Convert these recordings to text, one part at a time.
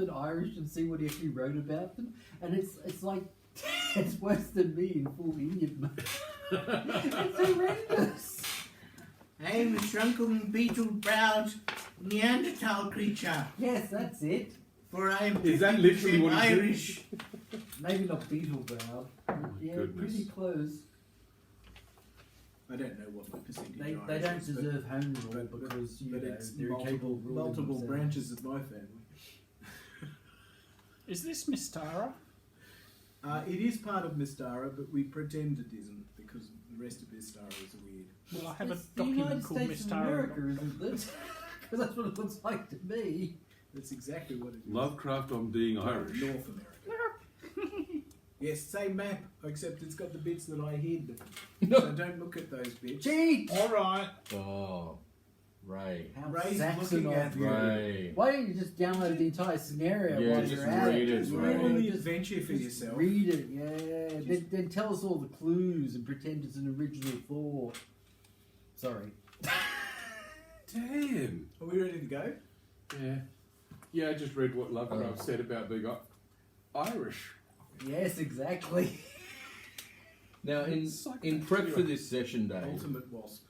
Irish and see what he actually wrote about them, and it's like it's worse than me in full Indian. It's horrendous. I'm a shrunken, beetle-browed Neanderthal creature. Yes, that's it. For I'm Is that literally what he Irish. Maybe not beetle brown. Yeah, goodness. pretty close. I don't know what the percentage They Irish don't is, but- deserve home rule but because you know, it's they're capable of ruling multiple themselves. branches of my family. Is this Mystara? It is part of Mystara, but we pretend it isn't because the rest of Mystara is weird. Well, I have It's a the document United called States of Mystara. America, isn't it? Because that's what it looks like to me. That's exactly what it is. Lovecraft on being Irish. North America. Yes, same map, except it's got the bits that I hid. So don't look at those bits. Cheat! All right. Oh, Ray. How Ray's Saxon looking of at you. you. Ray. Why don't you just download the entire scenario Yeah, while just you're at read it, Just right. Ruin the just- adventure for just yourself. Read it, yeah. Then tell us all the clues and pretend it's an original thought. Sorry. Damn. Are we ready to go? Yeah. Yeah, I just read what Lovecraft said about being Irish. Yes, exactly. Now, It's like in that. prep for this session, Dave, Ultimate wasp.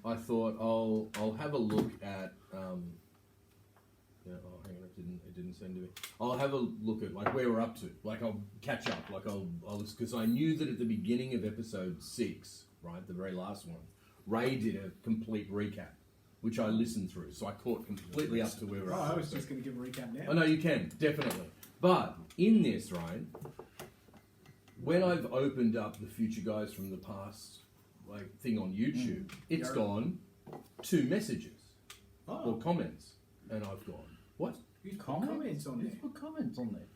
I thought I'll have a look at yeah, oh, hang on, it didn't send to me. I'll have a look at like where we're up to. Like I'll catch up. Like I'll because I knew that at the beginning of episode 6, right, the very last one, Ray did a complete recap, which I listened through, so I caught completely up to where we're Oh, at. I was just going to give a recap now. Oh no, you can definitely. But in this, right, when I've opened up the Future Guys from the Past like thing on YouTube, it's Yeah. gone 2 messages or Oh, comments, and I've gone what? you put comments on there. Just put comments on there.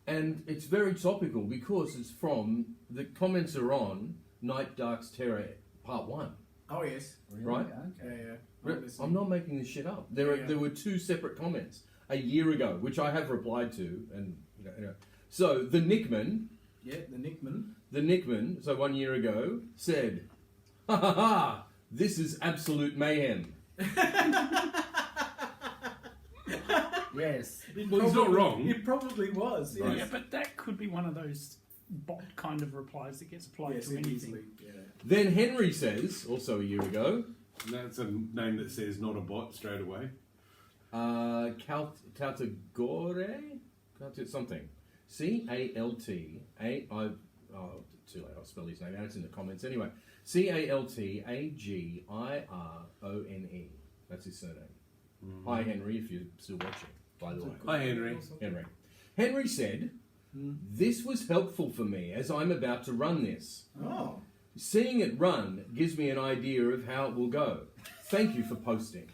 And it's very topical because it's from the comments are on Night Dark's Terror Part 1. Oh, yes. Really? Right. Yeah, Okay. yeah. I'm not making this shit up. There Yeah. were 2 separate comments a year ago, which I have replied to, and you know. So the Nickman. Yeah, the Nickman. The Nickman, so 1 year ago, said, "Ha ha ha! This is absolute mayhem." Yes. Well, he's not wrong. It probably was. Right. Yes. Yeah, but that could be one of those bot kind of replies that gets applied Yes, to it anything. easily. Yeah. Then Henry says, also a year ago, That's a name that says not a bot straight away. Caltagore? Something. C-A-L-T-A... Oh, too late, I'll spell his name out. It's in the comments. Anyway, C-A-L-T-A-G-I-R-O-N-E. That's his surname. Hi, Henry, if you're still watching, by the way. Hi, Henry. Henry. Henry said, "This was helpful for me as I'm about to run this. Oh. Seeing it run gives me an idea of how it will go. Thank you for posting."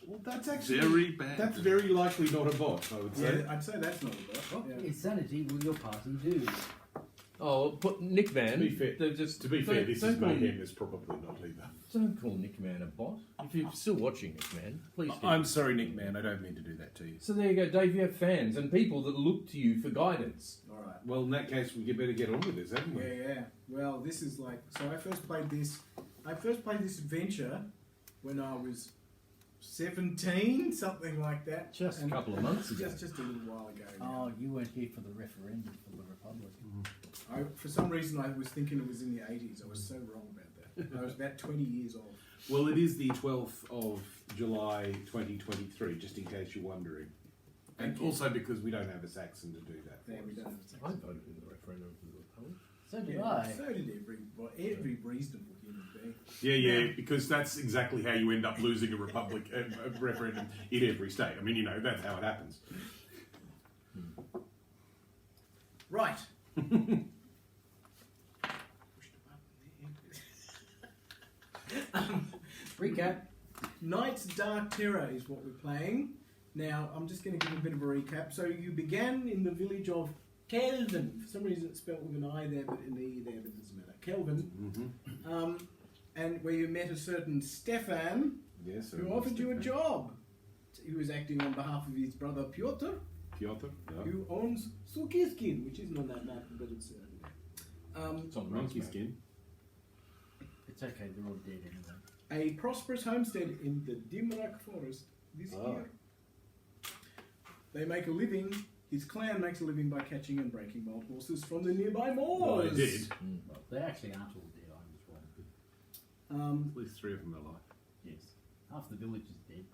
Well, that's actually Very bad. That's very likely not a bot, I would say. Yeah, I'd say that's not a bot. What Yeah. insanity will your party do? Oh, put Nick Man. To be fair, they're just, to be fair, this is don't call, mayhem is probably not either. don't call Nick Man a bot. If you're still watching Nick Man, please do. I'm sorry, Nick Man. I don't mean to do that to you. So there you go, Dave. You have fans and people that look to you for guidance. All right. Well, in that case, we better get on with this, haven't we? Yeah. Well, this is like so. I first played this adventure when I was 17, something like that. Just a And couple of months ago. Just a little while ago. now. Oh, you weren't here for the referendum for the Republic. For some reason, I was thinking it was in the 80s. I was so wrong about that. I was about 20 years old. Well, it is the 12th of July 2023, just in case you're wondering. And Thank you. also because we don't have a Saxon to do that. There we don't. I voted in the referendum for the Republic. So did Yeah, I. so did every reasonable human being. Yeah, because that's exactly how you end up losing a referendum in every state. I mean, you know, that's how it happens. Right. Recap. Knight's Dark Terror is what we're playing. Now, I'm just going to give a bit of a recap. So you began in the village of Kelvin. For some reason it's spelled with an I there, but an E there, but it doesn't matter. Kelvin. And where you met a certain Stefan, Yes, who offered you a job. He was acting on behalf of his brother Piotr, Piotr? Yeah. who owns Sukiskin, which isn't on that map, but it's there. It's on the Monkey map. skin. It's okay, they're all dead anyway. A prosperous homestead in the Dimrak forest this Ah. year. They make a living. His clan makes a living by catching and breaking wild horses from the nearby Well, moors. they did. Well, they actually aren't all dead. I was wrong. At least 3 of them are alive. Yes, half the village is dead.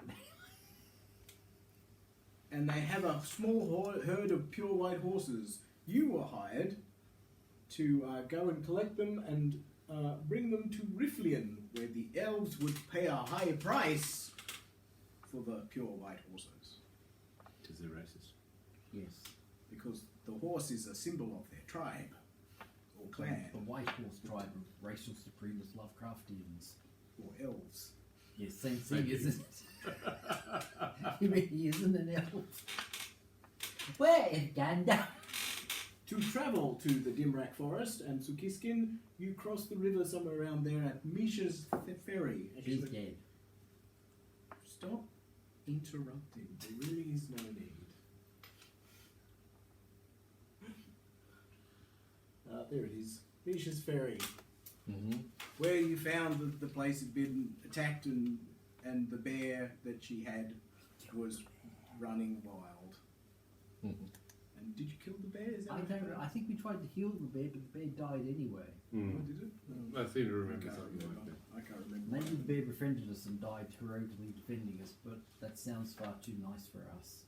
And they have a small herd of pure white horses. You were hired to go and collect them and bring them to Riflian, where the elves would pay a high price for the pure white horses. Because they're racist. Yes, Because the horse is a symbol of their tribe or clan the White Horse tribe of racial supremacist Lovecraftians. or elves. Yes, same Thank thing, you. isn't it? You mean he isn't an elf? Where is Gandalf? To travel to the Dimrak Forest and Sukiskin, you cross the river somewhere around there at Misha's Ferry. He's Actually, dead. stop interrupting. There really is no need. There it is. Misha's Ferry. Mm-hmm. Where you found that the place had been attacked and the bear that she had was running wild. Mm-hmm. And did you kill the bear? Is that I what don't. happened? I think we tried to heal the bear, but the bear died anyway. Oh, Mm. did it? I seem to remember I can't something remember. like that. I can't remember. Maybe the bear befriended us and died heroically defending us, but that sounds far too nice for us.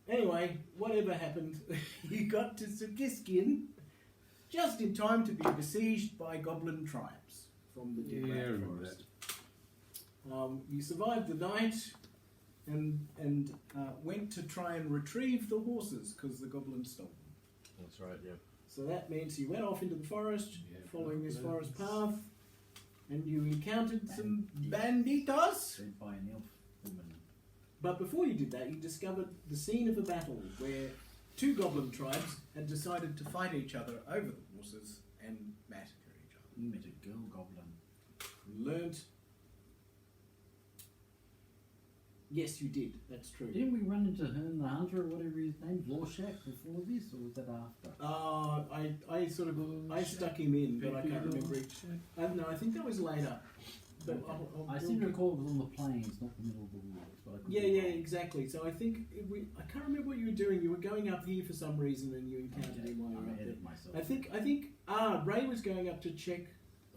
Anyway, whatever happened, you got to Sukiskin just in time to be besieged by goblin tribes from the Yeah, I Dimrak remember Forest. You survived the night and went to try and retrieve the horses because the goblins stole them. That's right. Yeah. So that means you went off into the forest, Yeah, following this goblins. forest path, and you encountered some banditos. Led by an elf woman. But before you did that, you discovered the scene of a battle where 2 goblin tribes had decided to fight each other over the horses and massacre each other. You met a girl goblin. Learnt. Yes, you did. That's true. Didn't we run into Hern the Hunter or whatever his name, Lorshak, before this, or was that after? I sort of I stuck him in, but I can't remember. No, I think that was later. But Okay. I seem to recall it was on the plains, not the middle of the woods. But I could Yeah, be yeah, wrong. exactly. So I think I can't remember what you were doing. You were going up here for some reason, and you encountered Okay, him while you I'm were up ahead there. of myself. I think Ray was going up to check.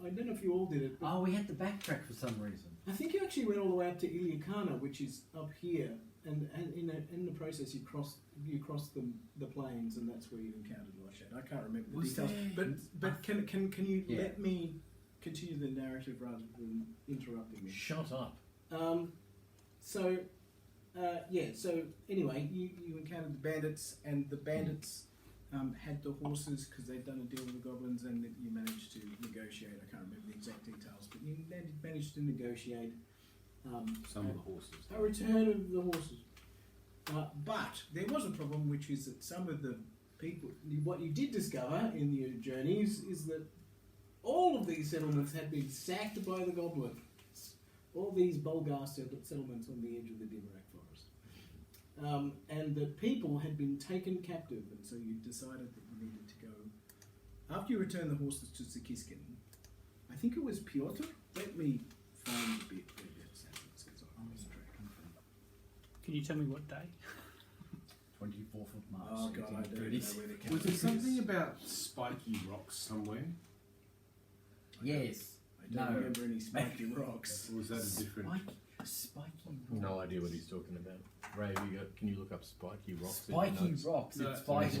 I don't know if you all did it, but Oh, we had to backtrack for some reason. I think you actually went all the way up to Iliakana, which is up here, and in the process you crossed the plains, and that's where you encountered Loshat. I can't remember the Was details, there- but can you Yeah. let me continue the narrative rather than interrupting me? Shut up. So anyway, you encountered the bandits, and the bandits had the horses because they'd done a deal with the goblins, and that you managed to negotiate. I can't remember the exact details, but you managed to negotiate Some of the horses. a return of the horses. But there was a problem, which is that some of the people, what you did discover in your journeys is that all of these settlements had been sacked by the goblins. All these Bulgar settlements on the edge of the Dimrak Forest. And the people had been taken captive, and so you decided that you needed to go. After you returned the horses to Sikiskin, I think it was Piotr. Let me find the bit where that sentence because I lost track. Can you tell me what day? 24th of March. Oh god, I don't know 1730s. where the Was calendar there is. something about spiky rocks somewhere? Yes. I don't No. remember any spiky rocks. Or was that a different? Spiky. No idea what he's talking about. Ray, can you look up spiky rocks? in Spiky your notes? rocks. No, It's we spiky.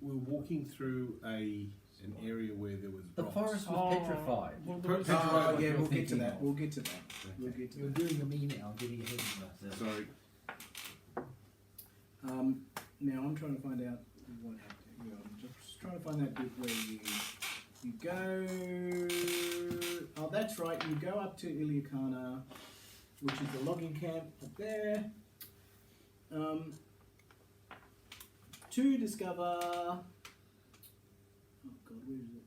we're walking through an area where there was The rocks. forest was petrified. Well, Per- there was- Petrified. Oh what yeah, you're we'll get to thinking that. of. We'll get to that. We'll Okay. get to You're that. doing a me now, getting ahead of myself. Sorry. Now I'm trying to find out what happened. You know, I'm just trying to find that bit where you go. Oh, that's right. You go up to Iliakana, which is the logging camp up there. To discover. Oh God, where is it?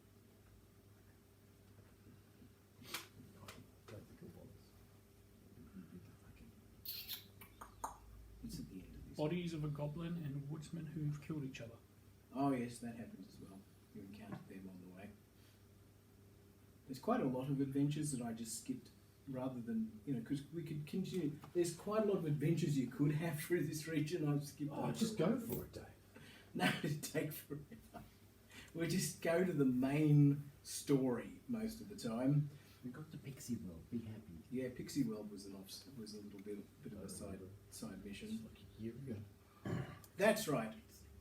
It's at the end of this. Bodies of a goblin and a woodsman who've killed each other. Oh yes, that happens as well. You encountered them on the way. There's quite a lot of adventures that I just skipped rather than, because we could continue. There's quite a lot of adventures you could have through this region. I've skipped over just go for it, Dave. No, it'd take forever. We just go to the main story most of the time. We got to Pixie World. Be happy. Yeah, Pixie World was a little bit of a side mission. Just like a year ago. That's right.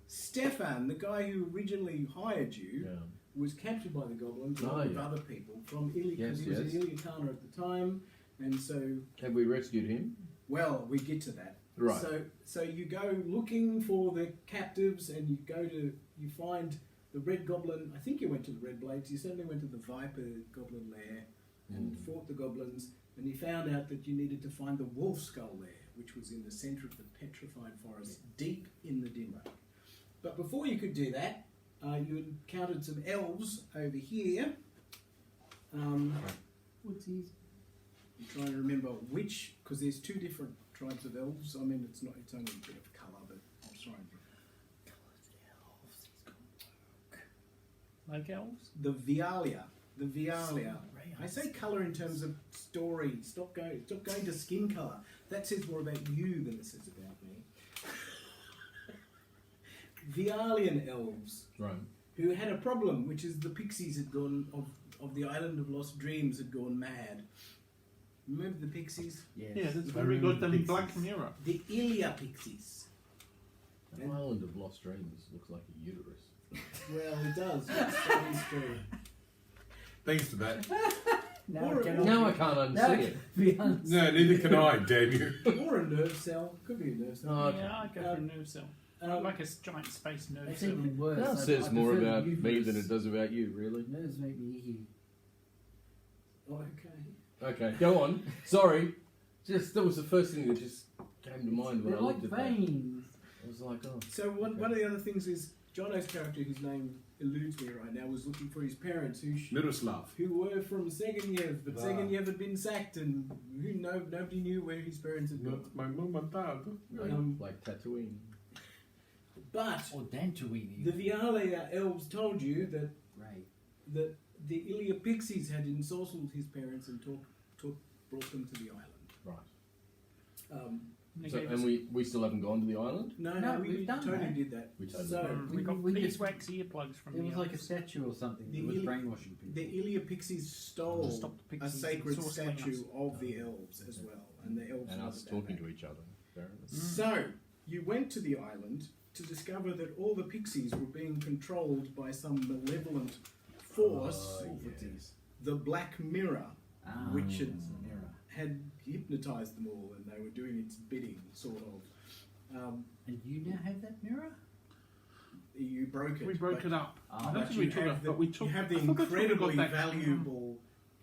Stefan, the guy who originally hired you, Yeah. was captured by the goblins Oh, along with yeah. other people from Ili, Yes, because he was yes. an Iliakana at the time, and so, Have we rescued him? well, we get to that. Right. So you go looking for the captives, and you find the Red Goblin. I think you went to the Red Blades. You certainly went to the Viper Goblin lair and fought the goblins. And you found out that you needed to find the Wolf Skull lair, which was in the centre of the petrified forest, deep in the Dimmer. But before you could do that, you encountered some elves over here. Whoopsies. I'm trying to remember which, because there's two different tribes of elves. I mean, it's only a bit of colour, but I'm sorry. Like elves? The Vialia. I say colour in terms of story. Stop going to skin colour. That says more about you than it says about me. Vialian elves, Right. who had a problem, which is the pixies had gone of the island of lost dreams had gone mad. Remember the pixies? Yes. Yeah, that's I where we got remember them Pixies. Black Mirror. The Ilia pixies. The Island of Lost Dreams looks like a uterus. Well, it does. That is true. Thanks for that. Now Or- I cannot Now be- I can't now understand I it. can be honest. No, neither can I, damn you. Or a nerve cell. Could be a nerve cell. Oh, okay. Yeah, I'd go for a nerve cell. Like a giant space nerve It's cell. even worse. That I says more prefer the about me uterus. than it does about you, really. Nerves make me icky. Okay. Okay, go on. Sorry. Just that was the first thing that just came to mind when They're I like looked at that. veins. I was like, oh. So one of the other things is Jono's character, whose name eludes me right now, was looking for his parents, Miroslav. who were from Segenyev, but Ah. Segenyev had been sacked, and nobody knew where his parents had gone. My mum and dad. Like Tatooine. But Or Dantooine. the Vialia elves told you that Right. that the Ilia pixies had ensorcelled his parents and brought them to the island. Right. And they So, gave and us- we still haven't gone to the island? No, we we've done totally that. did that. We totally So did. we got we beeswax earplugs from It the was like a elves. statue or something. The It was Ili- brainwashing people. the Ilia pixies stole Stop the a pixies sacred from sorceling statue us. of the elves as well, and the elves And wanted us that talking back. to each other. Apparently. So, you went to the island to discover that all the pixies were being controlled by some malevolent force, Oh, the Black Mirror, Ah, which had- it's a mirror. had hypnotized them all and they were doing its bidding, sort of. And you now have that mirror? You broke it. We broke but- it up. Ah, I don't but think you we took have it, the, but we took. you have the I thought that's where we got incredibly that valuable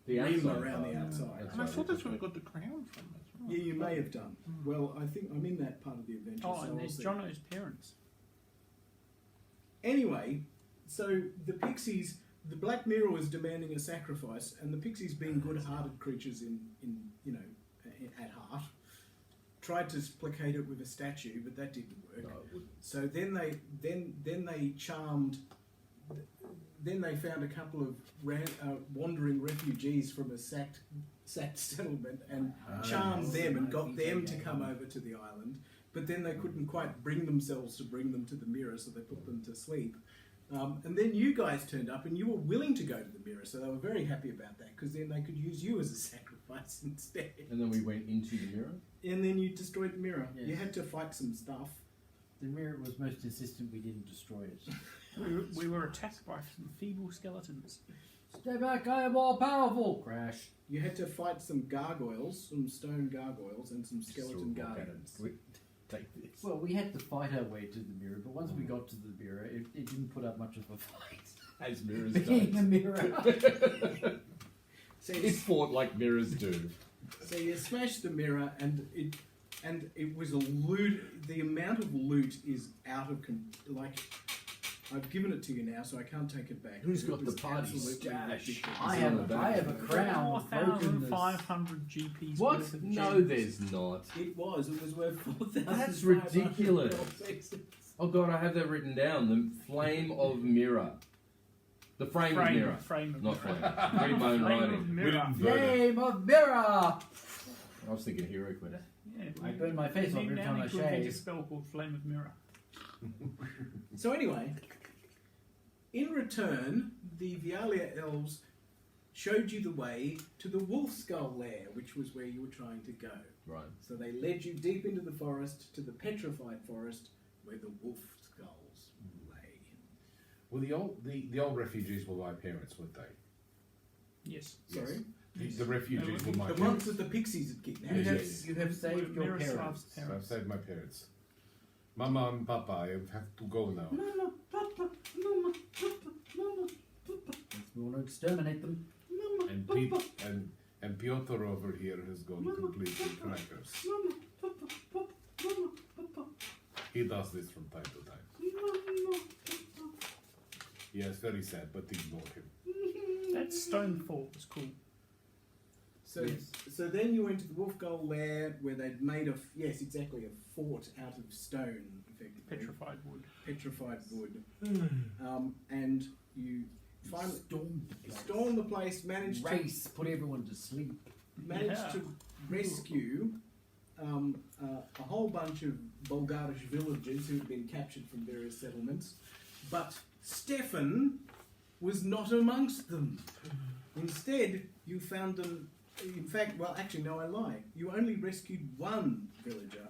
The rim outside around the part. outside. That's And I right, thought we that's where we took got the crown from as well. Yeah, you may have done. Well, I think I'm in that part of the adventure. Oh, so and I'll there's see. Jono's parents. Anyway, so the pixies, the Black Mirror was demanding a sacrifice, and the pixies, being good-hearted creatures at heart, tried to placate it with a statue, but that didn't work. No, it wouldn't. So then they charmed. Then they found a couple of wandering refugees from a sacked settlement and charmed them and got them to come over to the island. But then they couldn't quite bring themselves to bring them to the mirror, so they put them to sleep. And then you guys turned up and you were willing to go to the mirror, so they were very happy about that because then they could use you as a sacrifice instead. And then we went into the mirror. And then you destroyed the mirror. Yes. You had to fight some stuff. The mirror was most insistent we didn't destroy it. We were attacked by some feeble skeletons. Stay back, I am all powerful! Crash. You had to fight some gargoyles, some stone gargoyles, and some skeleton Just sort of walk out guardians. and take this. Well, we had to fight our way to the mirror, but once we got to the mirror, it didn't put up much of a fight. As mirrors Being a do. So It you, fought like mirrors do. so you smashed the mirror, and it was a loot. The amount of loot is out of like. I've given it to you now, so I can't take it back. Who's It got the was party absolutely stash? ridiculous. I It's on the have, back. I have a crown with brokenness. 4,500 GPs. What? worth of No, gems. there's not. It was worth 4,000. That's ridiculous. Oh god, I have that written down. The flame of mirror. The frame of mirror. Frame of Not mirror. flame. Free bone Flame of riding. mirror. didn't- Flame of mirror! I was thinking hero quest. Yeah, I burn my face off every time I could get a shave. spell called Flame of Mirror. So anyway, in return, the Vialia elves showed you the way to the Wolf Skull Lair, which was where you were trying to go. Right. So they led you deep into the forest to the petrified forest where the wolf skulls lay. Well, the old refugees were my parents, weren't they? Yes. Sorry? The refugees were my The ones parents. that the pixies had kidnapped. You Yeah, have, yeah, you have saved your Mirror parents. Slav's So I've parents. saved my parents. Mama and Papa, I have to go now. Mama, Papa, Mama, Papa, Mama, Papa. We want to exterminate them. Mama, And Papa, Pete and Piotr over here has gone completely crackers. Mama, Papa, Papa, Mama, Papa, He does this from time to time. Mama, Papa. Yes, very sad, but ignore him. That stone fort was cool. So, Yes. so then you went to the Wolf Skull Lair where they'd made a fort out of stone, effectively. Petrified wood. Petrified wood. And you finally Stormed stormed the the place. place, managed Race, put everyone to sleep. Yeah. to rescue a whole bunch of Bulgarish villagers who had been captured from various settlements, but Stefan was not amongst them. Instead, you found them. In fact, well, actually, no, I lie. You only rescued one villager.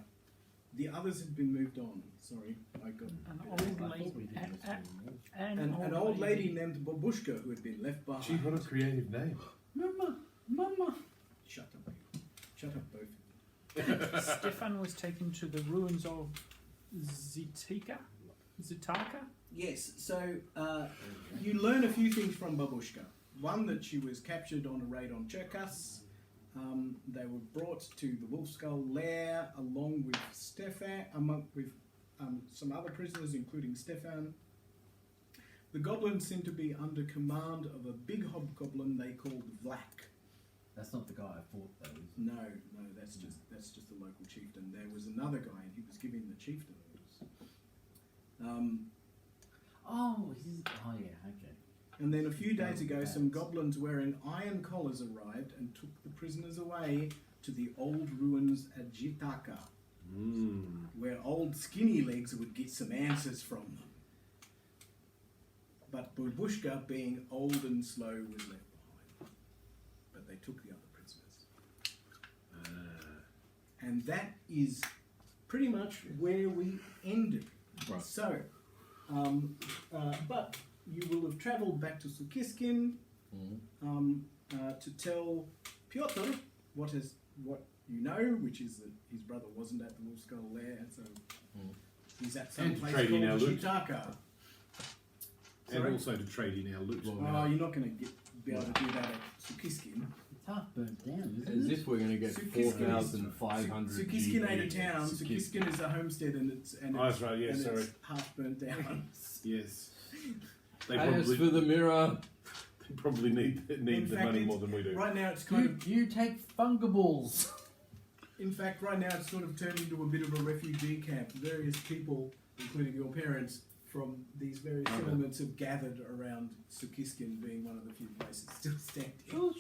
The others had been moved on. Sorry, I got. An I old thought lady. we did this one. An old lady named Babushka who had been left behind. Gee, what a creative name. Mama, Mama. Shut up, you. Shut up, both. Stefan was taken to the ruins of Zitaka. Yes, so you learn a few things from Babushka. One, that she was captured on a raid on Cherkas. They were brought to the Wolf Skull Lair along with some other prisoners, including Stefan. The goblins seem to be under command of a big hobgoblin they called Vlak. That's not the guy I fought, though. Is it? No, that's just the local chieftain. There was another guy, and he was giving the chieftain orders. Oh, yeah, okay. And then a few days ago, some Bats. goblins wearing iron collars arrived and took the prisoners away to the old ruins at Jitaka, where old skinny legs would get some answers from them. But Babushka, being old and slow, was left behind. But they took the other prisoners. And that is pretty much where we ended. Right. So, but you will have travelled back to Sukiskin to tell Piotr what you know, which is that his brother wasn't at the Wolf Skull Lair, so he's at some And place trade in our called loot. Jitaka. And Sorry? also to trade in our loot. Oh, you're not going to be able to do that at Sukiskin. It's half burnt down, As isn't it? if we're going to get Sukiskin 4,500 Sukiskin ain't a GP. town. Sukiskin is a homestead, and it's Oh, that's right, yes, and sorry. it's half burnt down. Yes. They As for probably, the mirror, they probably need In the fact, money it's- more than we do. Right now, it's kind of. You take fungables. In fact, right now it's sort of turned into a bit of a refugee camp. Various people, including your parents, from these various settlements have gathered around Sukiskin being one of the few places still standing.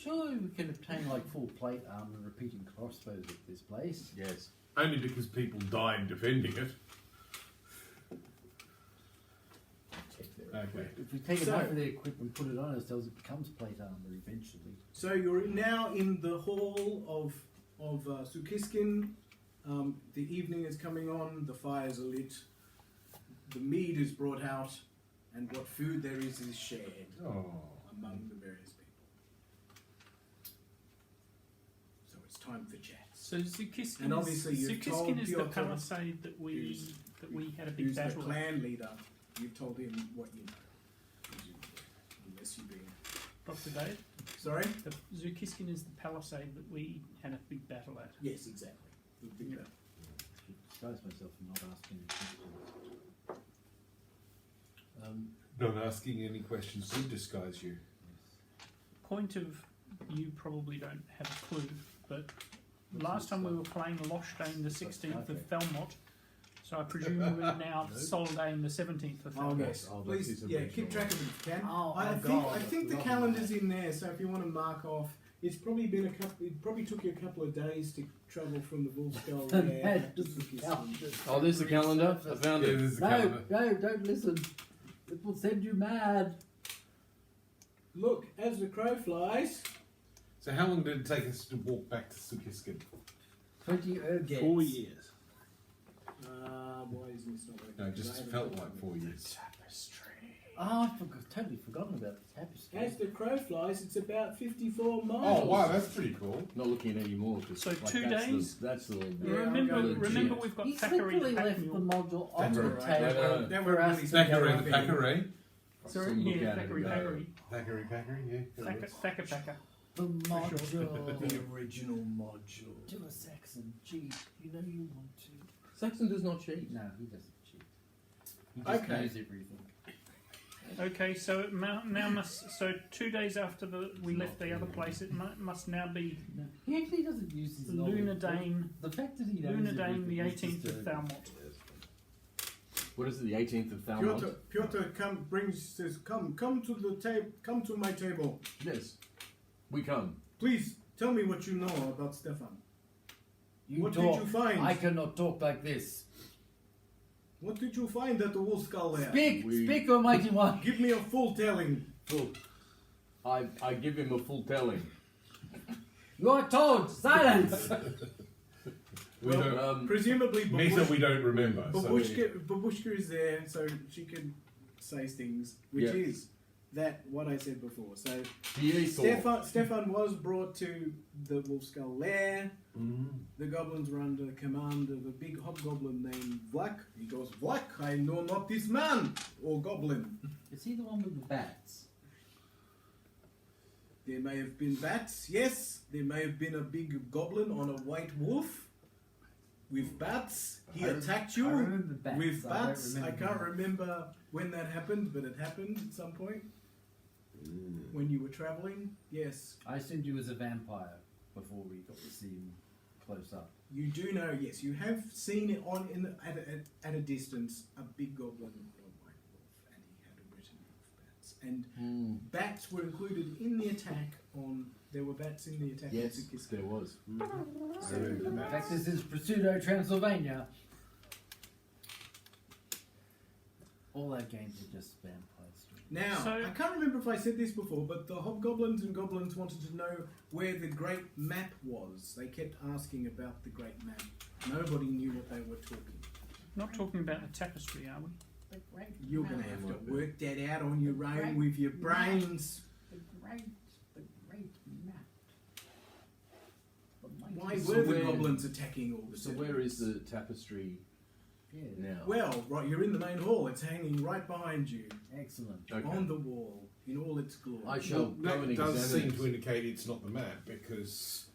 Surely we can obtain like full plate armor and repeating crossbows at this place. yes. Only because people died defending it. Okay. If we take So- enough of the equipment and put it on ourselves, it becomes plate armor eventually. So you're now in the hall of Sukiskin. The evening is coming on, the fires are lit, the mead is brought out, and what food there is shared Oh. among the various people. So it's time for chat. So Zukiskin, And obviously you've told Zukiskin is the Piotr palisade that we had a big Who's the battle at. clan leader? You've told him what you know, presumably, unless you've been. Dr. Dave. Sorry? The Zukiskin is the palisade that we had a big battle at. Yes, exactly. The big battle. I should disguise myself and not asking any questions. Not asking any questions would disguise you. Point of, you probably don't have a clue, but last time we were playing Lochstein the 16th of Thelmont, So I presume we're now Solidane the 17th of Oh February. yes, Oh, that's please, his yeah, original keep track one. of it if you can. Oh, I God, think the I've calendar's in there, so if you want to mark off, it's probably been a couple. It probably took you a couple of days to travel from the Bull Skull there. Oh, there's the calendar. I found Yeah, it. there's the No, calendar. no, don't listen. It will send you mad. Look, as the crow flies. So how long did it take us to walk back to Sukiskin? 20 ergets. 4 years. Why isn't this not working? No, it just felt like 4 years. Oh, totally forgotten about the tapestry. As the crow flies, it's about 54 Oh miles. wow, that's pretty cool. Not looking at any more. 'Cause, So like, 2 that's days? That's the. Yeah, remember, I'll go with remember G. we've got He's Thackeray literally Pack left the Mule. module on That's the all right. table. No, That for would us really to Thackeray, go Thackeray. Sorry, Still look yeah, at it Thackeray, and go, Thackeray. Thackeray, yeah. Thacker Packer. The module. The original module. Do a Saxon cheat. You know you want to. Saxon does not cheat. No, he doesn't cheat. He just Okay. knows everything. Okay, so it now must. So 2 days after we left the other place, it must now be No, he actually doesn't use his knowledge. Lunadane. The fact that he knows Lunadane, the everything is 18th of disturbing. Thalmont. What is it? The 18th of Thalmont. Piotr says, come to the table, come to my table. Yes. We come. Please tell me what you know about Stefan. You What talk. did you find? I cannot talk like this. What did you find at the Wolf Skull there? Speak, We- speak, Almighty One. Give me a full telling. Full. I give him a full telling. You are told. Silence. We Well, don't, Presumably, Mesa we don't remember. So Babushka is there, so she can say things, which Yeah. is that what I said before. So Thor. Stefan was brought to the Wolf Skull lair. Mm. The goblins were under the command of a big hobgoblin named Vlak. He goes, Vlak, I know not this man or goblin. Is he the one with the bats? There may have been bats, yes. There may have been a big goblin on a white wolf with bats. He attacked you I remember bats. with I don't bats. I remember can't him. remember when that happened, but it happened at some point when you were travelling. Yes, I assumed he was a vampire before we got to see him close up. you do know. Yes, you have seen it at a distance. A big goblin on a white wolf, and he had a retinue of bats. And bats were included in the attack on. There were bats in the attack. Yes, on Sikistan. there was. I remember In that. fact, this is Pseudo Transylvania. All our games are just vampires. Now, So- I can't remember if I said this before, but the hobgoblins and goblins wanted to know where the Great Map was. They kept asking about the Great Map. Nobody knew what they were talking. Not talking about the tapestry, are we? The great You're going to have to work that out on your own with your brains. The great map. The mighty Why So were the where- goblins attacking all the So where is settlements? the tapestry Yeah, now? Well, right, you're in the main hall. It's hanging right behind you excellent. Okay. on the wall in all its glory. I shall Well, go and that does examine seem to it. indicate it's not the map because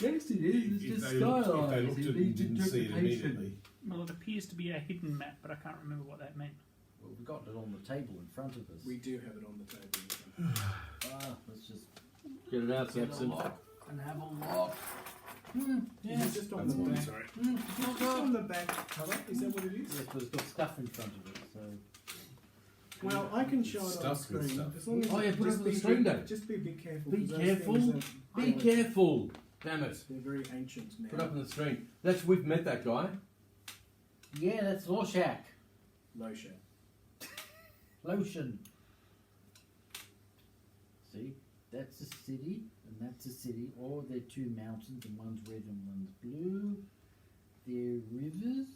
Yes, it is. if they looked at it and didn't see it immediately. Well, it appears to be a hidden map, but I can't remember what that meant. Well, we got it on the table in front of us. We do have it on the table. Let's just Get it out, get a Saxon. look and have a look. Is it just on That's the all, back? sorry. Just on the back cover? Is that what it is? Yes, but it's got stuff in front of it, so... Well, I can show it on the Stuff with screen. stuff. As long as Oh, yeah, put it just on the be screen, big- Dave. Just be a bit careful. Be 'cause those careful. things are Be violent. careful. Damn it. They're very ancient now. Put up on the screen. We've met that guy. Yeah, that's Lorshak. Lotion. Lotion. See? That's a city, and that's a city. Or they're two mountains, and one's red and one's blue. They're rivers.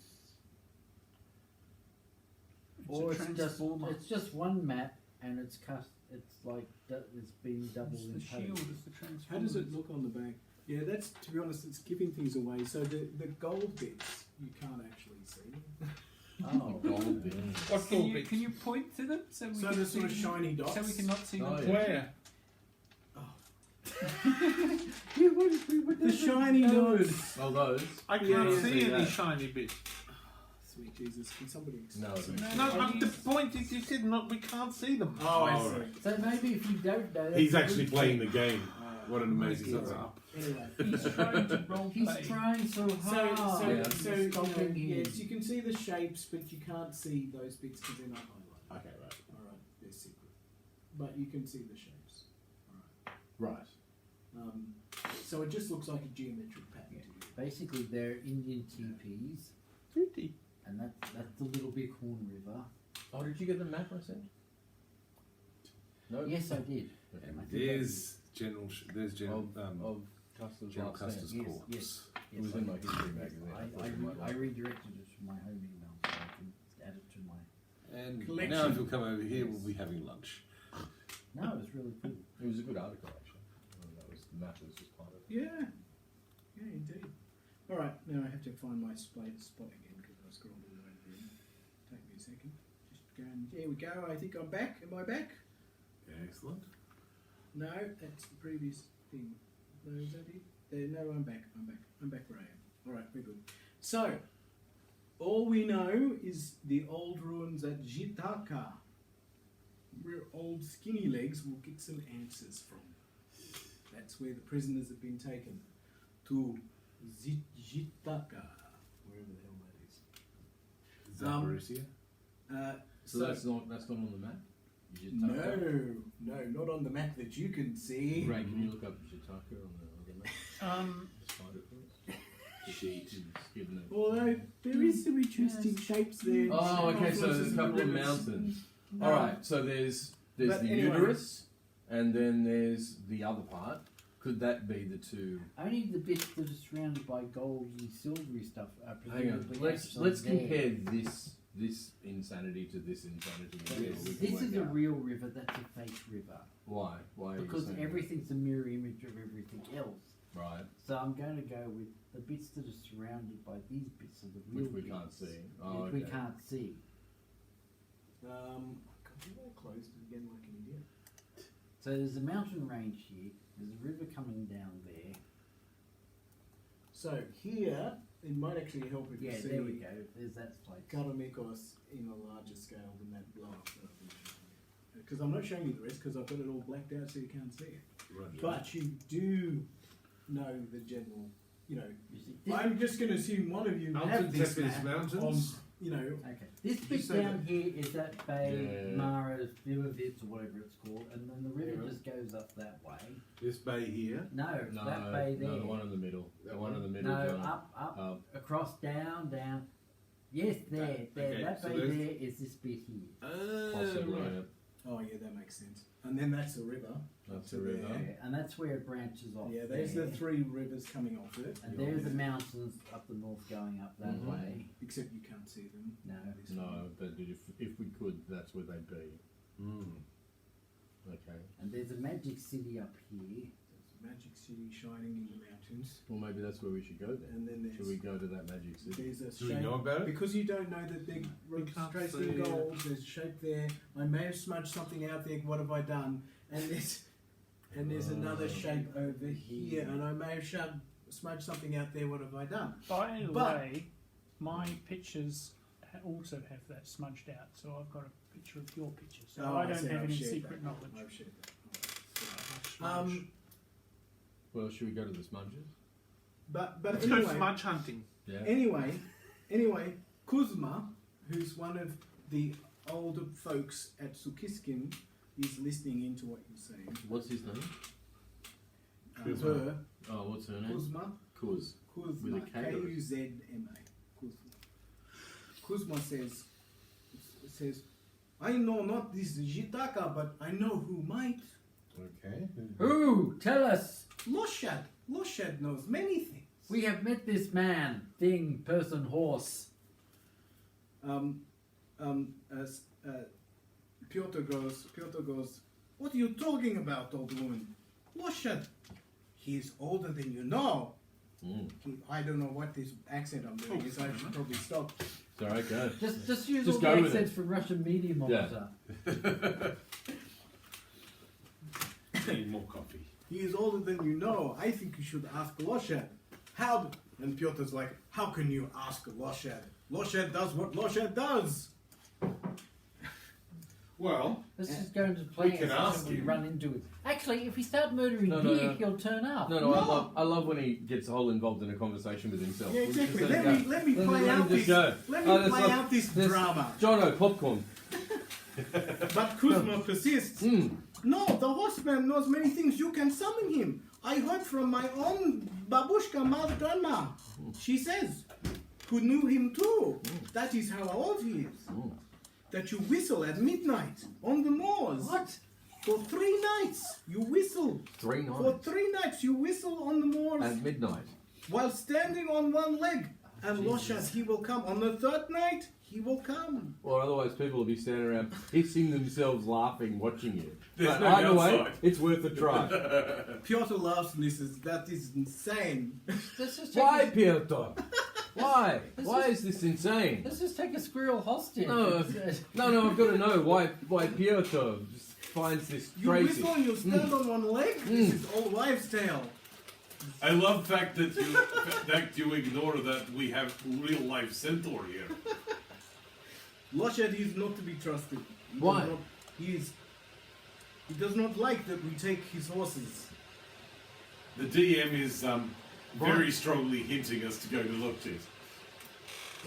Or It's a transformer. it's just one map, and it's it's like it's been double It's the imposed. shield is the transformer. How does it look on the back? Yeah, that's, to be honest, it's giving things away. So the gold bits you can't actually see. Oh, Gold bit. What's Can all you, bits? can you point to them so we So can the sort of see- shiny dots. So we can not see Oh, them. yeah. Where? The shiny nodes. Oh, those? I Yeah, can't yeah, see see any that. shiny bits. Sweet Jesus, can somebody No. No, the point is you said not. We can't see them. Oh, I Oh, see. right. So maybe if you don't know... He's that's a actually good playing thing. the game. What an amazing Okay. setup. Anyway. He's trying to roleplay. He's trying so hard. Yeah. So you know, Stopping him. yes, you can see the shapes, but you can't see those bits because they're not highlighted. Okay, right. Alright, they're secret. But you can see the shapes. Right. So it just looks like a geometric pattern Yeah. to you. Basically, they're Indian teepees, and that's the Little Bighorn River. Oh, did you get the map I sent? No. Yes, I did. Okay. I think There's General. There's General. Of Custer's General last stand. Custer's Yes, corpse. yes. It was in my history magazine. I thought you might like it. redirected it to my home email so I can add it to my. And Collection. now if you'll come over here, we'll be having lunch. No, it was really good. It was a good article actually. That was the map was just part of it. Yeah. Yeah, indeed. Alright, now I have to find my spot again because I scrolled all the way through. Take me a second. Just going, there we go. I think I'm back. Am I back? Excellent. No, that's the previous thing. No, is that it? There, no, I'm back. I'm back where I am. Alright, we're good. So, all we know is the old ruins at Jitaka, where old skinny legs will get some answers from. That's where the prisoners have been taken. To Jitaka, wherever the hell that is. Zaporizhia. So that's not on the map. No, not on the map that you can see. Ray, can you look up Jitaka on the map? Just find it for us. Sheet. Just given it. Although there is some interesting shapes there. Oh, okay. So Confluences there's a in couple the of rivers. mountains. All right. So there's the But anyway. uterus, and then there's the other part. Could that be the two? Only the bits that are surrounded by gold and silvery stuff are Hang on. presumably Let's actually there. compare this insanity to this insanity. and Yes. we can This is work a out. real river. That's a fake river Why? Why? Are you because saying that? everything's a mirror image of everything else. Right. So I'm going to go with the bits that are surrounded by these bits of the real Which we bits, can't see. Oh, which we okay. can't see. God, I closed it again like an idiot. So there's a mountain range here. There's a river coming down there. So here, it might actually help if Yeah, you see there we go. There's that place. Karamikos in a larger scale than that blow up. Because I'm not showing you the rest because I've got it all blacked out so you can't see it. Roger. But you do know the general, you know. You see, this, I'm just going to assume one of you have Alton this Tepes map Mountains. on, you know. okay. This you bit say down here is that bay, Yeah. Mara's Vivavits or whatever it's called, and then the river Yeah. just goes up that way. This bay here. No, No, that bay there. no, the one in the middle. That The one in one? the middle. No, John. up, across, down, down. Yes, there, there. okay, That so bay there's- there is this bit here. Possibly. Right. Yeah. Oh yeah, that makes sense. And then that's the river. That's to the river. there. Yeah, and that's where it branches off. Yeah, there's there. the three rivers coming off it. And there's the mountains up the north going up that Mhm. way. Except you can't see them. No. This No, one. but if we could, that's where they'd be. Mm. Okay. And there's a magic city up here. There's a magic city shining in the mountains. Well, maybe that's where we should go then. And then there's Should we go to that magic city? there's a Do we shape know about it? because you don't know that they're can't traced see in it. gold. There's a shape there. I may have smudged something out there. What have I done? And there's another shape over here, and I may have smudged something out there. What have I done? By the But- way, my pictures also have that smudged out, so I've got a picture of your picture. So Oh, I don't see, have I've any shared secret that. knowledge. I've shared that. All right. Well, should we go to the smudges? But Let's go anyway, smudge hunting. Yeah. Anyway, Kuzma, who's one of the older folks at Sukiskin, is listening into what you're saying. What's his name? Kuzma. Her, Oh, what's her name? Kuzma, Kuz. Kuzma, With a K or- Kuzma. Kuzma says, I know not this Jitaka, but I know who might. Okay. Who? Tell us. Loshad. Loshad knows many things. We have met this man, thing, person, horse. As Piotr goes, what are you talking about, old woman? Loshad. He's older than you know. Mm. I don't know what this accent I'm doing is. I should probably stop. It's alright, go. Just use Just all go the with accents from Russian medium Yeah. officer. Need more coffee. He is older than you know. I think you should ask Loshad. How? And Piotr's like, how can you ask Loshad? Loshad does what Loshad does. Well, Let's just go into we plans can ask until we him. run into it. Actually, if we start murdering No, deer, no. he'll turn up. No, I love when he gets all involved in a conversation with himself. Yeah, We just exactly. let it Let go. me play let out him this. just go. Let Oh, me that's play like- out this there's- drama. Jono, popcorn. But Kuzma persists. No, the horseman knows many things. You can summon him. I heard from my own babushka, mother grandma. She says, who knew him too. That is how old he is. That you whistle at midnight on the moors. What? For 3 nights, you whistle. 3 For nights 3 nights, you whistle on the moors at midnight. while standing on one leg. And Loshas, he will come. On the 3rd night, he will come. Or otherwise, people will be standing around pissing themselves laughing, watching you. There's But no either way, downside. it's worth a try. Piotr laughs and he says, that is insane. Let's just take Why, a, Piotr? Why? This Why is- is this insane? let's just take a squirrel hostage. No, no, I've got to know why Piotr just finds this You crazy. whistle and you stand on one leg? This is old wives' tale. I love the fact that you ignore that we have real life centaur here. Loshed is not to be trusted. He Why? does not- he does not like that we take his horses. The DM is very strongly hinting us to go to Lockjet.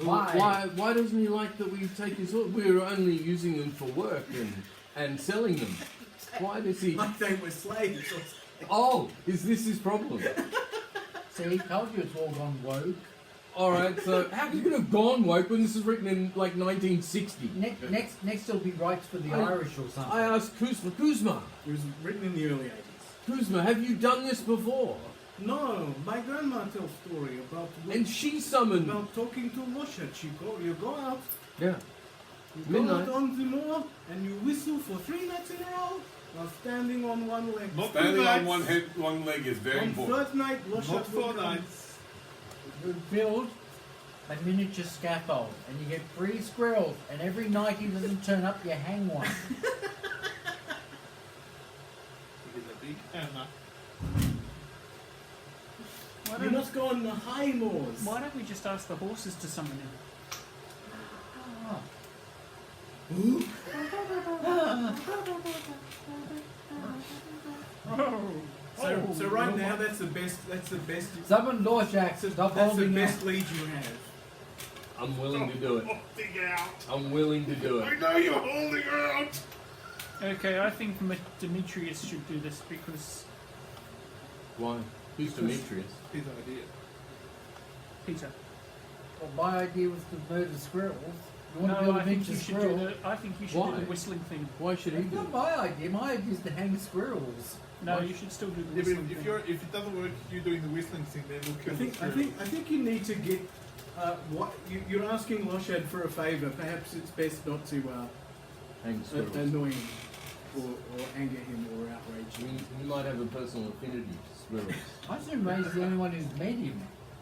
Why? Why doesn't he like that we take his horse? We're only using them for work and selling them. Why does he? Like they were slaves. or something. Oh, is this his problem? See, he told you it's all gone woke. Alright, so how could it have gone woke when this was written in like 1960? Next it'll be rights for the I- Irish or something. I asked Kuzma, It was written in the early 80s. Kuzma, have you done this before? No, my grandma tells story about And she summoned. about talking to Loshed. You go out, Yeah. you go Midnight. out on the moor, and you whistle for 3 nights in a row while standing on one leg. Not Standing on nights. one leg is very On important. 3rd night, Loshed Not will 4 come. nights. We build a miniature scaffold, and you get 3 squirrels, and every night he doesn't turn up, you hang one. With a big hammer. You must go on the high moors. Why don't we just ask the horses to summon him? So right now, that's the best. That's the best. Summon Lorshak, stop That's the holding best out. lead you have. I'm willing to do it. Dig out! I'm willing to do I it. know you're holding out! Okay, I think Demetrius should do this because Why? Who's Demetrius? His idea. Peter. Well, my idea was to murder squirrels. You want to No, build I a think miniature you should do squirrel? the. I think you should Why? do the whistling thing. Why should he That's do not it? my idea. My idea is to hang squirrels. No, Why- you should still do the Yeah, whistling but thing. if it doesn't work, you doing the whistling thing, then we'll kill the squirrel. I think you need to get. You're asking Loshed for a favour. Perhaps it's best not to Hang squirrels. annoy him or anger him or outrage him. We might have a personal affinity to squirrels. I assume Ray's the only one who's met him.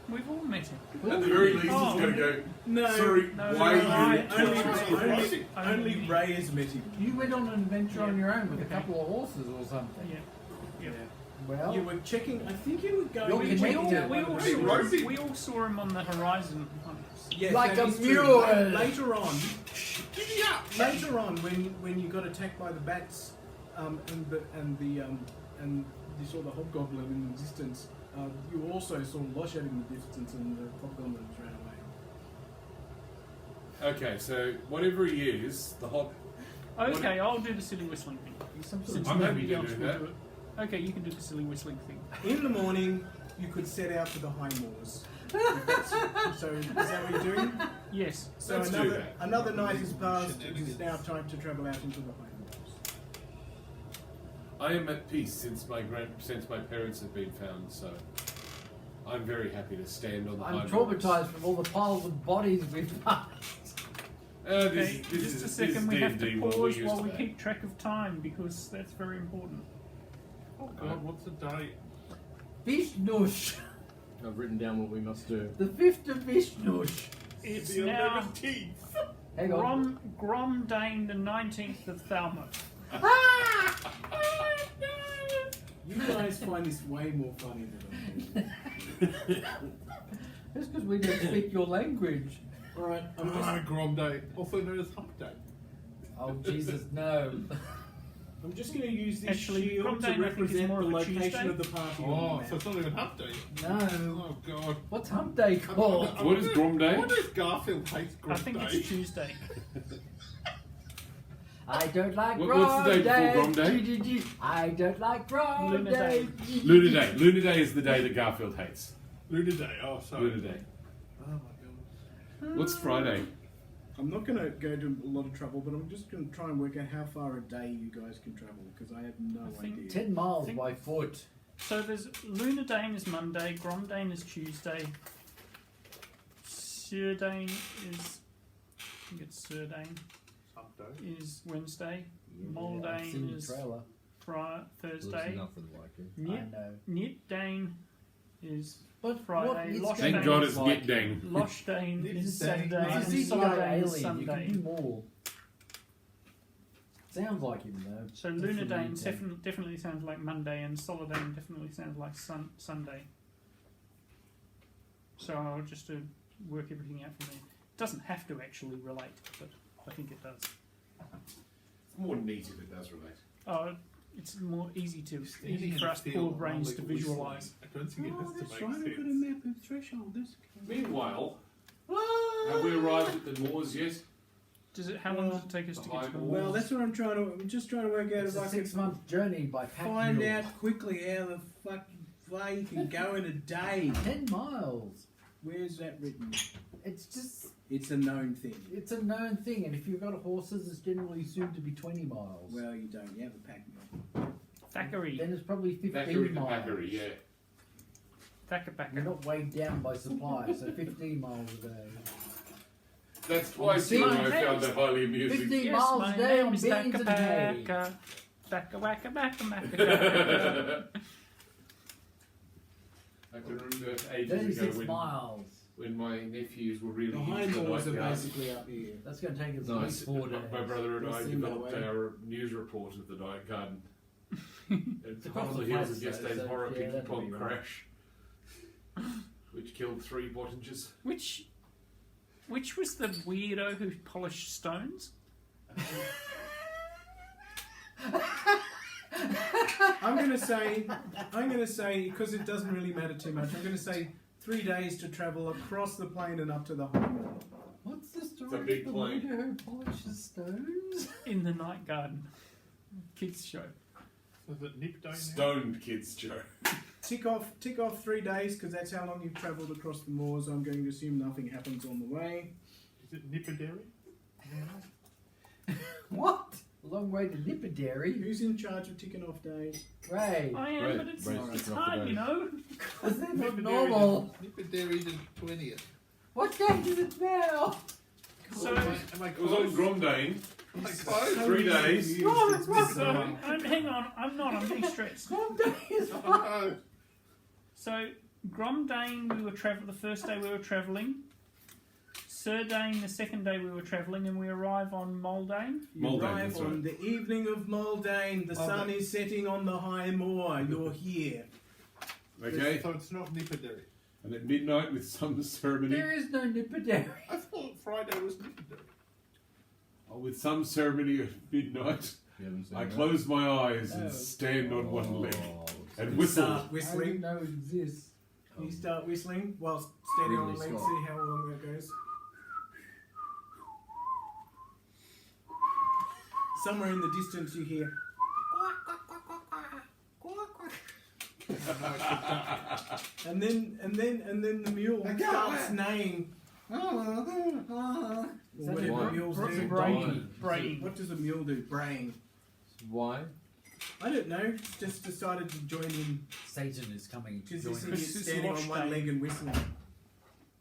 We've all met him. At the very least, Oh. it's going to go, No, sorry, no, why no, are you... only Ray has met him. You went on an adventure on your own with a Okay. couple of horses or something. Yeah. Yeah. Well, You were checking. I think you were going. You're to We connected. check all, out we, one all of Hey, the- saw, Rosie. we all saw him on the horizon once. Yes, Like that a is true. mule. Later on, later on, when you got attacked by the bats, and you saw the hobgoblin in the distance, you also saw Loshed in the distance, and the hobgoblins ran away. Okay, so whatever he is, the hop... Okay, I'll do the silly whistling thing. he's some sort Since of I'm happy nobody to else do will that. do it. Okay, you can do the silly whistling thing. In the morning, you could set out to the high moors. If that's- so is that what you're doing? Yes. So Let's do another that. another night has passed. It is now time to travel out into the high moors. I am at peace since my parents have been found, so I'm very happy to stand on the high I'm moors. traumatized from all the piles of bodies we've found. This Okay, is just a second. We have to D&D, what we're pause used while to we that. keep track of time because that's very important. Oh god, what's the date? Vishnush. I've written down what we must do. The 5th of Vishnush. It's The now 11th. Hang on. Gromdane the 19th of Thalmouth. You guys find this way more funny than I do. That's because we don't speak your language. All right, I'm just Grom Day, also known as Hump Day. Oh Jesus, no! I'm just going to use this Actually, shield Gromdane, to I think, is represent more the of a location Tuesday. of the party. Oh, on the so map. it's not even Hump Day. No! Oh God. What's Hump Day called? What is Grom Day? What if Garfield hates Grom I think Day? it's Tuesday. I don't like What's the day before Grom Day? Day? I don't like Grom Lunar Day. Day. Lunar Day. Lunar Day is the day that Garfield hates. Lunar Day. Oh, sorry. Lunar Day. Oh my God. What's Friday? I'm not going to go to a lot of trouble, but I'm just going to try and work out how far a day you guys can travel, because I have no I think idea. 10 miles Think- by foot. So there's Lunardane is Monday, Gromdane is Tuesday, Surdane is, I think it's Surdane, Hump Day. is Wednesday, I've Moldane seen the is trailer. Thursday, There's nothing like it. I Nip, know. Nipdane is But Friday, what is Lost Thank Day God is it's like- Git Dang. Loshdane is Nipdane. Saturday, It's and a CGI Solidane is alien. You Sunday. can do more. Sounds like him though. So That's the Lunardane main thing. definitely sounds like Monday, and Solidane definitely sounds like Sunday. So I'll just work everything out from there. It doesn't have to actually relate, but I think it does. It's more neat if it does relate. Oh, it's more easy Standing for in us a field, poor brains to whistling. visualise. I don't think it Oh, has that's to right, make I've got a sense. map of thresholders. Meanwhile, have we arrived at the moors yet? How long does it take us to The get high to the wall. Well, that's what I'm just trying to work out It's if a I can 6-month journey by pack find mule. out quickly how the fucking way you can go in a day. 10 miles. Where's that written? It's just, It's a known thing. it's a known thing, and if you've got horses, it's generally assumed to be 20 miles. Well, you don't. You have a pack mule. Thackeray? Then it's probably 15 Thackeray to miles. Thackeray, yeah. You're Thacker. not weighed down by supply, so 15 miles a day. That's twice you and I found that highly amusing. 15 Yes, miles my a day name on is beans and hay. Thacker. Thacker wacka backa macka. I can remember ages 36 ago miles. when my nephews were really The into hind the moors night are guard. basically up here. That's going to take us Nice. at least 4 days. My brother and They I seem that developed way. our news report of the night garden. It's hot on the heels of yesterday's horror yeah, that'd pong be right. crash, which killed 3 Bottingers. Which was the weirdo who polished stones? I'm going to say, because it doesn't really matter too much, I'm going to say 3 days to travel across the plain and up to the high moor. What's the It's a story big of the plane. leader who polishes stones? In the night garden. Kids show. So is it Nip Day now? Stoned kids, Joe. Tick off 3 days, because that's how long you've travelled across the moors. I'm going to assume nothing happens on the way. Is it Nipperary? What? A long way to Nipperary. Who's in charge of ticking off days? Ray. I am, Right, but it's right, it's off the hard, bat. you know. Because they're not normal. Nipperary the 20th. What day is it now? So, Am I It was on close? Gromdane. Am I close? 3 days. Oh, that's right. so hang on. I'm being stressed. One day is Oh, fine. no. So Gromdane, we were the first day we were travelling. Surdane, the second day we were travelling, and we arrive on Moldane. You Moldane, arrive that's on right. the evening of Moldane. The sun is setting on the high moor. You're here. Okay? So it's not Nipperary. And at midnight, with some ceremony, There is no Nipperary. I thought Friday was Nipperary. with some ceremony at midnight, You haven't seen I that? close my eyes and Oh. stand on one leg Oh, and You whistle. start I didn't whistling. know it exists. You start whistling whilst standing on Ridley the leg. Scott. See how long that goes. Somewhere in the distance, you hear. And then the mule starts neighing. Whatever Why? mules What's do. a Braying. Braying. What does a mule do? Braying. Why? I don't know. Just decided to join in Satan is coming to because join you see us. it's It's standing on lost one day. leg and whistling.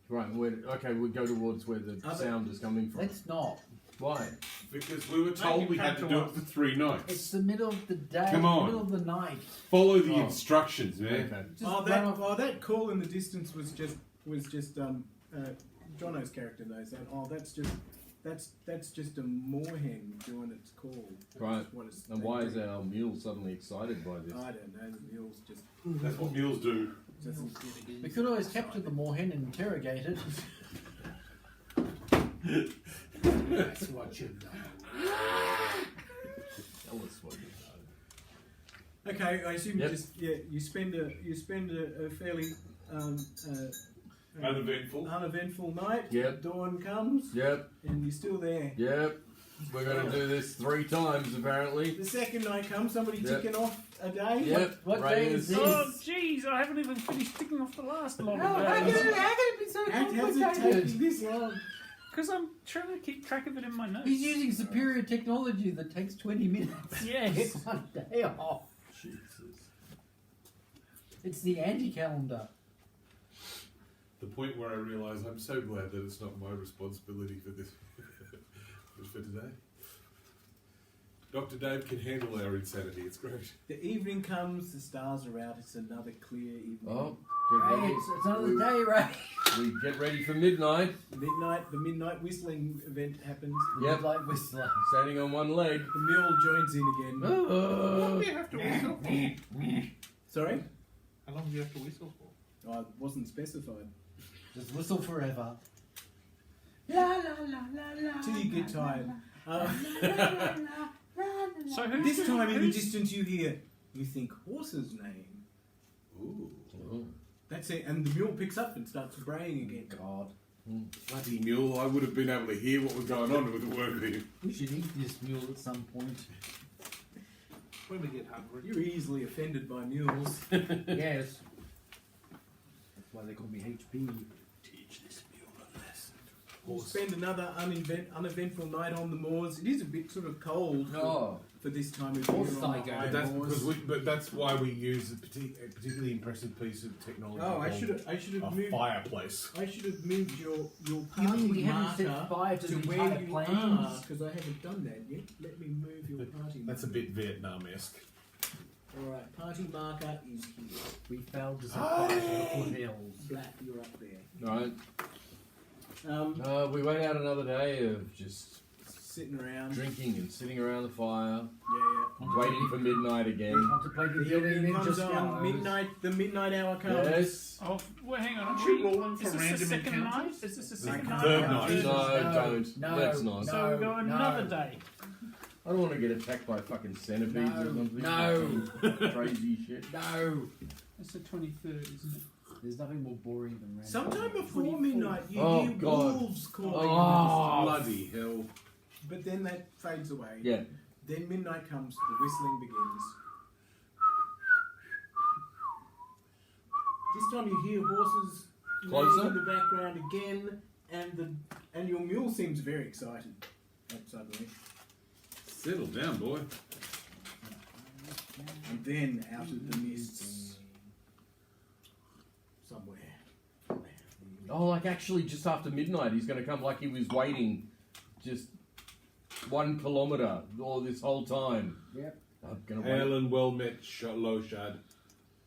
Right, okay, we'll go towards where the Other- sound is coming from. Let's not. Why? Because we were told we had to do it for 3 It's nights. the middle of the day, Come on. middle of the night. Follow the Oh. instructions, man. Okay. Just Oh, run off. that call in the distance was just Jono's character knows that. Oh, that's just a moorhen doing its call. That's Right. What it's And why is our mule suddenly excited by this? I don't know. The mule's just. That's what mules do. We could always capture the moorhen and interrogate it. That's what you know. Tell us what you know. Okay, I assume Yep. you spend a fairly uneventful night. Yep. Dawn comes, Yep, and you're still there. yep. We're going to do this 3 times, apparently. The second night comes, somebody Yep. ticking off a day. Yep. What Ray day is is- this? Oh, jeez, I haven't even finished ticking off the last lot How of can days. it be so How has it complicated? taken this long? Because I'm trying to keep track of it in my notes. He's using superior technology that takes 20 minutes. Yes. Get one day off. Jesus. It's the anti-calendar. The point where I realise I'm so glad that it's not my responsibility for this for today. Dr. Dave can handle our insanity. It's great. The evening comes, the stars are out. It's another clear evening. Oh, Hey, get ready. it's another day, Ray. We get ready for midnight. The midnight whistling event happens. Yep. Like whistler. Standing on one leg. The mule joins in again. How long do you have to whistle for? Sorry? How long do you have to whistle for? Oh, it wasn't specified. Just whistle forever. La la la la la. Till you get tired. So who's This time in the who's- distance you hear, you think horse's name. Ooh. Oh. That's it. And the mule picks up and starts braying again. God. Bloody mule, I would have been able to hear what was going on with the work with him. We should eat this mule at some point. When we get hungry. You're easily offended by mules. Yes. That's why they call me HP. Teach this mule a lesson. We'll spend another uneventful night on the moors. It is a bit sort of cold for this time of Horse year on the tiger. high But that's moors. because but that's why we use a particularly impressive piece of technology. Oh, I called should have a moved. fireplace. I should have moved your You party mean we haven't set marker fire to to the where entire you plains? are because I haven't done that yet. Let me move your party. That's a marker. bit Vietnam-esque. All right, party marker is here. We failed to set fire to the foothills. Black, you're up there. Right. We went out another day of just Sitting around. drinking and sitting around the fire, Yeah, waiting for midnight again. Contemplating yeah. The building evening comes ninja on. stars. The midnight hour comes. Yes. Oh, well, hang on. Aren't Are you rolling for is this the random second night? encounters? Is this the The second third night? night. No, don't. No, Let's not. So we go another day. I don't want to get attacked by fucking centipedes or No, something. no. Crazy shit. No! It's the 23rd, isn't it? There's nothing more boring than random. Sometime before 24. midnight, you Oh, hear God. wolves calling. Oh. Bloody hell. But then that fades away. Yeah. Then midnight comes, the whistling begins. This time you hear horses Closer? in the background again, and your mule seems very excited. Suddenly, Settle down, boy. and then out of the mists, somewhere. Oh, like actually just after midnight, he's going to come like he was waiting just 1 kilometre all this whole time. Yep. I'm going to wait. Hail and well met, Loshad.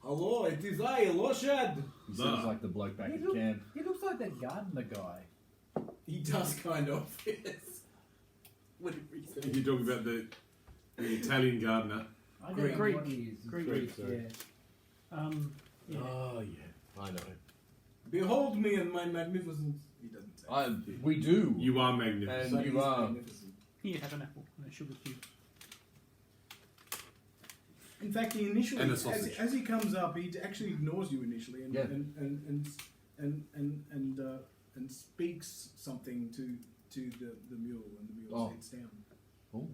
Hello, it is I, Loshad. He sounds like the bloke back at camp. He looks like that gardener guy. He does kind of, yes. What did we say? You're talking about the Italian gardener. I don't Greek. know what he is. Greek, sorry. yeah. Yeah. Oh, yeah. I know. Behold me and my magnificence. He doesn't say. We do. You are magnificent. So And you he's are. magnificent. Here, have an apple and a sugar cube. In fact, he initially, And a sausage. as he comes up, he actually ignores you initially, and Yeah. and speaks something to the mule, and the mule Oh. sits down. Oh.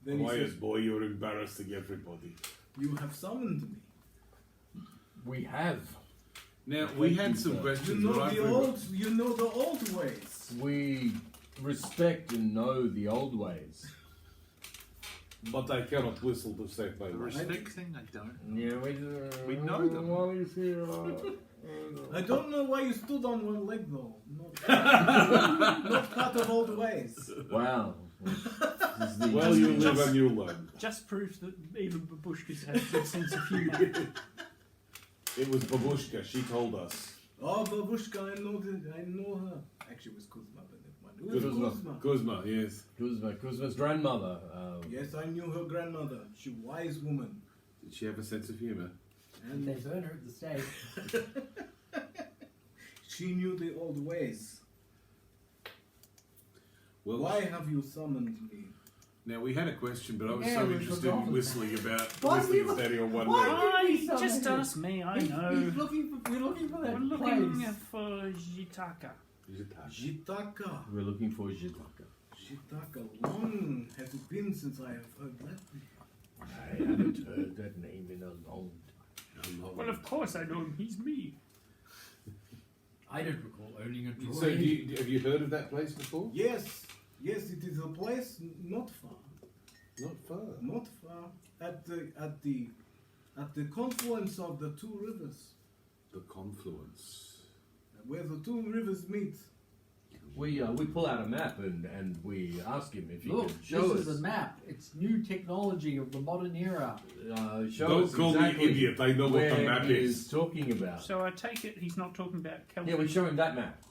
Then he Quiet, says, boy, you're embarrassing everybody. "You have summoned me. We have. Now, we had some You questions. You know right? the old, you know the old ways. We respect and know the old ways. But I cannot whistle to save my The life. respect thing, I don't. Yeah, We know them. While he's here, I don't know why you stood on one leg though. Not part of old ways. wow. This is the- Well, you live and you learn. Just proves that even babushkas have a good sense of humour. It was Babushka, she told us. Oh, Babushka, I know her. Actually, it was Kuzma, but never mind. It was Kuzma. Kuzma, yes. Kuzma's grandmother. Yes, I knew her grandmother. She wise woman. Did she have a sense of humour? And They burn her at the stake. she knew the old ways. Well, Why have you summoned me? now we had a question, but I was Yeah, so we've interested forgotten. in whistling about Why whistling did you- standing on one why leg. did- I Something just here. ask me. I He's know. we're looking for that We're looking place. for Jitaka. Jitaka. We're looking for Jitaka. Jitaka. Long has it been since I have heard that? I haven't heard that name in a long time. Well, of course I know him. He's me. I don't recall owning a droid. So, have you heard of that place before? Yes. Yes, it is a place not far. Not far. Not far. At the confluence of the two rivers. The confluence. Where the two rivers meet. We pull out a map and we ask him if he Look, can show this us. is a map. It's new technology of the modern era. Show Don't us call exactly me idiot. I know what where the map he is. talking about. So I take it he's not talking about Kelvin. Yeah, we show him that map,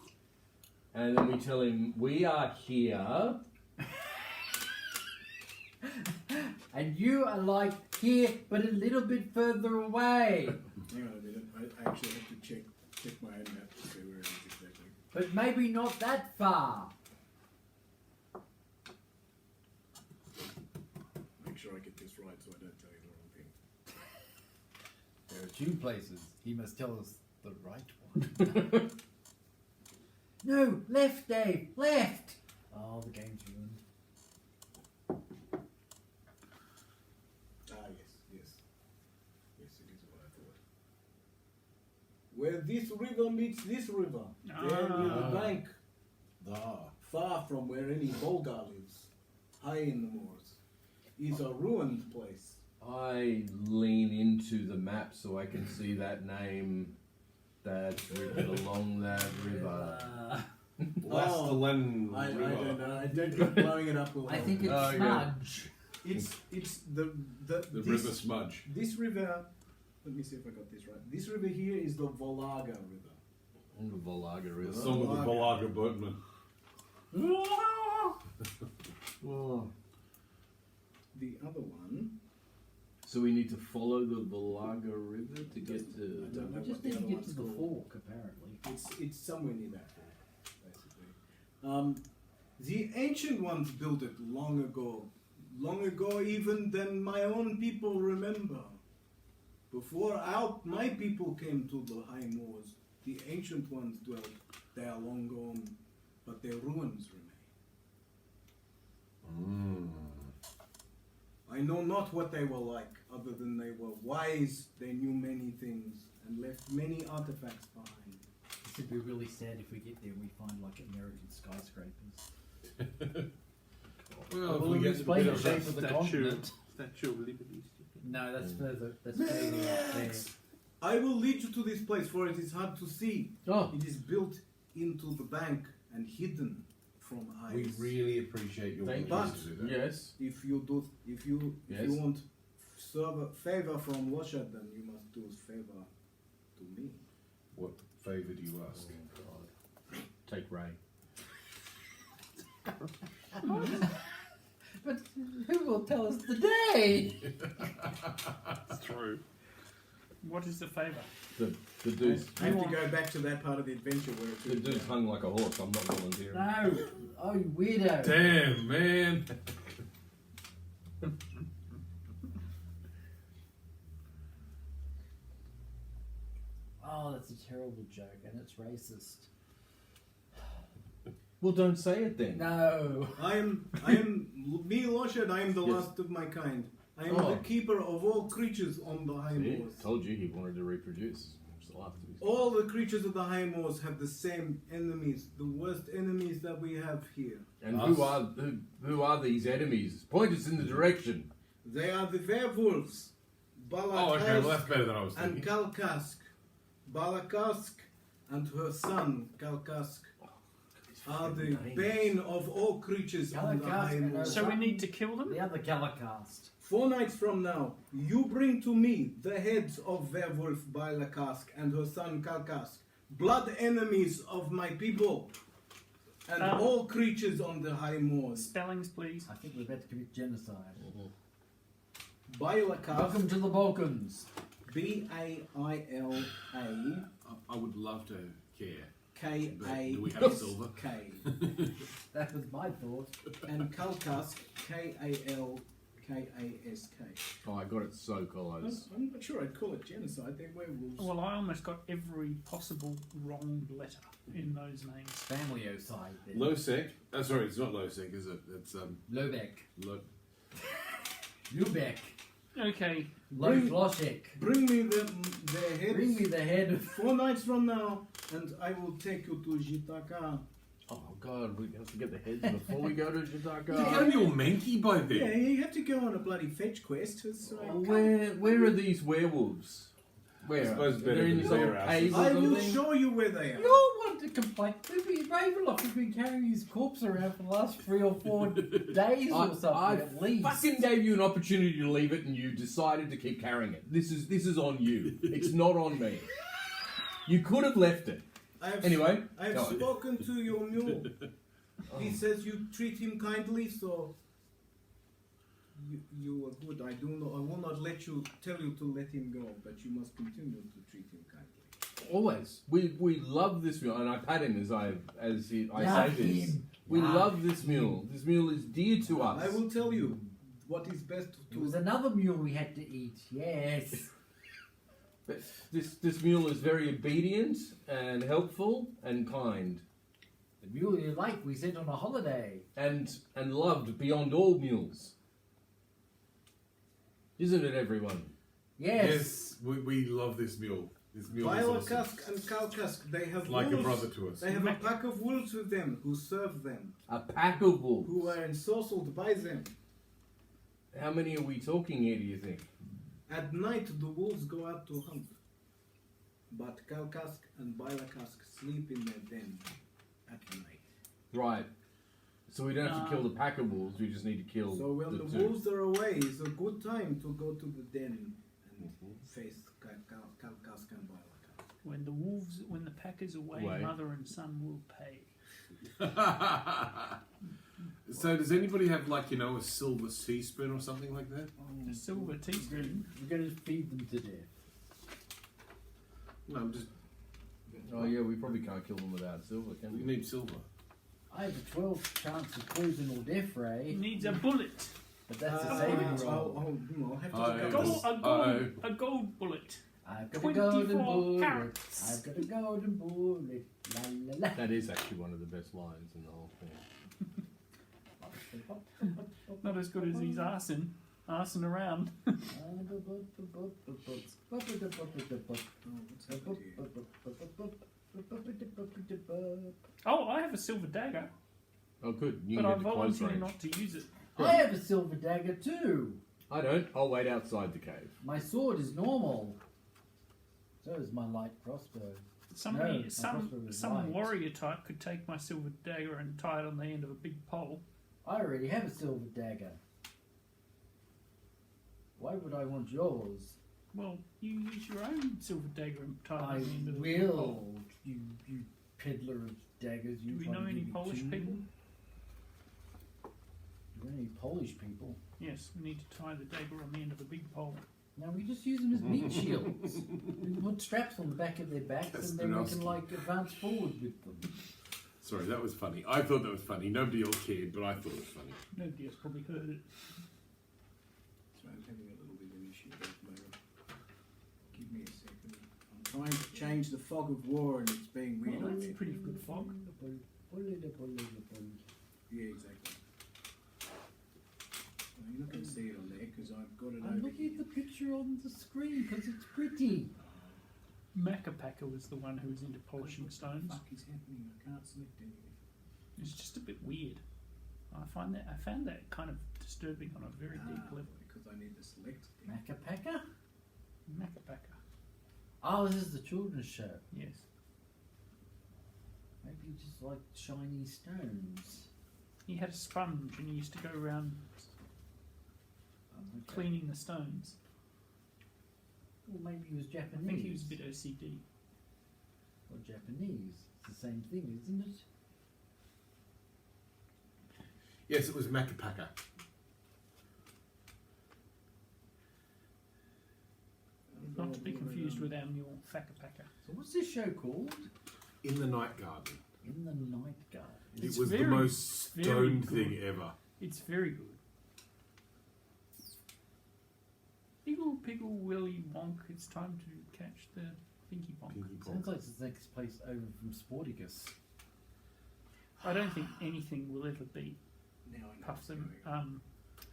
and then we tell him we are here. And you are like here, but a little bit further away. Hang on a minute. I actually have to check my own map to see where it is exactly. But maybe not that far. Make sure I get this right so I don't tell you the wrong thing. There are two places. He must tell us the right one. No, left, Dave, left. Oh, the game's ruined. Ah, yes. Yes, it is what I thought. Where this river meets this river, there near the bank, far from where any Volga lives, high in the moors, is a ruined place. I lean into the map so I can see that name that's written along that river. Lasterland I River. don't know. I don't think blowing it up will I help. think it's Oh, yeah. smudge. It's the The River Smudge. This river. Let me see if I got this right. This river here is the Volaga River. The Volaga The River. song of the Balaga boatman. Oh. The other one. So we need to follow the Volaga River to get to. I don't know We just what the need to other get one's to the called. fork, apparently. It's somewhere near that basically. The ancient ones built it long ago even than my own people remember. Before my people came to the high moors, the ancient ones dwelt. They are long gone, but their ruins remain. I know not what they were like, other than they were wise, they knew many things, and left many artifacts behind. This would be really sad if we get there and we find like American skyscrapers. Well, Will if we it get explain the the shape of the continent? Statue of Liberty. No, that's further up there. I will lead you to this place, for it is hard to see. Oh, It is built into the bank and hidden from eyes. We really appreciate your thank willingness to do you. that. Yes. If you Yes. want favor from Russia, then you must do favor to me. What favour do you ask? Oh, God. Take Ray. But who will tell us the day? It's true. What is the favour? The dude's I have to go back to that part of the adventure where it's the dude's hung like a horse. I'm not volunteering. No. Oh, you weirdo. Damn, man. Oh, that's a terrible joke, and it's racist. Well, don't say it then. No. I am me, Loshad. I am the Yes. last of my kind. I am Oh. the keeper of all creatures on the high See, moors. told you he wanted to reproduce. It's the last of his. All the creatures of the high moors have the same enemies, the worst enemies that we have here. And Us. who are these enemies? Point us in the direction. They are the werewolves, Oh, okay, well Balakask that's better than I was and thinking. Kalkask. Balakask and her son, Kalkask, are the bane of all creatures on the Kalkask high and her moors. So we need to kill them? The other Galacast. 4 nights from now, you bring to me the heads of werewolf Balakask and her son Kalkask, blood enemies of my people, and all creatures on the high moors. Spellings, please. I think we're about to commit genocide. Balakask, Welcome to the Balkans. B-A-I-L-A, I would love to care. Do we have silver? K. That was my thought. And Kalkask, Kalkask. Oh, I got it so close. I'm not sure I'd call it genocide. They're werewolves. Well, I almost got every possible wrong letter in those names. Family-ocide then. Losec. Sorry, it's not Losec, is it? It's Lobeck. Lo- Lubeck. Okay, Losek. Bring me the heads Bring me the head of... 4 nights from now, and I will take you to Jitaka. Oh god, we have to get the heads before we go to You're Jitaka. gonna be all manky by then. Yeah, you have to go on a bloody fetch quest. It's, Where are these werewolves? Where? I suppose Are better they in than some their cave or I will something? show you where they are. You all want to complain. Ravenloft has been carrying his corpse around for the last 3 or 4 days or something I at least. fucking gave you an opportunity to leave it and you decided to keep carrying it. This is on you. It's not on me. You could have left it. I have go on. spoken to your mule. He says you treat him kindly, so you are good. I will not tell you to let him go, but you must continue to treat him kindly. Always. We love this mule, and I pat him as I Love say this. him. We Love love this mule. This mule is dear to us. I will tell you what is best There was to. another mule we had to eat. Yes. But this mule is very obedient and helpful and kind The mule you like, we sent on a holiday. and loved beyond all mules. Isn't it, everyone? Yes. we love this mule. This mule is Bylakask awesome. and Kalkask, they have Like a wolves. brother to us. They have a pack of wolves with them who serve them, A pack of wolves. who are ensorcelled by them. How many are we talking here, do you think? At night, the wolves go out to hunt, but Kalkask and Bylakask sleep in their den at night. Right. So we don't have to kill the pack of wolves, we just need to kill So when the two. wolves are away, it's a good time to go to the den and face Kalkask and Bylakask. when the pack is away, mother and son will pay. So does anybody have a silver teaspoon or something like that? A silver teaspoon. We're going to feed them to death. No, I'm just. Oh yeah, we probably can't kill them without silver, can We we? need silver. I have a 12 chance of poison or death He ray, needs a bullet. but that's a saving roll. I'll have to Oh, look up. A gold bullet. I've got a golden 24 bullet. carats. I've got a golden bullet. La la la. That is actually one of the best lines in the whole thing. Not as good as he's arsing around. Oh, I have a silver dagger, Oh good, you but can I get the close volunteer range. not to use it. I have a silver dagger too. I don't, I'll wait outside the cave. My sword is normal. So is my light crossbow. Somebody, my some crossbow is light. warrior type could take my silver dagger and tie it on the end of a big pole. I already have a silver dagger. Why would I want yours? Well, you use your own silver dagger and tie it I on the end of the big pole. will. You peddler of daggers. You Do we trying know to any give me Polish two? people? Do we know any Polish people? Yes, we need to tie the dagger on the end of a big pole. No, we just use them as meat shields. We can put straps on the back of their backs That's and then we can nasty. advance forward with them. Sorry, that was funny. I thought that was funny. Nobody else cared, but I thought it was funny. Nobody else probably heard it. So I'm having a little bit of an issue at the moment. Give me a second. I'm trying to change the fog of war and it's being weird. Well, on that's me. pretty good fog. Yeah, exactly. Well, you're not going to see it on there because I've got it I'm over looking here. at the picture on the screen because it's pretty. Macapaka was the one who was into polishing What stones. the fuck is happening? I can't select anything. It's just a bit weird. I found that kind of disturbing on a very deep level. Because I need to select things. Macapaka? Macapaka. Oh, this is the children's show. Yes. Maybe you just like shiny stones. He had a sponge and he used to go around Okay. cleaning the stones. Well, maybe he was I Japanese. think he was a bit OCD. Or Japanese. It's the same thing, isn't it? Yes, it was Macapaka. Not to be confused with our mule Fakapaka. So what's this show called? In the night garden. In the night garden. It's it was the very, most very stoned good. thing ever. It's very good. Piggle, Piggle, Willy, Wonk. It's time to catch the Pinky Bonk. Pinky Ponk. Sounds like the next place over from Sporticus. I don't think anything will ever beat Now I know Puff what's them. going on.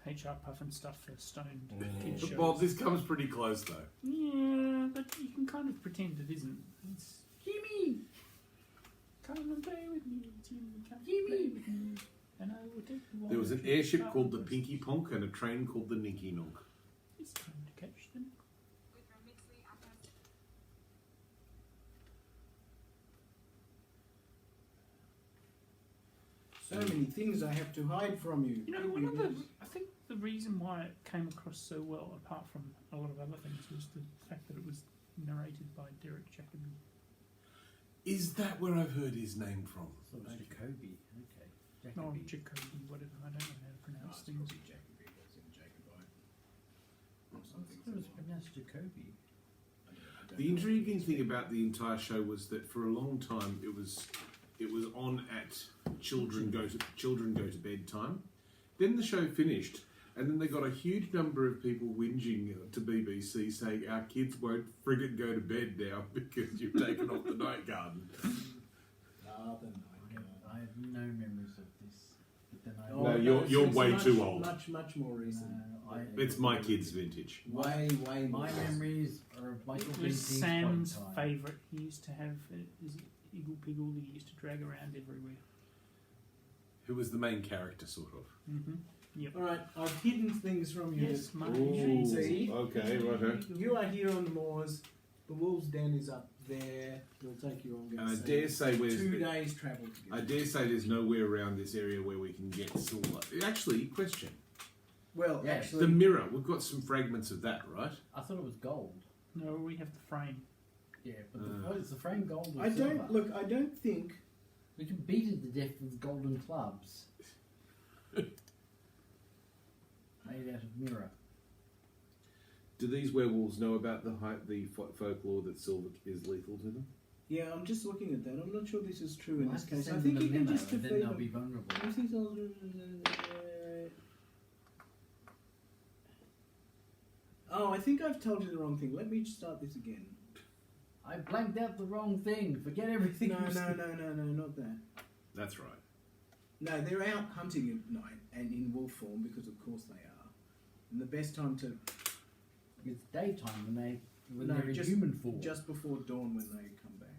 HR Puff and stuff for stoned Mm. kid shows. Bob, this comes pretty close though. Yeah, but you can kind of pretend it isn't. It's Jimmy! Come and play with me, Jimmy. Come and play with me. And I will take you on There was a an trip airship to called the Paris. Pinky Ponk and a train called the Ninky Nonk. It's time to catch them. So many things I have to hide from you. You know, one of the, I think the reason why it came across so well, apart from a lot of other things, was the fact that it was narrated by Derek Jacobi. Is that where I've heard his name from? So Jacoby. Okay. No, Jacoby. Jacobi, whatever. I don't know how to pronounce things. Jacobi was in Jacobite. Or I something. thought it was pronounced Jacoby. I don't The know. intriguing thing about the entire show was that for a long time it was on at children go to bed time. Then the show finished, and then they got a huge number of people whinging to BBC saying our kids won't friggin' go to bed now because you've taken off the night garden. Ah, the night garden. I have no memories of this. But then I Oh, No, it's you're much, way too old. Much more recent. It's my kids' vintage. Way more. My recent. memories are of Michael It was Bean's Sam's Time. favourite. He used to have, is it Iggle Piggle that he used to drag around everywhere. Who was the main character, sort of. Mm-hmm. Yep. All right, I've hidden things from you. Yes, that Mark. you should see. Okay, righto. You are here on the moors. The wolves' den is up there. We'll take you on. And I dare say where's 2 days travel I together. dare say there's nowhere around this area where we can get silver. Actually, question. Well, Yeah, actually, The mirror, we've got some fragments of that, right? I thought it was gold. No, we have the frame. Yeah, but what is the frame gold or I silver? don't look. I don't think. We can beat it to death with golden clubs. Made out of mirror. Do these werewolves know about the folklore that silver is lethal to them? Yeah, I'm just looking at that. I'm not sure this is true in We'll this have to case. I send think them you a can memo just and then defeat they'll them. be vulnerable. I think I'll- Oh, I think I've told you the wrong thing. Let me start this again. I blanked out the wrong thing. Forget everything. No, you said. no, not that. That's right. No, they're out hunting at night and in wolf form because, of course, they are. And the best time to It's daytime when No, they're in just- human form. just before dawn when they come back.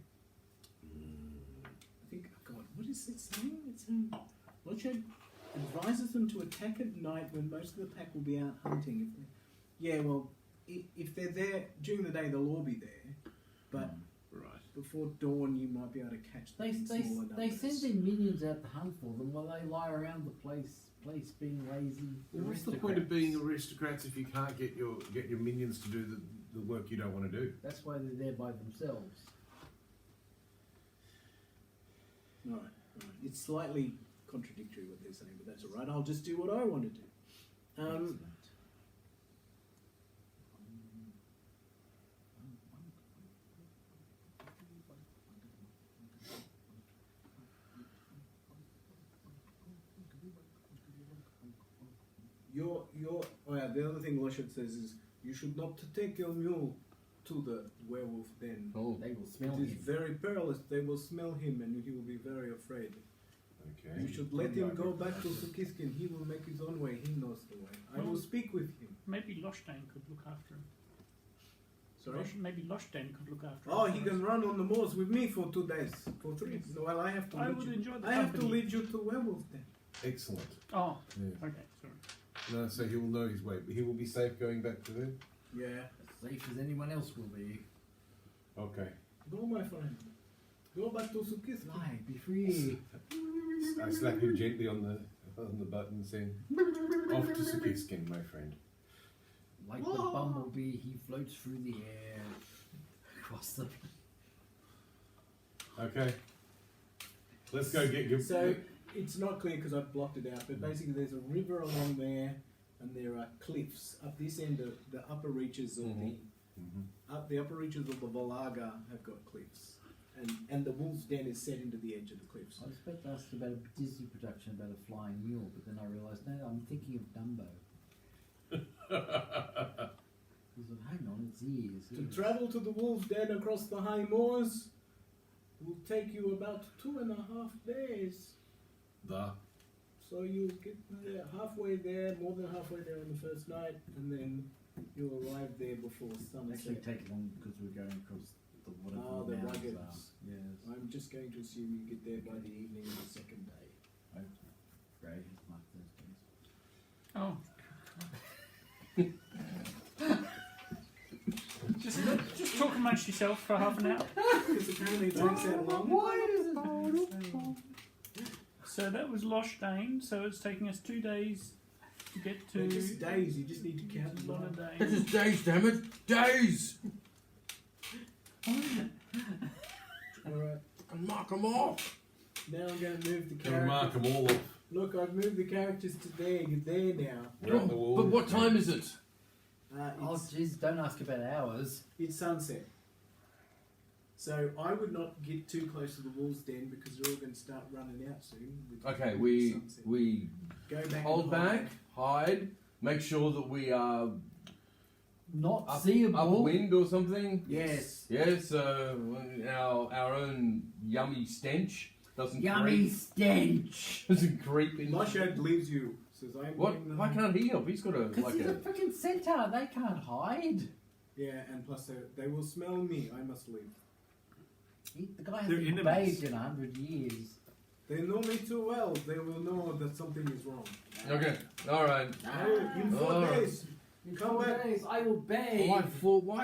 I think. Oh God, what is it saying? It's saying Watcher advises them to attack at night when most of the pack will be out hunting. Yeah, well, if they're there during the day, they'll all be there. But Right. before dawn, you might be able to catch them in smaller They numbers. send their minions out to hunt for them while they lie around the place being lazy. What's the point of being aristocrats if you can't get your minions to do the work you don't want to do? That's why they're there by themselves. Right. It's slightly contradictory what they're saying, but that's all right. I'll just do what I want to do. Excellent. The other thing Loshot says is you should not take your mule to the werewolf den. Oh, They will smell It is him. very perilous. They will smell him and he will be very afraid. Okay. You should let him go back to Sukiskin. He will make his own way. He knows the way. I will speak with him. Maybe Loshdan could look after him. Sorry? Maybe Loshdan could look after him. Oh, for he us. can run on the moors with me for 2 days. For 3. Well, I have to I lead would you. enjoy the I have to company. lead you to werewolf den. Excellent. Oh, Yeah. okay, sorry. No, so he will know his way. He will be safe going back to them? Yeah. As safe as anyone else will be. Okay. Go, my friend. Go back to Sukiskin. Fly, be free. I slap him gently on the button saying, off to Sukiskin, my friend. Like the bumblebee, he floats through the air. Across the... Okay. Let's go get good. So it's not clear because I've blocked it out, but basically there's a river along there, and there are cliffs up this end of the upper reaches of Mhm. the upper reaches of the Valaga have got cliffs. and the wolf's den is set into the edge of the cliffs. I was about to ask about a Disney production about a flying mule, but then I realised, no, I'm thinking of Dumbo. I was like, hang on, it's ears. To travel to the wolf's den across the high moors will take you about 2.5 days. So you'll get there halfway there, more than halfway there on the first night, and then you'll arrive there before sunset. Actually take long because we're going across the whatever the mountains ruggeds. are. Yes. I'm just going to assume you get there by the evening of the second day. Okay. Great. Mark those days. Oh. just talk amongst yourself for half an hour. Because apparently it takes that long. Why is it? So that was Losh Dane. So it's taking us 2 days to get to. They're just days, you just need to count a them lot on. of It's days. just days, damn it! Days! Alright, Mark them off! now I'm going to move the Gotta mark characters. them all off. Look, I've moved the characters to there. You're there now. We're on the wall. But what time is it? Oh, jeez, don't ask about hours. It's sunset. So I would not get too close to the wolves' den because they're all going to start running out soon. with Okay, the we sunset. Go back hold and back, hide, make sure that we are Not up, seeable. upwind or something. Yes. Yes, our own yummy stench doesn't Yummy creep, stench. doesn't creep in. Lushad leaves you. Says I'm What? going Why can't he help? He's got a Because like he's a a. freaking centaur. They can't hide. Yeah, and plus they will smell me. I must leave. The guy They're hasn't enemies. bathed in 100 years. They know me too well. They will know that something is wrong. Okay, all right. In 4 Alright. days. In Come 4 back. days, I will bathe. Why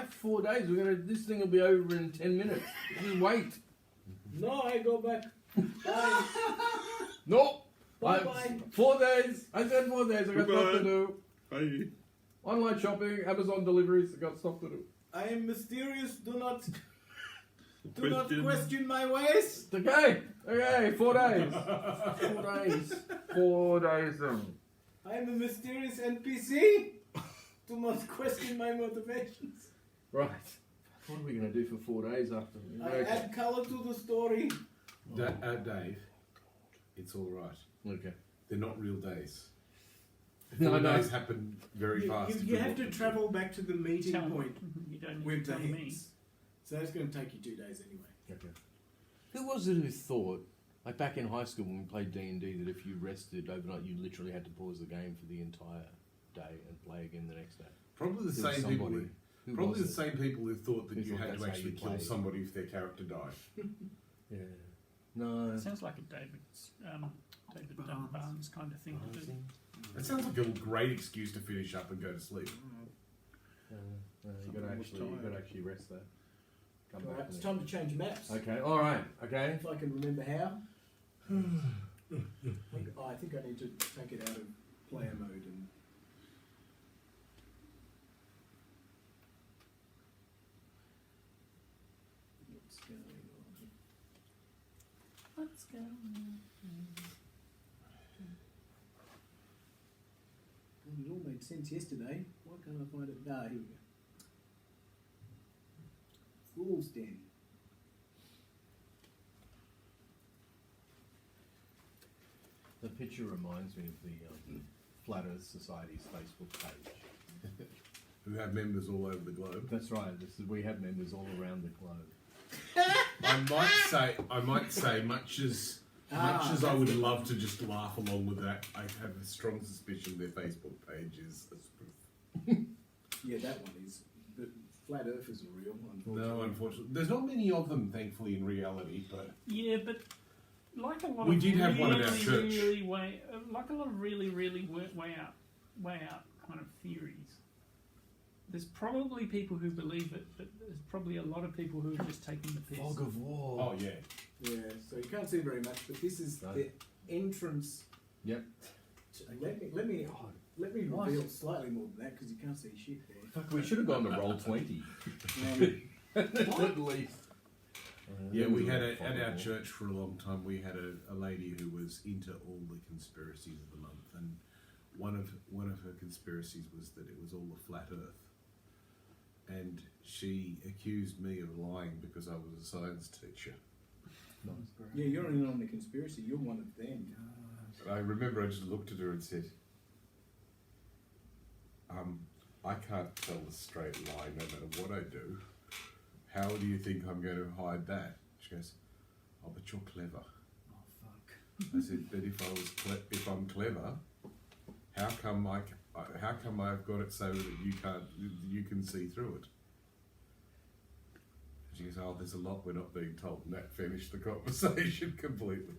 4 days? We're gonna. This thing will be over in 10 minutes. Just wait. No, I go back. Bye. No. Bye-bye. 4 days. I said 4 days. I got stuff to Goodbye. do. Hey. Online shopping, Amazon deliveries. I got stuff to do. I am mysterious. Do not question my ways. Okay. 4 days. 4 days. 4 days. I am a mysterious NPC. Do not question my motivations. Right. What are we gonna do for 4 days after? I add color to the story. Dave, it's all right. Okay. They're not real days. No, 4 no. days happen very fast. You have to travel back to the meeting Tell me. point You don't need with to tell me. days. So that's going to take you 2 days anyway. Okay. Who was it who thought, like back in high school when we played D&D, that if you rested overnight, you literally had to pause the game for the entire day and play again the next day? Probably the There was same people. somebody. Who Probably was the it? same people who thought that Who you thought had that's to how actually you kill played. somebody if their character died. Yeah. No. Sounds like a David Barnes kind of thing to do. That sounds like a great excuse to finish up and go to sleep. You gotta actually rest that. Come Alright, back. it's and time to change maps. Okay. All right. Okay. If I can remember how. I think I need to take it out of player mode and. What's going on? What's going on? Well, it all made sense yesterday. Why can't I find it? Ah, here we go. Fool's Den. The picture reminds me of the Flat Earth Society's Facebook page. Who have members all over the globe. That's right. We have members all around the globe. I might say, much as I would love to just laugh along with that, I have a strong suspicion their Facebook page is a spoof. Yeah, that one is. The Flat Earth is a real one. No, unfortunately, there's not many of them, thankfully, in reality. But Yeah, but like a lot We of did have one at our really, church. really like a lot of really way out kind of theories. There's probably people who believe it, but there's probably a lot of people who are just taking the piss. Fog of war. oh yeah, Yeah, so you can't see very much, but this is No. the entrance. Yep. Let me What? reveal slightly more than that because you can't see shit there. Fuck, we should have gone to roll 20. At least. yeah. We had at our church for a long time. We had a lady who was into all the conspiracies of the month, and one of her conspiracies was that it was all a flat Earth. and she accused me of lying because I was a science teacher. Yeah, you're in on the conspiracy. You're one of them. I remember I just looked at her and said, I can't tell a straight lie no matter what I do. How do you think I'm going to hide that? She goes, oh, but you're clever. Oh, fuck. I said, but if I'm clever, how come I've got it so that you can see through it? She goes, oh, there's a lot we're not being told, and that finished the conversation completely.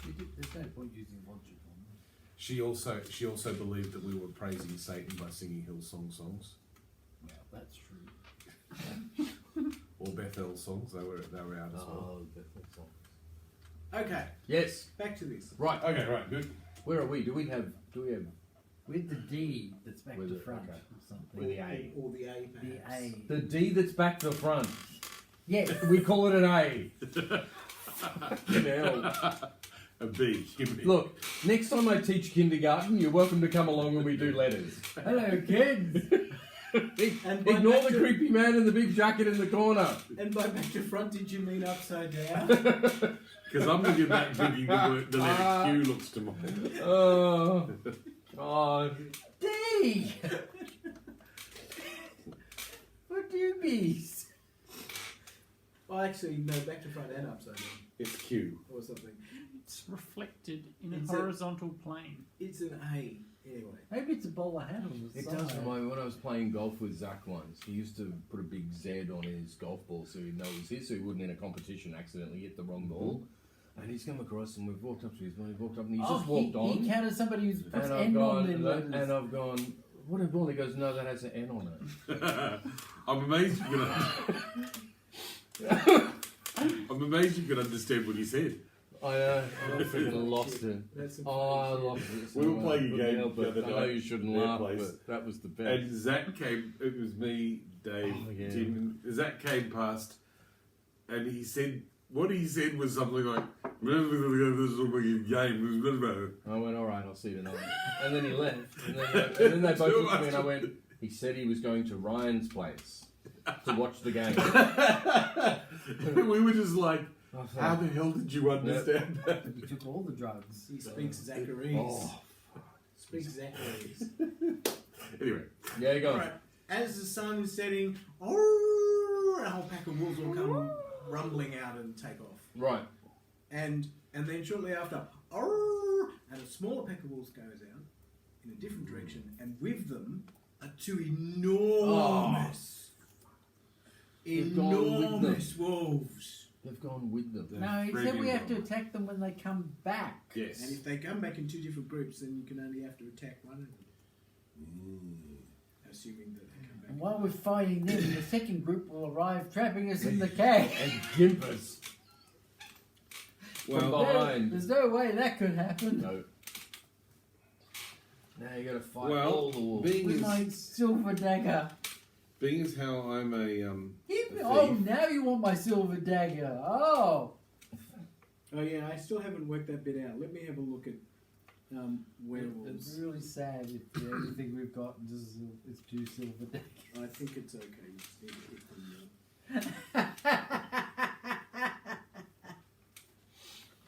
There's no point using logic on them. She also believed that we were praising Satan by singing Hillsong songs Well, that's true. or Bethel songs. They were out as well. Oh, Bethel songs. Okay, Yes. back to this. Right. Okay, right, good. Where are we? Do we have? With the D that's back With to the- front okay. or something. With the A. Or the A, The perhaps. A. The D that's back to the front. Yes. We call it an A. Fucking hell. A B. Give me. Look, next time I teach kindergarten, you're welcome to come along when we do letters. Hello, kids. And by Ignore back the to- creepy man in the big jacket in the corner. And by back to front, did you mean upside down? Because I'm looking back thinking the letter Q looks to mine. Oh, God. D. What do you mean? Well, actually, no, back to front and upside down. It's Q. Or something. It's reflected in It's a a- horizontal plane. It's an A, anyway. Maybe it's a bowler hat on the It side. does remind me when I was playing golf with Zach once. He used to put a big Z on his golf ball so he'd know it was his, so he wouldn't in a competition accidentally hit the wrong ball. And he's come across and we've walked up to his one, he's walked up and he's just walked on. He counted somebody who's puts And I've N on their gone, letters. and I've gone, what a ball? He goes, no, that has an N on it. I'm amazed you could understand what he said. I know, I freaking lost it. That's some Oh, I crazy- lost it. We were playing a Couldn't game help the it. other I know night you shouldn't at their laugh, place. but that was the best. And Zach came, it was me, Dave, Oh, yeah. Tim, and Zach came past and he said, what he said was something like, this is a game. I went, all right, I'll see you tonight. And then he left. And then they both looked at me and I went, he said he was going to Ryan's place to watch the game. We were just like, I thought, how the hell did you understand that? He took all the drugs. He speaks Zaccharies. Oh. Speaks Zaccharies. Anyway, Yeah, you go. Alright, as the sun is setting, a whole pack of wolves will come rumbling out and take off. Right. And then shortly after, and a smaller pack of wolves goes out in a different direction, and with them are two enormous, They've gone with them. enormous wolves. They've gone with them. No, he said we have to attack them when they come back. yes. And if they come back in two different groups, then you can only have to attack one of them. Assuming that they come back. And while we're fighting them, the second group will arrive, trapping us in the cave. And gimpers. From Well, behind. There's no way that could happen. No. Now you gotta fight Well, all the wolves. being With my silver dagger. as how I'm a Oh, thief. now you want my silver dagger. Oh. Oh yeah, I still haven't worked that bit out. Let me have a look at It's werewolves. really sad if the only thing we've got is two silver daggers. I think it's okay. You just need to hit them.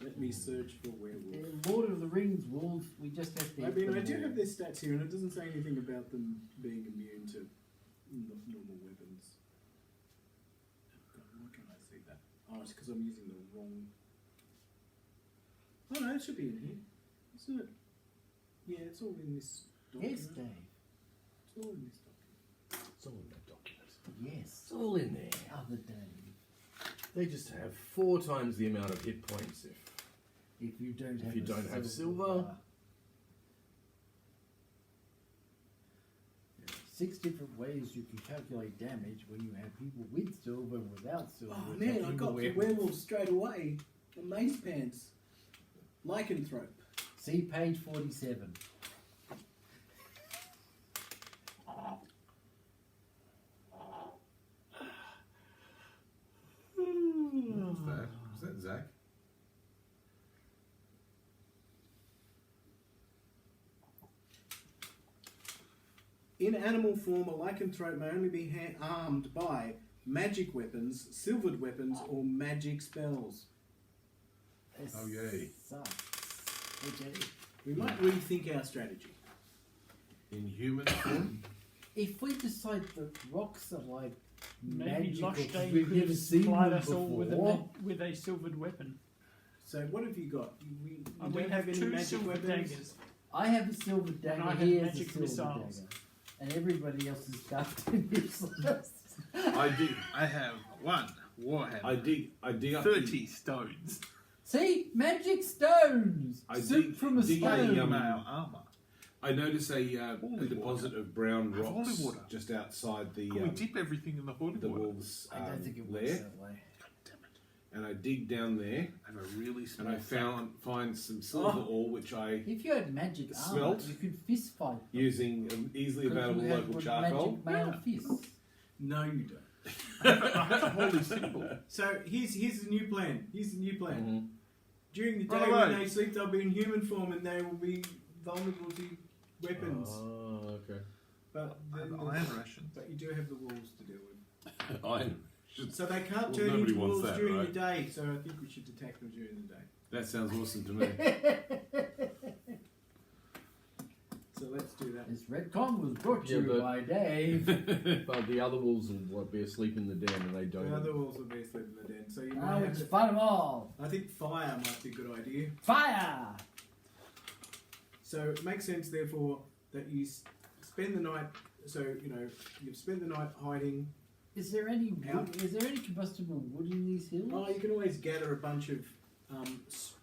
Let me search for werewolf. In Lord of the Rings wolves, we just have to I hit mean, them I do all. have their stats here, and it doesn't say anything about them being immune to normal weapons. God, why can't I see that? Oh, it's because I'm using the wrong. Oh no, it should be in here, isn't it? Yeah, it's all in this document. Yes, Dave. It's all in this document. It's all in that document. Yes. It's all in there. Other Dave. They just have 4 times the amount of hit points If you don't have, you don't have silver. 6 different ways you can calculate damage when you have people with silver and without silver. Oh man, I attacking got the werewolf straight away. The maze pants. Lycanthrope. See page 47. What's that? Was that Zach? In animal form, a lycanthrope may only be armed by magic weapons, silvered weapons, or magic spells. This Oh, yay. sucks. Okay. We might rethink our strategy. In human form? If we decide that rocks are like Maybe magical, Losh 'cause Day we've could never have seen supplied them us all before. with a silvered weapon. So what have you got? We We don't have any two magic silver weapons. daggers. I have a silver dagger. I have He has a magic silver missiles. dagger, and everybody else is stuffed in useless. I have one warhammer. I dig up 30 stones. See, magic stones. I Soup dig- from a dig stone. a, Male armour. I notice a Holy deposit of brown Holy rocks water. just outside the Can we dip everything in the holy the water? wolves' I don't think it works lair, that way. Damn it. and I dig down there, I have a really small and I find some silver ore, which I, If you had magic armor, Smelt. you could fist fight. them. using easily 'Cause available you have local what charcoal. Magic male fists. No, you don't. I have a holy symbol. So here's the new plan. Here's the new plan. Mhm. During the day Run when away. they sleep, they'll be in human form and they will be vulnerable to weapons. Oh, okay. But I have then iron rations. but you do have the wolves to deal with. Iron. So they can't Well, turn nobody into wants wolves that, during right? the day. So I think we should attack them during the day. That sounds awesome to me. So let's do that. This retcon was brought to Yeah, you but- by Dave. But the other wolves will be asleep in the den and they don't. The other wolves will be asleep in the den. So you Now might have it's to, fun them all. I think fire might be a good idea. Fire! So it makes sense, therefore, that you spend the night. So you've spent the night hiding. Is there any How- wood, is there any combustible wood in these hills? Oh, you can always gather a bunch of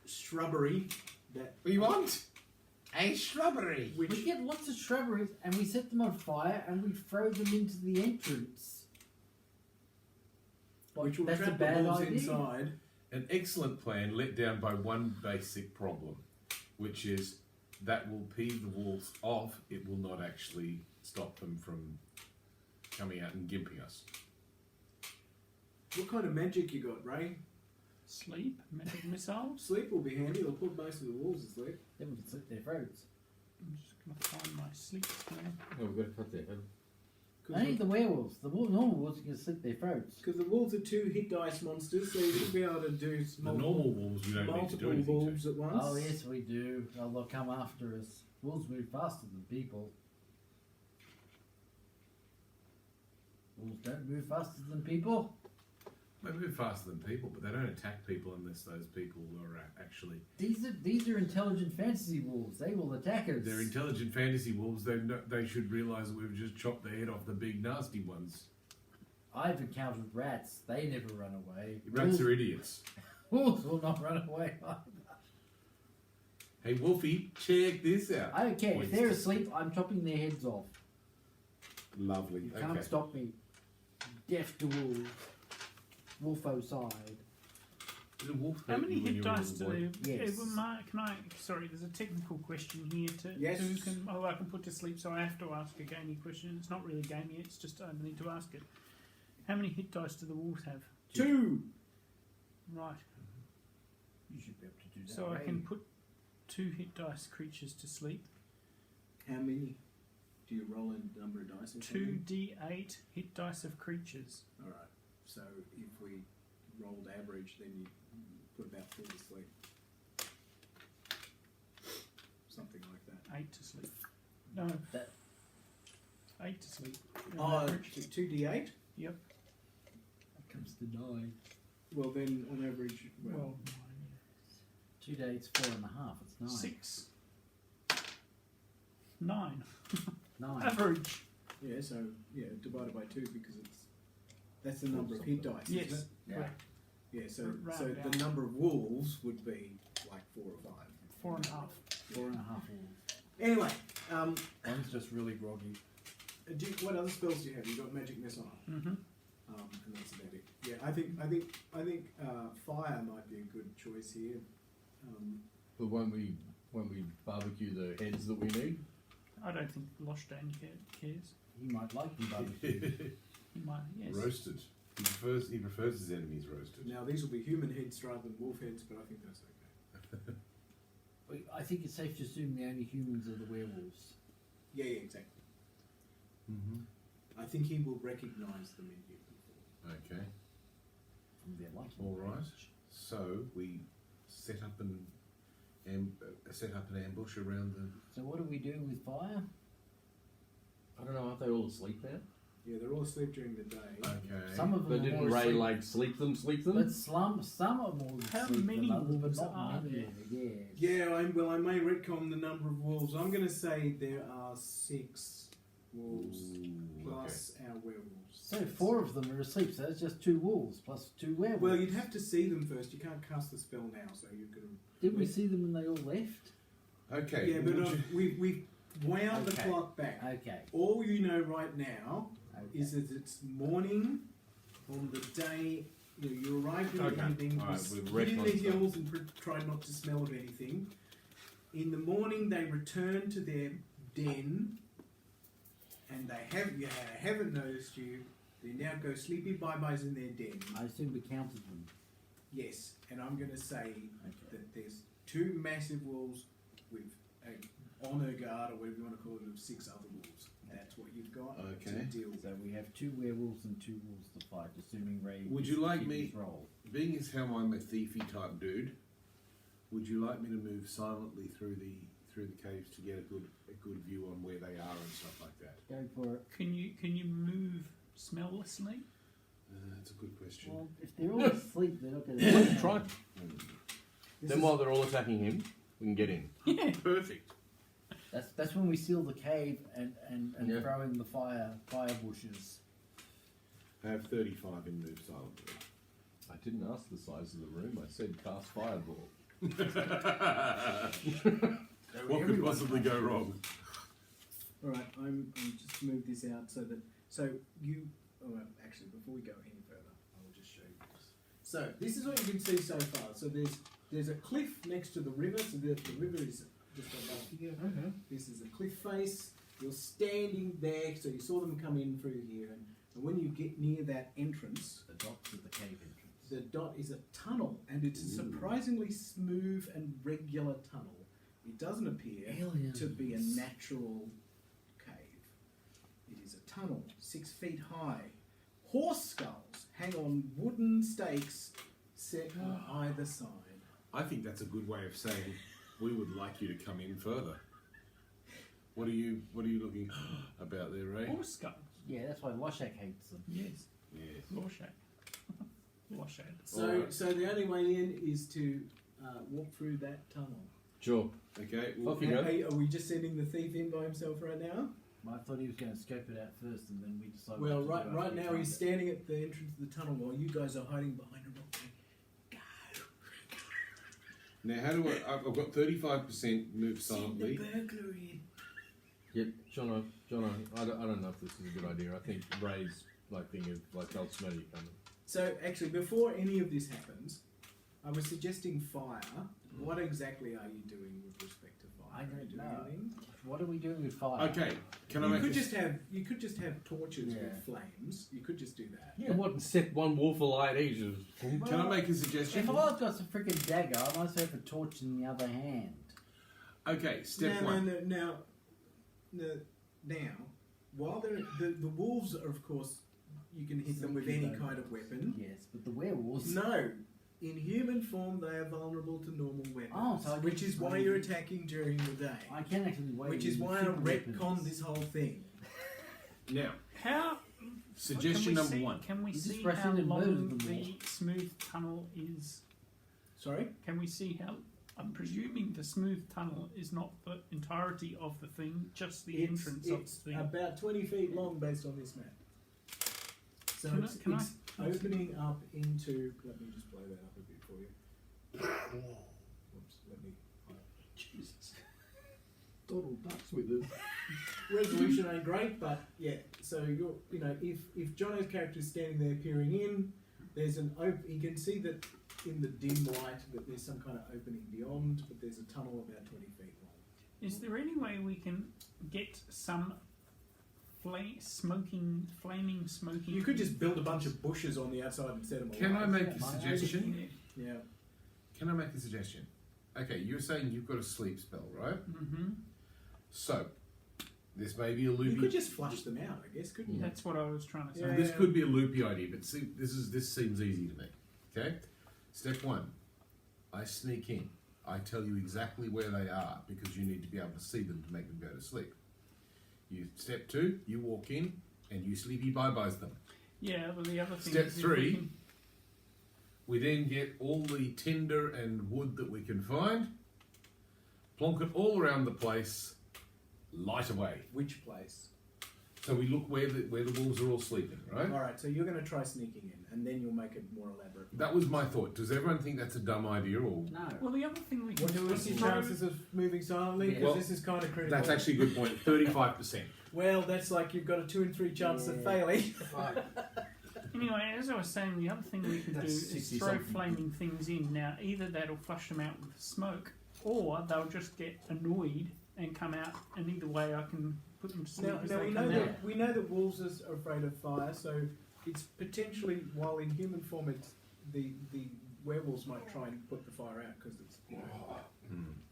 shrubbery that What do you want? A shrubbery. which We get lots of shrubberies and we set them on fire and we throw them into the entrance. which will That's a trap the bad wolves idea. inside. An excellent plan let down by one basic problem, which is that will peeve the wolves off. It will not actually stop them from coming out and gimping us. What kind of magic you got, Ray? Sleep, magic missiles. Sleep will be handy. It'll put most of the wolves to sleep. Then we can slit their throats. I'm just gonna find my sleep spell. Oh, we've got to cut their head. Only the werewolves. The normal wolves can slit their throats. Because the wolves are 2 hit dice monsters, so you should be able to do The normal wolves we don't need to do multiple anything to. wolves at once. Oh yes, we do. Oh, they'll come after us. Wolves move faster than people. Wolves don't move faster than people. They move faster than people, but they don't attack people unless those people are actually. These are intelligent fantasy wolves. They will attack us. They're intelligent fantasy wolves. They should realise that we've just chopped the head off the big nasty ones. I've encountered rats. They never run away. Rats are idiots. Wolves will not run away. Hey Wolfie, check this out. I don't care. If Points they're to- asleep, I'm chopping their heads off. Lovely. You Okay. can't stop me. Deaf to wolves. Wolfo side. Did a wolf How hurt many you when hit you were a dice do little boy? they? Yes. Can I? Sorry, there's a technical question here to Yes. I can put to sleep, so I have to ask a gamey question. It's not really gamey. It's just I need to ask it. How many hit dice do the wolves have? 2. Right. You should be able to do that. So I Ray. can put 2 hit dice creatures to sleep. How many? Do you roll a number of dice? Or 2d8 hit dice of creatures. Alright. So if we rolled average, then you put about 4 to sleep. Something like that. 8 to sleep. No. That- 8 to sleep. Oh, average. 2d8? Yep. That comes to 9. Well, then on average, Well, 2 days, 4.5. It's 9. 6. 9. 9. Average. yeah, so divided by 2 because that's the number of hit dice. Yes. Isn't it? Yeah. Correct. Yeah, so Round the down. number of wolves would be like 4 or 5. 4.5. 4.5 wolves. Anyway, One's just really groggy. what other spells do you have? You got magic missile, Mm-hmm. and that's about it. Yeah, I think fire might be a good choice here. But when we barbecue the heads that we need, I don't think Loshdane cares. He might like them barbecue. He might, yes. Roasted. He prefers his enemies roasted. Now these will be human heads rather than wolf heads, but I think that's okay. I think it's safe to assume the only humans are the werewolves. Yeah, exactly. Mm-hmm. I think he will recognise them in human form. Okay. They're lucky. All right. So we set up an ambush around the. So what do we do with fire? I don't know. Aren't they all asleep now? Yeah, they're all asleep during the day. Okay. Some of them But are didn't more Ray asleep, like sleep them? but some are more How asleep many than others, but wolves not are many. there? Yes. Yeah, I may retcon the number of wolves. I'm going to say there are 6 wolves Ooh, plus our werewolves. So 4 of them are asleep. So that's just 2 wolves plus 2 werewolves. Well, you'd have to see them first. You can't cast the spell now, so you're going to. Didn't we see them when they all left? Okay. Yeah, but would you- we've wound the Okay. clock back. Okay. All you know right now Okay. is that it's morning on the day you arrived in the Okay. evening, All right, was we've hid in the retconned stuff. hills and tried not to smell of anything. In the morning, they return to their den, and they haven't noticed you. They now go sleepy bye-byes in their den. I assume we counted them. Yes, and I'm going to say Okay. that there's 2 massive wolves with a honor guard, or whatever you want to call it, of 6 other wolves. That's what you've got to Okay. deal with. So we have 2 werewolves and 2 wolves to fight, assuming Ray. Would is you like keep me- his Roll. Being as how I'm a thiefy type dude, would you like me to move silently through the caves to get a good view on where they are and stuff like that? Go for it. Can you move smelllessly? That's a good question. Well, if they're all asleep, they're not going to. Try. Then while they're all attacking him, we can get in. Yeah. Perfect. That's when we seal the cave and Yeah. throw in the fire bushes. I have 35 in move silently. I didn't ask the size of the room. I said cast fireball. What could possibly go wrong? All right, I'm just move this out so that you. Oh, well, actually, before we go any further, I will just show you this. So this is what you can see so far. So there's a cliff next to the river. So the river is just above here. This is a cliff face. You're standing there, so you saw them come in through here, and when you get near that entrance, The dots of the cave entrance. the dot is a tunnel, and it's a surprisingly smooth and regular tunnel. It doesn't appear to be a natural cave. It is a tunnel, 6 feet high. Horse skulls hang on wooden stakes set on either side. I think that's a good way of saying we would like you to come in further. What are you looking about there, Ray? Horse skull. Yeah, that's why Loshak hates them. Yes. Yes. Rorschach. Rorschach. So, Alright. so the only way in is to walk through that tunnel. Sure. Okay. Well, Off you go. Are we just sending the thief in by himself right now? I thought he was going to scope it out first, and then we decided. Well, what to do right after we now found he's it. standing at the entrance of the tunnel while you guys are hiding behind a rock. now, how do I've got 35% move Send silently. the burglar in. Yep, Jono, I don't know if this is a good idea. I think Ray's thing of they'll smell you coming. So actually, before any of this happens, I was suggesting fire. What exactly are you doing with respect to fire? I Are you don't doing know. anything? What are we doing with fire? Okay. Can I You make could a just have torches Yeah. with flames. You could just do that. Yeah, what? Set one wolf alight each. Can I make a suggestion? If I've got some freaking dagger, I might as well have a torch in the other hand. Okay. Step no, one. Now, while they're the wolves are, of course, you can hit them with any kind of weapon. Yes, but the werewolves. No, in human form they are vulnerable to normal weapons. Oh, so I which get is why to- you're attacking during the day. I can actually wait. Which is with why I super retconned weapons. this whole thing. Now, How? suggestion can we number see, 1. Can we You just see rush how in and murder long them the smooth tunnel is? Sorry? Can we see how? I'm presuming the smooth tunnel is not the entirety of the thing, just the entrance of It's the thing. about 20 feet long based on this map. So Can I- it's, can I- it's opening up into. Let me just blow that up a bit for you. Oops, let me. Jesus. Donald Duck's with us. Resolution ain't great, but yeah. So if Jono's character is standing there peering in, there's an he can see that in the dim light that there's some kind of opening beyond, but there's a tunnel about 20 feet long. Is there any way we can get some flaming smoking? You could just build a bunch of bushes on the outside and set them Can I alight. make Yeah, a my suggestion? Yeah. Can I make a suggestion? Okay, you're saying you've got a sleep spell, right? Mm-hmm. So, This may be a You loopy. could just flush them out, I guess, couldn't you? That's what I was trying to say. Yeah. This could be a loopy idea, but see, this seems easy to me. Okay, step one, I sneak in. I tell you exactly where they are because you need to be able to see them to make them go to sleep. Step two, you walk in and you sleepy bye-byes them. Yeah, but the other thing Step is if three. we can- We then get all the tinder and wood that we can find, plonk it all around the place, light away. Which place? So we look where the wolves are all sleeping, right? Alright, so you're going to try sneaking in, and then you'll make it more elaborate. That was my thought. Does everyone think that's a dumb idea, or No. well, the other thing we can do What's is your throw- chances of moving silently? Because Well, this is kind of critical. that's actually a good point. 35%. Well, that's like you've got a 2 in 3 chance of Yeah. failing. Anyway, as I was saying, the other thing we can do That's is 60 throw something. flaming things in. Now, either that'll flush them out with smoke, or they'll just get annoyed and come out. And either way, I can put them to sleep as Now they we know come that out. we know that wolves are afraid of fire, so it's potentially, while in human form, it's the werewolves might try and put the fire out because it's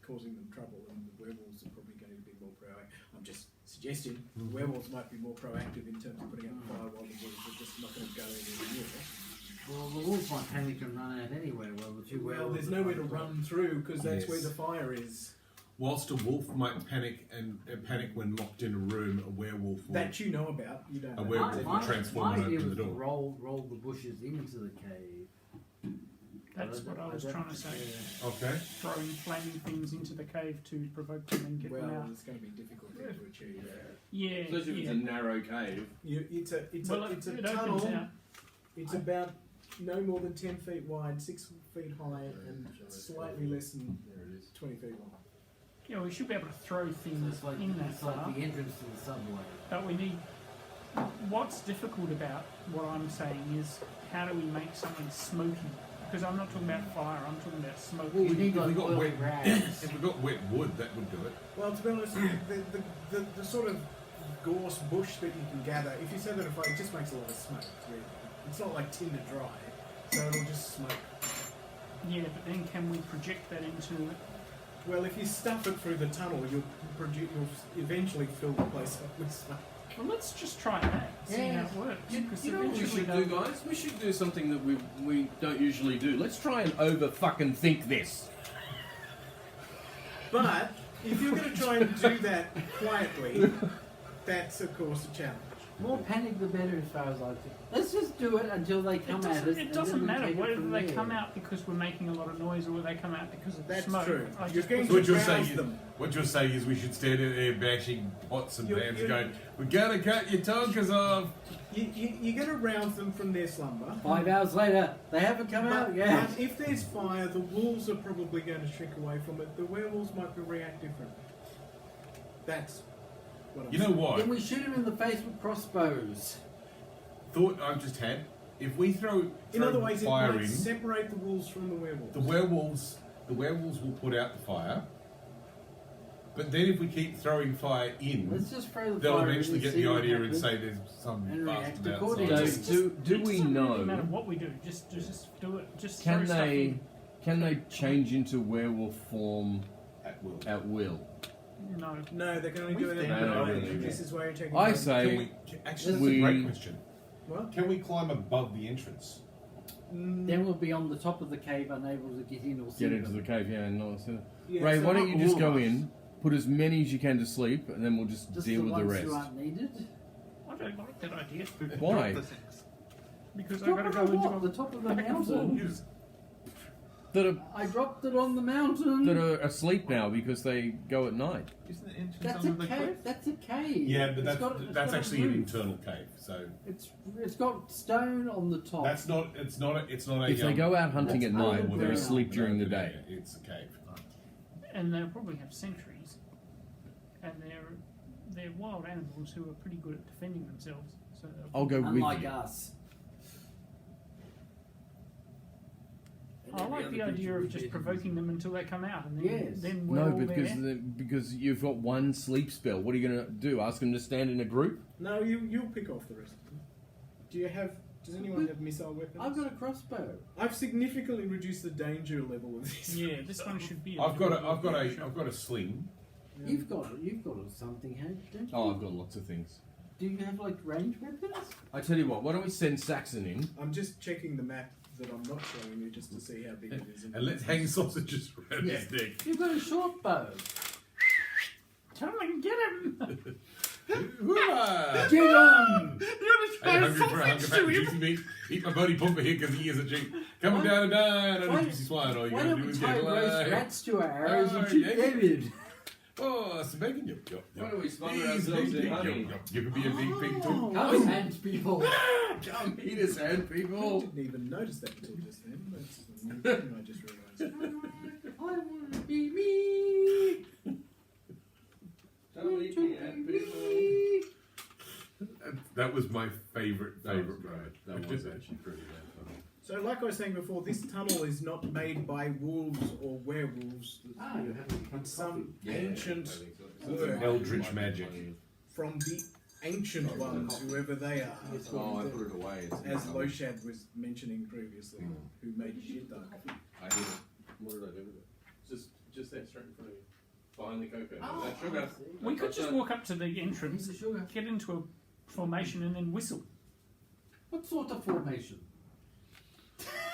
causing them trouble, and the werewolves are probably going to be more proactive. I'm just suggesting the werewolves might be more proactive in terms of putting out the fire, while the wolves are just not going to go anywhere near it. Well, the wolves might panic and run out anyway. Well, the two Well, werewolves there's are nowhere to trying run through because that's Yes. where the fire is. Whilst a wolf might panic and panic when locked in a room, a werewolf will. That you know about. You don't. A know. werewolf My- will transform my and idea open was the to door. roll the bushes into the cave. That's what I was trying to say. Okay. Throwing flaming things into the cave to provoke them and get them Well, out. it's going to be difficult thing to achieve. Yeah, Especially if it's yeah. a narrow cave. It's a Well, it's a it tunnel. opens out. It's about no more than 10 feet wide, 6 feet high, and slightly less than 20 feet long. Yeah, we should be able to throw So things it's like, in that it's like far. the entrance to the subway. But we need. What's difficult about what I'm saying is how do we make something smoky? Because I'm not talking about fire, I'm talking about smoke. Well, we need If we like got oil wet- rags. If we got wet wood, that would do it. Well, to be honest, the sort of gorse bush that you can gather, if you set it afire, it just makes a lot of smoke, really. It's not like tinder dry, so it'll just smoke. Yeah, but then can we project that into? Well, if you stuff it through the tunnel, you'll eventually fill the place up with smoke. Well, let's just try that. See how Yeah. it works. You Because know what we eventually should do, they'll- guys? We should do something that we don't usually do. Let's try and over fucking think this. But if you're going to try and do that quietly, that's of course a challenge. More panic the better, as far as I think. Let's just do it until they come at us. It and doesn't then we matter take it whether from they there. come out because we're making a lot of noise or they come out because of the That's smoke. true. I You're just going So what to you're saying rouse is, them. what you're saying is we should stand in there bashing pots and You're- pans, you're- going, "We're gonna cut your tonkers off." You're going to rouse them from their slumber. 5 hours later, they haven't come out yet. But if there's fire, the wolves are probably going to shrink away from it. The werewolves might react differently. That's what I'm You know saying. what? Then we shoot them in the face with crossbows. Thought I've just had. If we throw In other ways, it fire might in, separate the wolves from the werewolves. the werewolves will put out the fire. But then if we keep throwing fire in, Let's just throw the they'll fire in eventually and get see the what idea and happens. say there's some And react bastard accordingly. outside. So do it we doesn't know? really matter what we do. Just do it. Just Can throw stuff they in. can they change into werewolf form At will. at will? No. No, they can only do it in No, the no, night. no, no. This is why you're taking. I time. say Can we, actually, that's we- a great question. What? Can we climb above the entrance? Then we'll be on the top of the cave, unable to get in or see get into them. the cave. Yeah, nice. Yeah, Ray, so why don't not you just all go of us. in, put as many as you can to sleep, and then we'll just Just deal the with the ones rest. who aren't needed. I don't like that idea Why? Drop the things. because I Drop got to it go on into what? a The top of the pack of mountain. wolves. That are I dropped it on the mountain. that are asleep now because they go at night. Isn't the entrance That's a under the cave. cliff? That's a cave. Yeah, but It's that's got- it's that's got a actually an roof. internal cave. So It's got stone on the top. that's not. It's not. It's not a. If they go out hunting at That's night, underground. they're asleep during the day. It's a cave. And they'll probably have sentries, and they're wild animals who are pretty good at defending themselves. So they'll- I'll go with Unlike you. us. I like the idea of just provoking them until they come out, and then, Yes. then we're No, all because there. because you've got one sleep spell. What are you going to do? Ask them to stand in a group? No, you'll pick off the rest of them. Do you have? Does anyone have missile weapons? I've got a crossbow. I've significantly reduced the danger level of this. Yeah, this one should be. I've got a sling. You've got something, don't you? Oh, I've got lots of things. Do you have like ranged weapons? I tell you what, why don't we send Saxon in? I'm just checking the map that I'm not showing you just to see how big it is. And let's hang sausages around Yeah. his neck. You've got a short bow. Come and get him! Hooah! Get on! Are you hungry for a hunk of fat and juicy meat? Eat my body pumper here because he is a cheat. Come down and dine on Why- a juicy swine. All you Why gotta don't do we is tie get roast alive. rats to our arrows and Oh, shoot yeah. David? Oh, some bacon. Yep. Why don't we smother He's ourselves big in pig. honey? Yep. You could be a big pig too. Come hand people. Come eat us, hand I people. didn't even notice that until just then. That's the new thing I just realised. I want to be me. Come eat me, hand people. That was my favourite ride. That was actually pretty bad fun. So, like I was saying before, this tunnel is not made by wolves or werewolves. Ah, you're having It's some Yeah, ancient I think so. word Eldritch magic. from the ancient ones, whoever they are. Oh, I put it away. It's As Loshad was mentioning previously, who made shit though. I hit it. What did I do with it? Just there, straight in front of you. Behind the cocoa. Oh, That sugar. We could just walk up to the entrance, Piece of sugar. get into a formation, and then whistle. What sort of formation?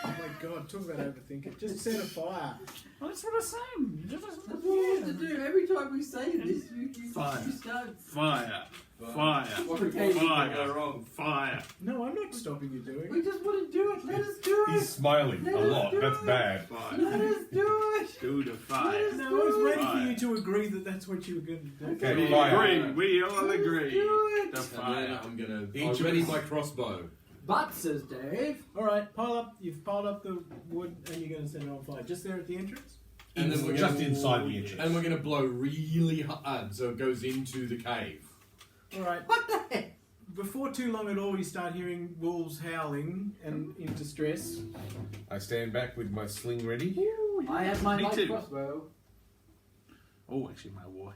Oh my god, talk about overthinking. Just set a fire. Well, that's what I'm saying. You just- That's what we have to do. Every time we say this, Fire. you start. Fire. Fire. What could Hey, possibly go wrong? Fire. No, I'm not stopping you doing We it. just want to do it. Let us do He's it. smiling a lot. That's bad. Let Fire. us do it. Do the fire. No, I was waiting for Fire. you to agree that that's what you were going to do. Okay, We fire. agree. We all agree. do it. The And then fire. I'm gonna. Each I ready of us- my crossbow. But says Dave. Alright, you've piled up the wood and you're going to set it on fire. Just there at the entrance? And then we're just gonna, inside the entrance. And we're gonna blow really hard so it goes into the cave. Alright, What the heck? before too long at all, you start hearing wolves howling and in distress. I stand back with my sling ready. I have my Me light too. crossbow. Oh, actually, my warhammer.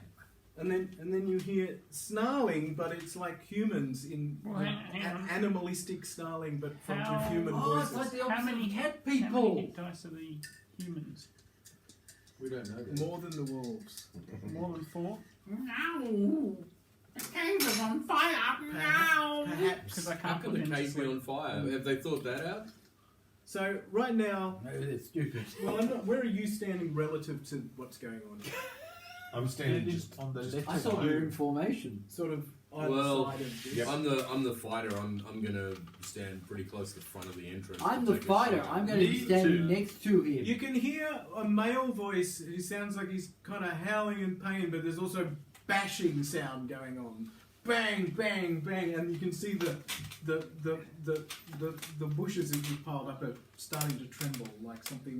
And then you hear snarling, but it's like humans in Well, hang on. animalistic snarling, but from How- with human Oh, it's voices. like the How opposite many of cat How many people. hit dice are the humans? We don't know that. More than the wolves. More than 4? No. The cave is on fire. No. Perhaps. Because I How can't can put the them to cave be sleep. on fire? Have they thought that out? So right now, No, they're stupid. well, where are you standing relative to what's going on? I'm standing just on the left I thought we were in formation. Sort of either Well, side of this. Yep. I'm the fighter. I'm gonna stand pretty close to the front of the entrance. I'm to the take a fighter. shot. I'm going to be Me standing too. next to him. You can hear a male voice who sounds like he's kind of howling in pain, but there's also bashing sound going on. Bang, bang, bang, and you can see the bushes that you've piled up are starting to tremble, like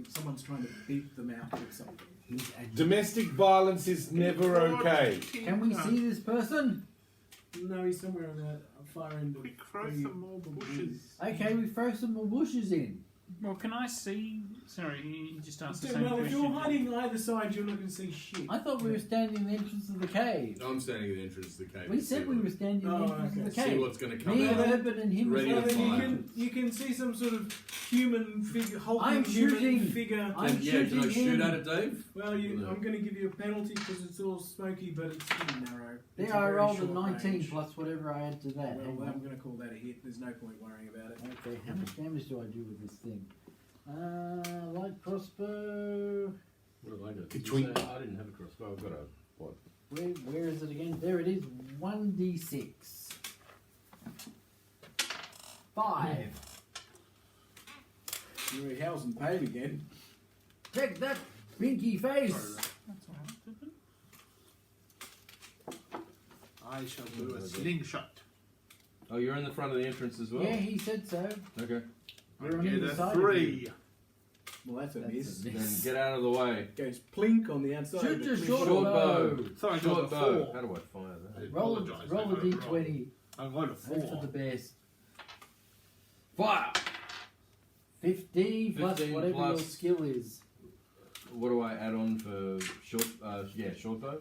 someone's trying to beat them out with something. He's agitated. Domestic violence is never okay. Can we see this person? No, he's somewhere on the far end of We throw the- some more bushes. Okay, we throw some more bushes in. Well, can I see? Sorry, you just asked the So, same well, if question. you're hiding either side, you're not going to see shit. I thought we were standing in the entrance of the cave. I'm standing at the entrance to the cave. We to said see we what- were standing in the Oh, entrance of okay. the See cave. what's going to come Me, out. Herbert, and him Ready was to Well, like, fire. you can see some sort of human figure, hulking I'm human shooting. figure. I'm Can I shooting shoot him. at it, Dave? Well, No. I'm going to give you a penalty because it's all smoky, but it's pretty narrow. It's There a I very rolled a short 19 range. plus whatever I add to that. Well, Hang on. I'm going to call that a hit. There's no point worrying about it. Okay, how much damage do I do with this thing? Light crossbow. What have I got? Between- Did you say- I didn't have a crossbow. I've got a what? Where is it again? There it is. 1d6. 5. You're howls in pain again. Take that, pinky face. That's all right. I shall do a slingshot. Oh, you're in the front of the entrance as well. Yeah, he said so. Okay. We're on Get either a side of 3. Well, that's a That's miss. a Then miss. get out of the way. Goes plink on the outside. Shoot but your clinks short on- bow. So I got a Short bow. 4. How do I fire that? Roll, Apologise, roll I a got it wrong. d20. I got a That's for 4. the best. Fire! 15 plus 15 whatever your plus- skill is. What do I add on for short? Short bow.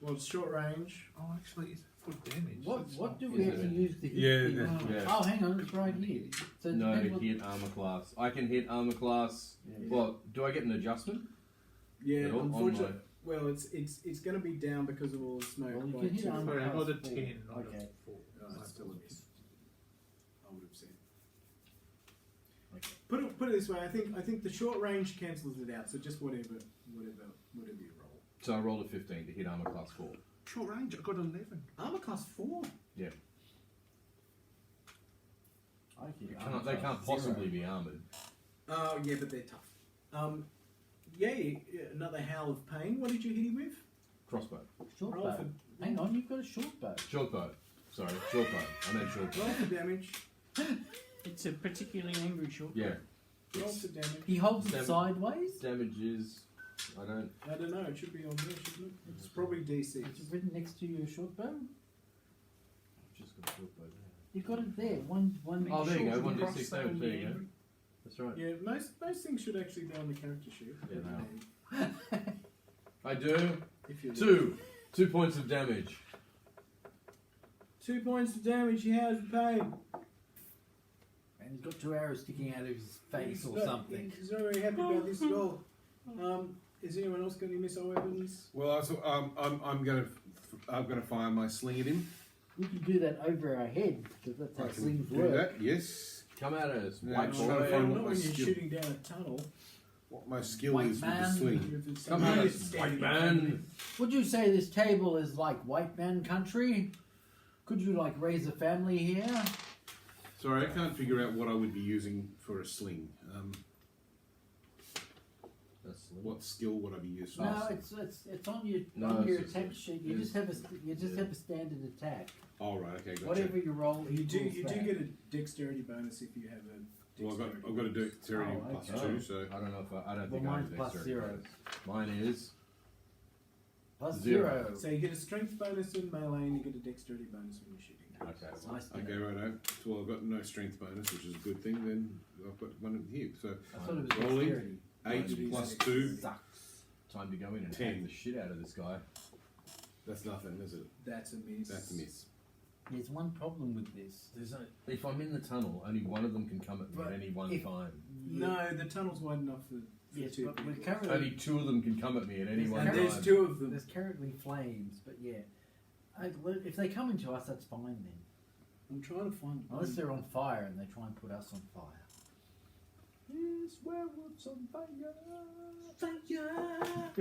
Well, it's short range. Oh, actually, it's full damage. What That's what not do good. we have to use to hit Yeah, people? yeah. Oh, hang on, it's right here. So it No, depends what- hit armor class. I can hit armor class. Yeah. Well, do I get an adjustment? Yeah, At all? On unfortunately. Well, it's going to be down because of all the smoke. Well, you by can hit two. armor Sorry, I class got a 4. 10, not Okay. a 4. That's still a miss. I would have said. Okay. Put it this way. I think the short range cancels it out. So just whatever you roll. So I rolled a 15 to hit armor class 4. Short range, I got 11. Armor class 4. Yeah. I hit They armor can't, they class can't 0. possibly be armored. Oh yeah, but they're tough. Yeah, another howl of pain. What did you hit him with? Crossbow. Short Roll bow. for- Hang on, you've got a short bow. Short bow. Sorry, short bow. I meant short bow. Roll for damage. It's a particularly angry short. Yeah. Roll for damage. He holds it Damage. sideways. Damage is... I don't... I don't know. It should be on there, shouldn't it? It's probably DC. It's written next to your short bow. I've just got a short bow there. You've got it there. One. Oh, there you go. Short 1d6 cross, damage. There you go. angry. That's right. Yeah, most things should actually be on the character sheet. Yeah, they I do. If you 2 points of damage. 2 points of damage. He has pain. And he's got 2 arrows sticking out of his face or He's not- something. He's not very happy about this at all. Is anyone else got any missile weapons? Well, I'm gonna fire my sling at him. We can do that over our head because that's how I can slings do work. that. Yes. Come at us, Yeah, white I'm trying to boy. find not what when my you're skill- shooting down a tunnel. What my skill White is with man. the sling. If it's Come somebody at that's us, standing white in front of man. you. Would you say this table is like white man country? Could you like raise a family here? Sorry, I can't figure out what I would be using for a sling. That's What skill would I be using? No, for? it's on your No, on your it's attack just- sheet. You just have a standard attack. Oh right, okay, gotcha. Whatever you roll, You do equals that. get a dexterity bonus if you have a. Well, Dexterity I've got a dexterity Oh, plus okay. 2, so I don't know if I don't Well, think I mine's have plus dexterity 0. bonus. Mine is Plus 0. 0. So you get a strength bonus in melee and you get a dexterity bonus when you're shooting. okay. Nice. okay, righto. So I've got no strength bonus, which is a good thing. Then I've got one here. So I thought it was Rolling. dexterity. 8 plus 2. Sucks. Time to go in and 10. hack the shit out of this guy. That's nothing, is it? That's a miss. That's a miss. There's one problem with this. If I'm in the tunnel, only one of them can come at me But at any one if- time. No, the tunnel's wide enough for Yes, two but we're people. currently Only 2 of them can come at me at any There's- one And time. there's 2 of them. there's currently flames, but yeah. If they come into us, that's fine then. I'm trying to find. Unless they're on fire and they try and put us on fire. Yes, werewolves on fire! Fire!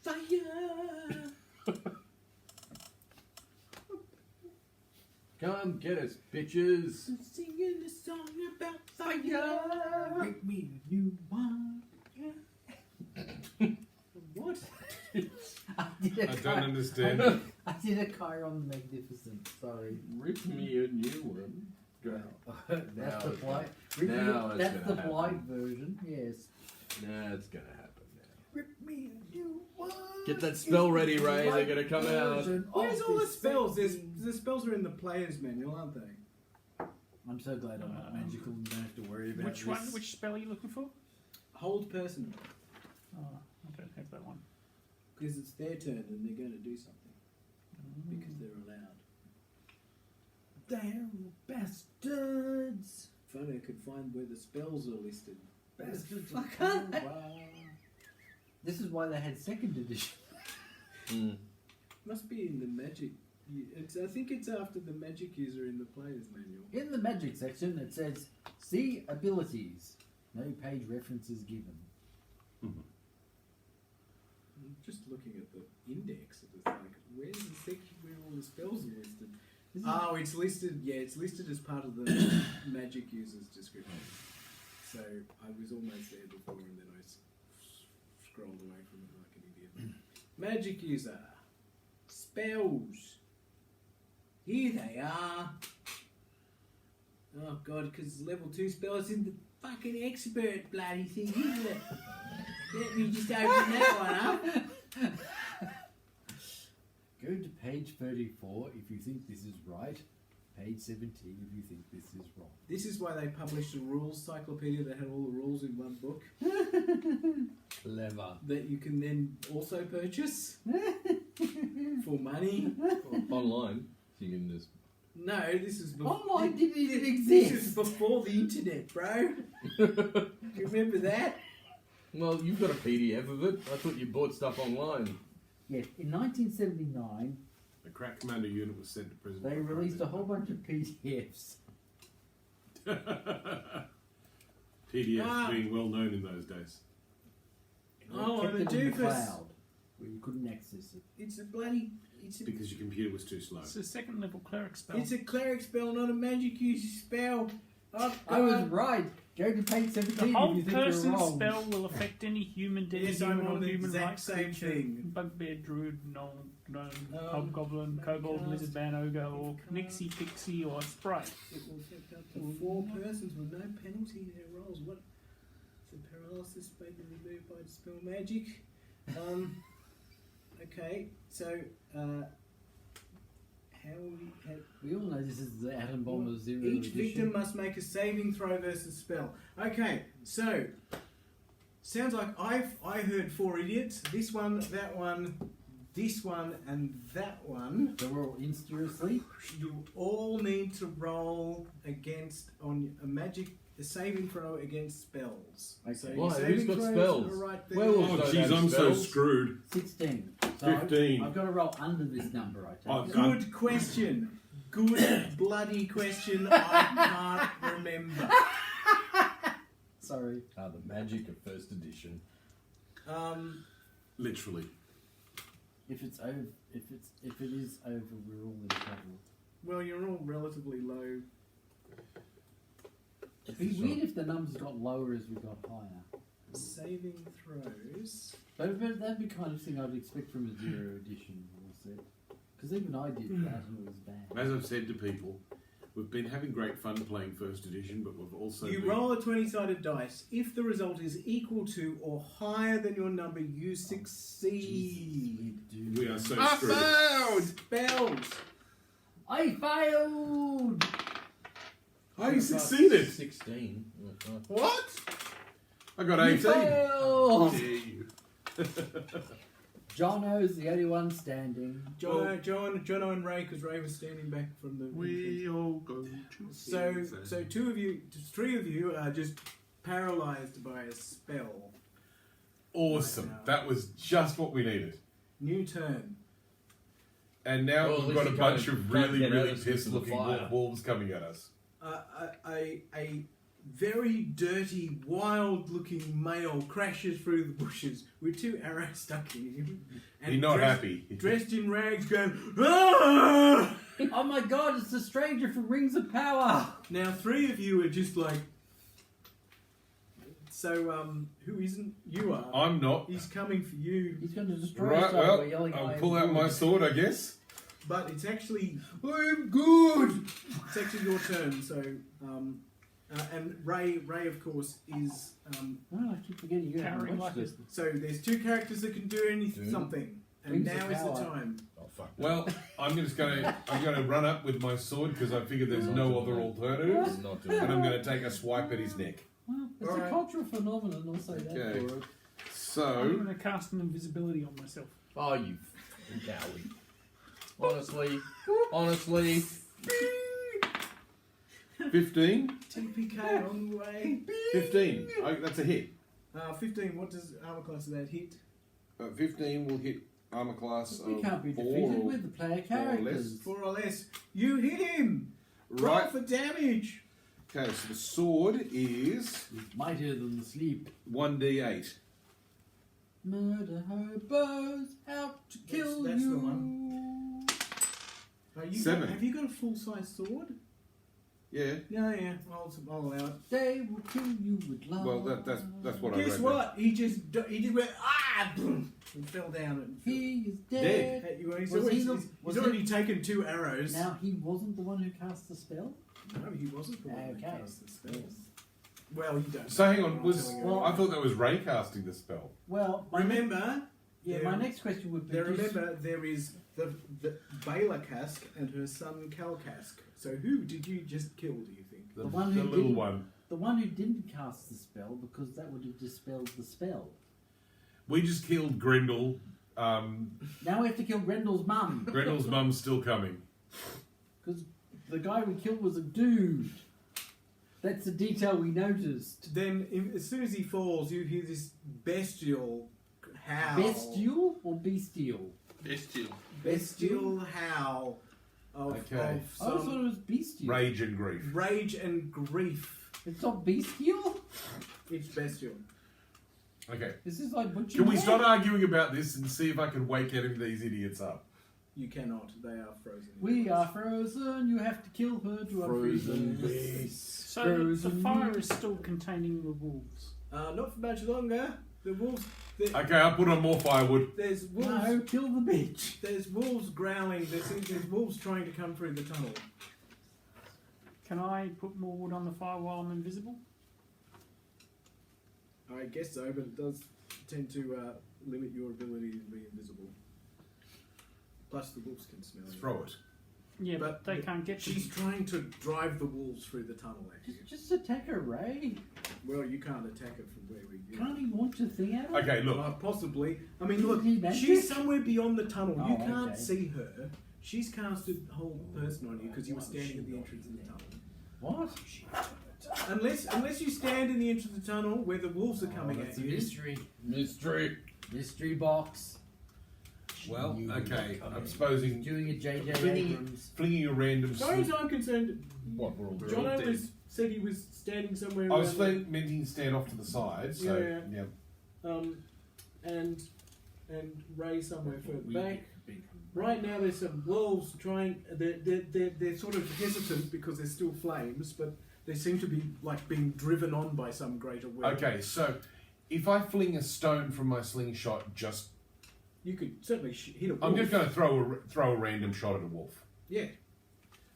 Fire! Come get us, bitches! Singing a song about fire! Make me a new one! What? I did a I don't Chi- understand. I did a Chiron Magnificent, sorry. Rip me a new one. Go. That's Now the it's polite. now it's That's gonna the happen. polite version, yes. Nah, it's gonna happen now. Rip me a new one. Get that spell ready, Ray. They're gonna come out. Where's all the spells? The spells are in the player's manual, aren't they? I'm so glad I'm not magical and don't have to worry about Which this. one? Which spell are you looking for? Hold person, Oh, I don't have that one. because it's their turn and they're going to do something because they're allowed. Damn bastards! If only I could find where the spells are listed. Bastards! I can't. This is why they had second edition. Must be in the magic. I think it's after the magic user in the player's manual. In the magic section, it says, "See abilities." No page references given. I'm just looking at the index. It was like, where's the section where all the spells are listed? This is- Oh, it's listed. Yeah, it's listed as part of the magic user's description. So I was almost there before, and then I scrolled away from it like an idiot. Magic user spells. Here they are. Oh god, because level 2 spells in the fucking expert bloody thing, isn't it? Let me just open that one up. Go to page 34 if you think this is right. Page 17 if you think this is wrong. This is why they published a rules cyclopedia that had all the rules in one book Clever. that you can then also purchase for money. Online, so you can just. No, this is before. Online didn't even This is exist. before the internet, bro. Do you remember that? Well, you've got a PDF of it. I thought you bought stuff online. Yeah, in 1979, A crack commander unit was sent to prison. they released a whole bunch of PDFs. PDFs being well known in those days. Oh, Kept and a it in the doofus. cloud, where you couldn't access it. It's a bloody. It's a, Because your computer was too slow. It's a second level cleric spell. it's a cleric spell, not a magic use spell. I was right. Go to page 17 The if whole you think you're person wrong. spell will affect any human, Yes, demi-human, I'm or on the human exact like same creature, thing. bugbear, druid, gnome, hobgoblin, kobold, cast- lizard man, ogre, or cast- nixie, pixie, or sprite. It will affect up to 4 persons with no penalty in their rolls. What? So paralysis may be removed by dispel magic. Okay, so how we have. We all know this is the Atom Bomber Zero Each edition. victim must make a saving throw versus spell. Okay, so sounds like I heard 4 idiots. This one, that one, this one, and that one. So we're all instantly asleep. You all need to roll against on a saving throw against spells. Okay. So Why? your saving Who's got throws spells? are right there. Werewolves Oh, don't jeez, have I'm so spells. screwed. 16. So 15. I've got to roll under this number, I Oh, take it. God. Good question. Good bloody question. I can't remember. Sorry. The magic of first edition. Literally. If it is over, we're all in trouble. Well, you're all relatively low. It'd be weird if the numbers got lower as we got higher. Saving throws. But that'd be kind of thing I'd expect from a Zero edition rule set. Because even I did that and it was bad. As I've said to people, we've been having great fun playing first edition, but we've also You been... roll a 20-sided dice. If the result is equal to or higher than your number, you succeed. We are so I screwed. failed! Spells. I failed! Oh, you succeeded! 16. What? I got You 18. failed! Dare you? Jono's the only one standing. Jono and Ray, because Ray was standing back from the. We all go to So heaven. 3 of you are just paralyzed by a spell. Awesome. Right now. That was just what we needed. New turn. And now Well, at we've least got a you bunch can't of really, get really us into pissed the looking fire. wolves coming at us. A very dirty, wild-looking male crashes through the bushes with 2 arrows stuck in him. And You're not dressed, happy. Dressed in rags, going, "Ah!" Oh my god, it's the stranger from Rings of Power! Now 3 of you are just like. So who isn't? You are. I'm not. He's coming for you, He's going to destroy Right, us all well, by yelling I'll I am pull out my good. sword, I guess. but it's actually I'm good! it's actually your turn. So and Ray of course is Oh, I keep forgetting you haven't Carrying watched like this. so there's 2 characters that can do anything Dude. something, and Rings of now is the Power. time. Oh, fuck. Well, I'm gonna run up with my sword because I figure there's no other alternatives. I'm not doing And it. I'm gonna take a swipe at his neck. Well, it's Alright. a cultural phenomenon, I'll say that Okay. for it. I'm So, going to cast an invisibility on myself. Oh, you fucking coward. Honestly. 15? TPK on the way. 15. That's a hit. 15. What does armor class of that hit? 15 will hit armor class We of can't be 4 defeated or- with the player or less. characters. 4 or less. You hit him. Roll Right. for damage. Okay, so the sword is It's mightier than the sleep. 1d8. Murder hobos out to kill That's you. the one. You 7. Have you got a full-size sword? Yeah. Yeah. I'll allow it. They will kill you with love. Well, that's what I Guess read. what? He just went boom, and fell down and He is Dead. dead. Hey, he's Was he already, the- he's was already taken 2 arrows. Now, he wasn't the one who cast the spell? No, he wasn't the one that Okay. cast the spell. Well, you don't. So hang on, I'm was telling you. Well, I thought that was Ray casting the spell. Well, remember, yeah, my next question would be... there is the Baylor Cask and her son Cal Cask. So who did you just kill, do you think? The, The one the who little didn't. one. The one who didn't cast the spell, because that would have dispelled the spell. We just killed Grendel. Now we have to kill Grendel's mum. Grendel's mum's still coming. Because the guy we killed was a dude. That's the detail we noticed. Then, as soon as he falls, you hear this bestial howl. Bestial or bestial? Bestial. Bestial howl of, Okay. of I some thought it was bestial. Rage and grief. rage and grief. It's not bestial? It's bestial. Okay. This is like butcher. Can we Man. start arguing about this and see if I can wake any of these idiots up? You cannot. They are frozen. We are frozen. You have to kill her to Frozen unfreeze us. beast. So the Frozen fire meat. is still containing the wolves. Not for much longer. The wolves. Okay, I'll put on more firewood. There's wolves. No, kill the bitch. There's wolves growling. There's wolves trying to come through the tunnel. Can I put more wood on the fire while I'm invisible? I guess so, but it does tend to limit your ability to be invisible. Plus, the wolves can smell you. Throw it. Yeah, But but they can't get to She's trying to drive the wolves through the tunnel at you. Just attack her, Ray. Well, you can't attack her from where we go. Can't he launch a thing at her? Okay, look. Possibly. I mean, Isn't look, he magic? she's somewhere beyond the tunnel. You Oh, can't okay. see her. She's casted whole person on you because you were standing at the entrance of the tunnel. What? Unless you stand in the entrance of the tunnel where the wolves are coming That's at a you. mystery. Mystery. Mystery box. Well, You okay. come I'm in. supposing Doing a J.J. Flinging- Abrams. flinging a random. As far as I'm concerned, What we're all doing. Jono said he was standing somewhere. I was around meant to stand off to the side, so Yeah. And Ray somewhere further back. Right now, there's some wolves trying. They're sort of hesitant because there's still flames, but they seem to be like being driven on by some greater will. Okay, so if I fling a stone from my slingshot, You could certainly hit a wolf. I'm just going to throw a random shot at a wolf. Yeah.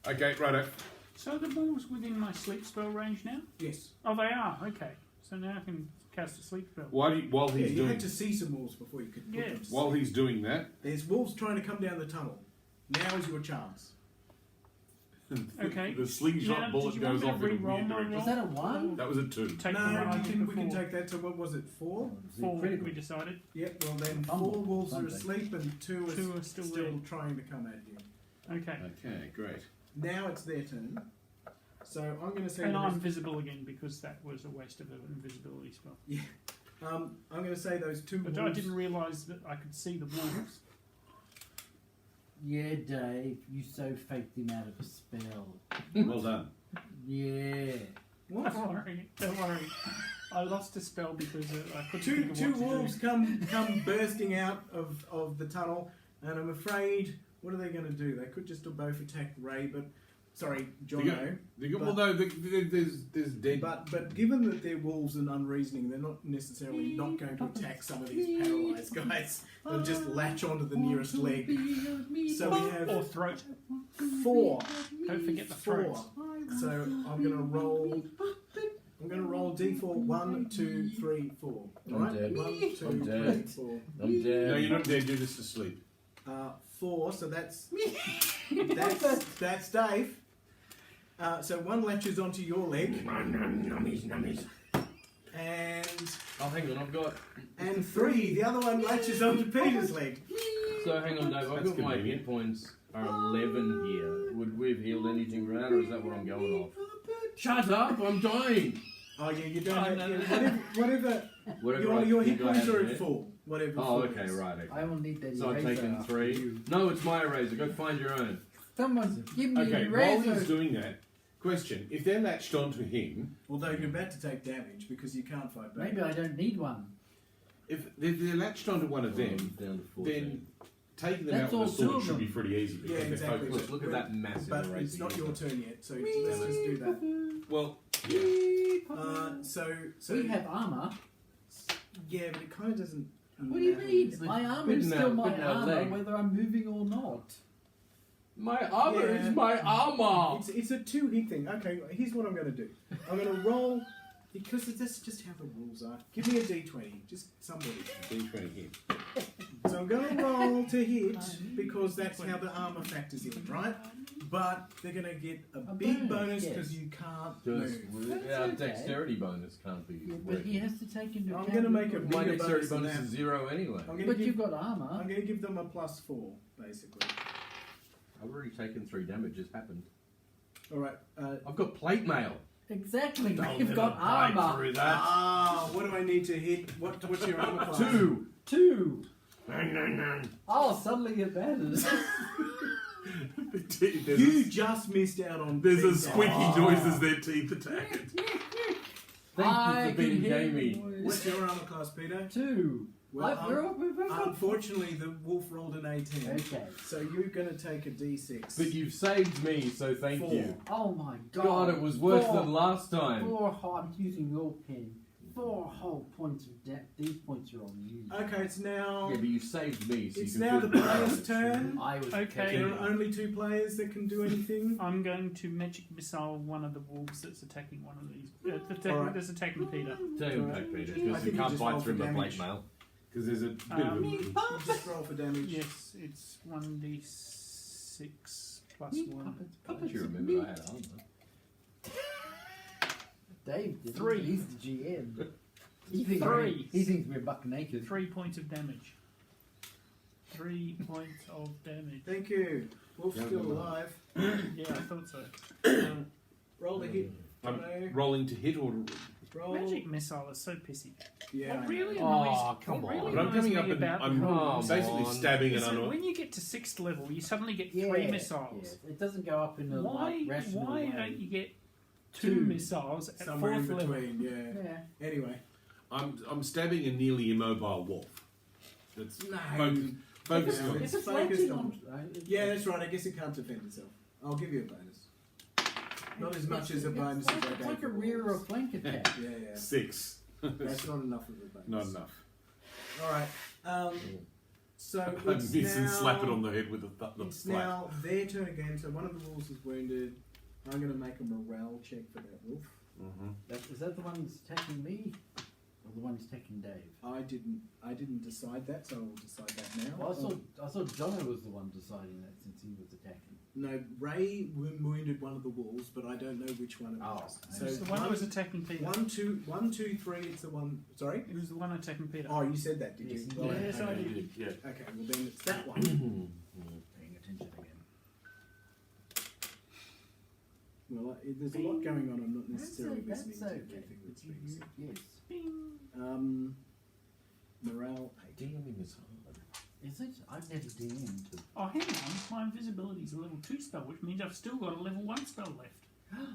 Okay, righto. So the wolves within my sleep spell range now? Yes. Oh, they are. Okay. So now I can cast a sleep spell. While Yeah, he's you doing had to see some wolves before you could put Yeah. them to while sleep. he's doing that, There's wolves trying to come down the tunnel. Now is your chance. Okay. the slingshot Now, bullet did you want goes me to off in a re-roll weird my direction. Is that a 1? That was a 2. Take the No, one I we did can before. take that to, what was it, 4? 4, Critical. we decided. Yep, well then Fumble, 4 wolves are something. asleep and 2 Two are are still still there. trying to come at you. Okay. Okay, great. Now it's their turn. So I'm going to say And the I'm rest- visible again because that was a waste of an invisibility spell. I'm going to say those 2 But wolves. I didn't realise that I could see the wolves. Yeah, Dave. You so faked him out of a spell. Well done. Yeah. What? Don't worry. Don't worry. I lost a spell because I couldn't Two think of two what to wolves do. come bursting out of the tunnel, and I'm afraid, what are they going to do? They could just both attack Ray, but sorry, Jono. Well, no, there's dead. But given that they're wolves and unreasoning, they're not necessarily not going to attack some of these paralysed guys. They'll just latch onto the nearest leg. So we Or have throat. 4. Don't forget the 4. throat. So I'm going to roll. I'm going to roll D4. 1, 2, 3, 4. I'm Alright? dead. 1, 2, I'm 3, dead. 4. I'm dead. No, you're not dead. You're just asleep. 4. So that's Dave. So 1 latches onto your leg, Nummies. and Oh, hang on, I've got. 3. The other one latches onto Peter's leg. So hang on, Dave. I've That's got my convenient. hit points are 11 here. Would we have healed anything from that, or is that what I'm going off? Shut up! I'm dying. Oh yeah, you don't Oh, have no, whatever. Whatever. Your I hit think I points have are there. at full. Whatever. Oh, full okay, is. right. Okay. I will need that So I've eraser taken after 3. you. No, it's my eraser. Go find your own. Someone give me Okay, an while eraser. he's doing that, question: if they're latched onto him, Although you're about to take damage because you can't fight back. Maybe I don't need one. if they're latched onto one of them, Down to 14. then taking them That's out with a all two sword of should them. be pretty easy because Yeah, they're exactly. focused. Look at that massive But eraser. it's not you've your got. turn yet, so let's just do that. Well, So We have armour. yeah, but it kind of doesn't. What do you matter. mean? My armour is Bitten still out- my bitten out armour, leg. whether I'm moving or not. My armor Yeah. is my armor. It's a 2 hit thing. Okay, here's what I'm going to do. I'm going to roll because that's just how the rules are. Give me a d20, just somebody. D20 hit. So I'm going to roll to hit because that's how the armor factors in, right? But they're going to get a big bonus bonus, because yes. you can't Just move. our okay. dexterity bonus can't be. Yeah, but he has to take into I'm account. gonna make a My bigger dexterity bonus than bonus that. is 0 anyway. I'm going But to you've give. got armour. I'm going to give them a +4, basically. I've already taken 3 damage. It's happened. All right. I've got plate mail. Exactly. I'll We've never got break armor. through that. Ah, what do I need to hit? What's your armor class? 2. 2. No. Oh, suddenly it matters. You just missed out on. There's a big squeaky damage. noise as their teeth attack. Thank you for being hear gamey. the What's voice. your armor class, Peter? 2. Well, we've got unfortunately, the wolf rolled an 18. Okay. So you're going to take a d6. But you've saved me, so thank 4. you. Oh my god. God, it was worse 4 than last time. 4 I'm using your pen. 4 whole points of depth. These points are on you. Okay, it's now. Yeah, but you saved me, so It's you can now feel the bad. player's turn. I was Okay. There are only 2 players that can do anything. I'm going to magic missile one of the wolves that's attacking one of these. Alright. That's attacking Peter. Don't impact Peter, I because think you you can't just fight roll through for my damage. plate mail. Because there's a bit of You just roll for damage. Yes, it's 1d6 plus 1. How did you remember I had armor? Dave did. 3. He's the GM. He thinks 3. He thinks we're buck naked. 3 points of damage. 3 points of damage. Thank you. Wolf's Yeah, still no. alive. Yeah, I thought so. Roll the hit. I'm No. rolling to hit or. Roll. Magic missile is so pissy. Yeah. What really Oh, annoys, come what really on. But I'm annoys coming me up and about I'm the rules basically on. stabbing is and that I'm. when you get to 6th level, you suddenly get Yeah, 3 missiles. yes. It doesn't go up in a like, rational Why way. don't you get 2 missiles at Somewhere in 4th level? between, yeah. Yeah. Anyway. I'm stabbing a nearly immobile wolf. That's No. focusing No, on. It's It's a focused flanking on- on. Yeah, that's right. I guess it can't defend itself. I'll give you a bonus. Not as much as a bonus as I It's gave like a for rear or wolves. flank attack. Yeah, yeah. 6. That's not enough of a bonus. Not enough. Alright. So I it's miss and now, slap it on the head with the It's flap. now their turn again. So one of the wolves is wounded. I'm going to make a morale check for that wolf. Is that the one that's attacking me? Or the one that's attacking Dave? I didn't decide that, so I will decide that now. Well, I thought Jono was the one deciding that since he was attacking. No, Ray wounded one of the wolves, but I don't know which one it was. Oh, So It's the one that was attacking Peter. 1, 2, 1, 2, 3. It's the one. Sorry. It was the one attacking Peter. Oh, you said that, did Yes, you? you did. Yes, I okay. did. Yeah. Okay, well then it's that one. Paying attention again. Well, there's a lot going on. I'm not necessarily That's listening to okay. everything that's being said. Yes. Morale 8. DMing is hard. Is it? I've never DM'd. Oh, hang on. My invisibility is a level 2 spell, which means I've still got a level 1 spell left.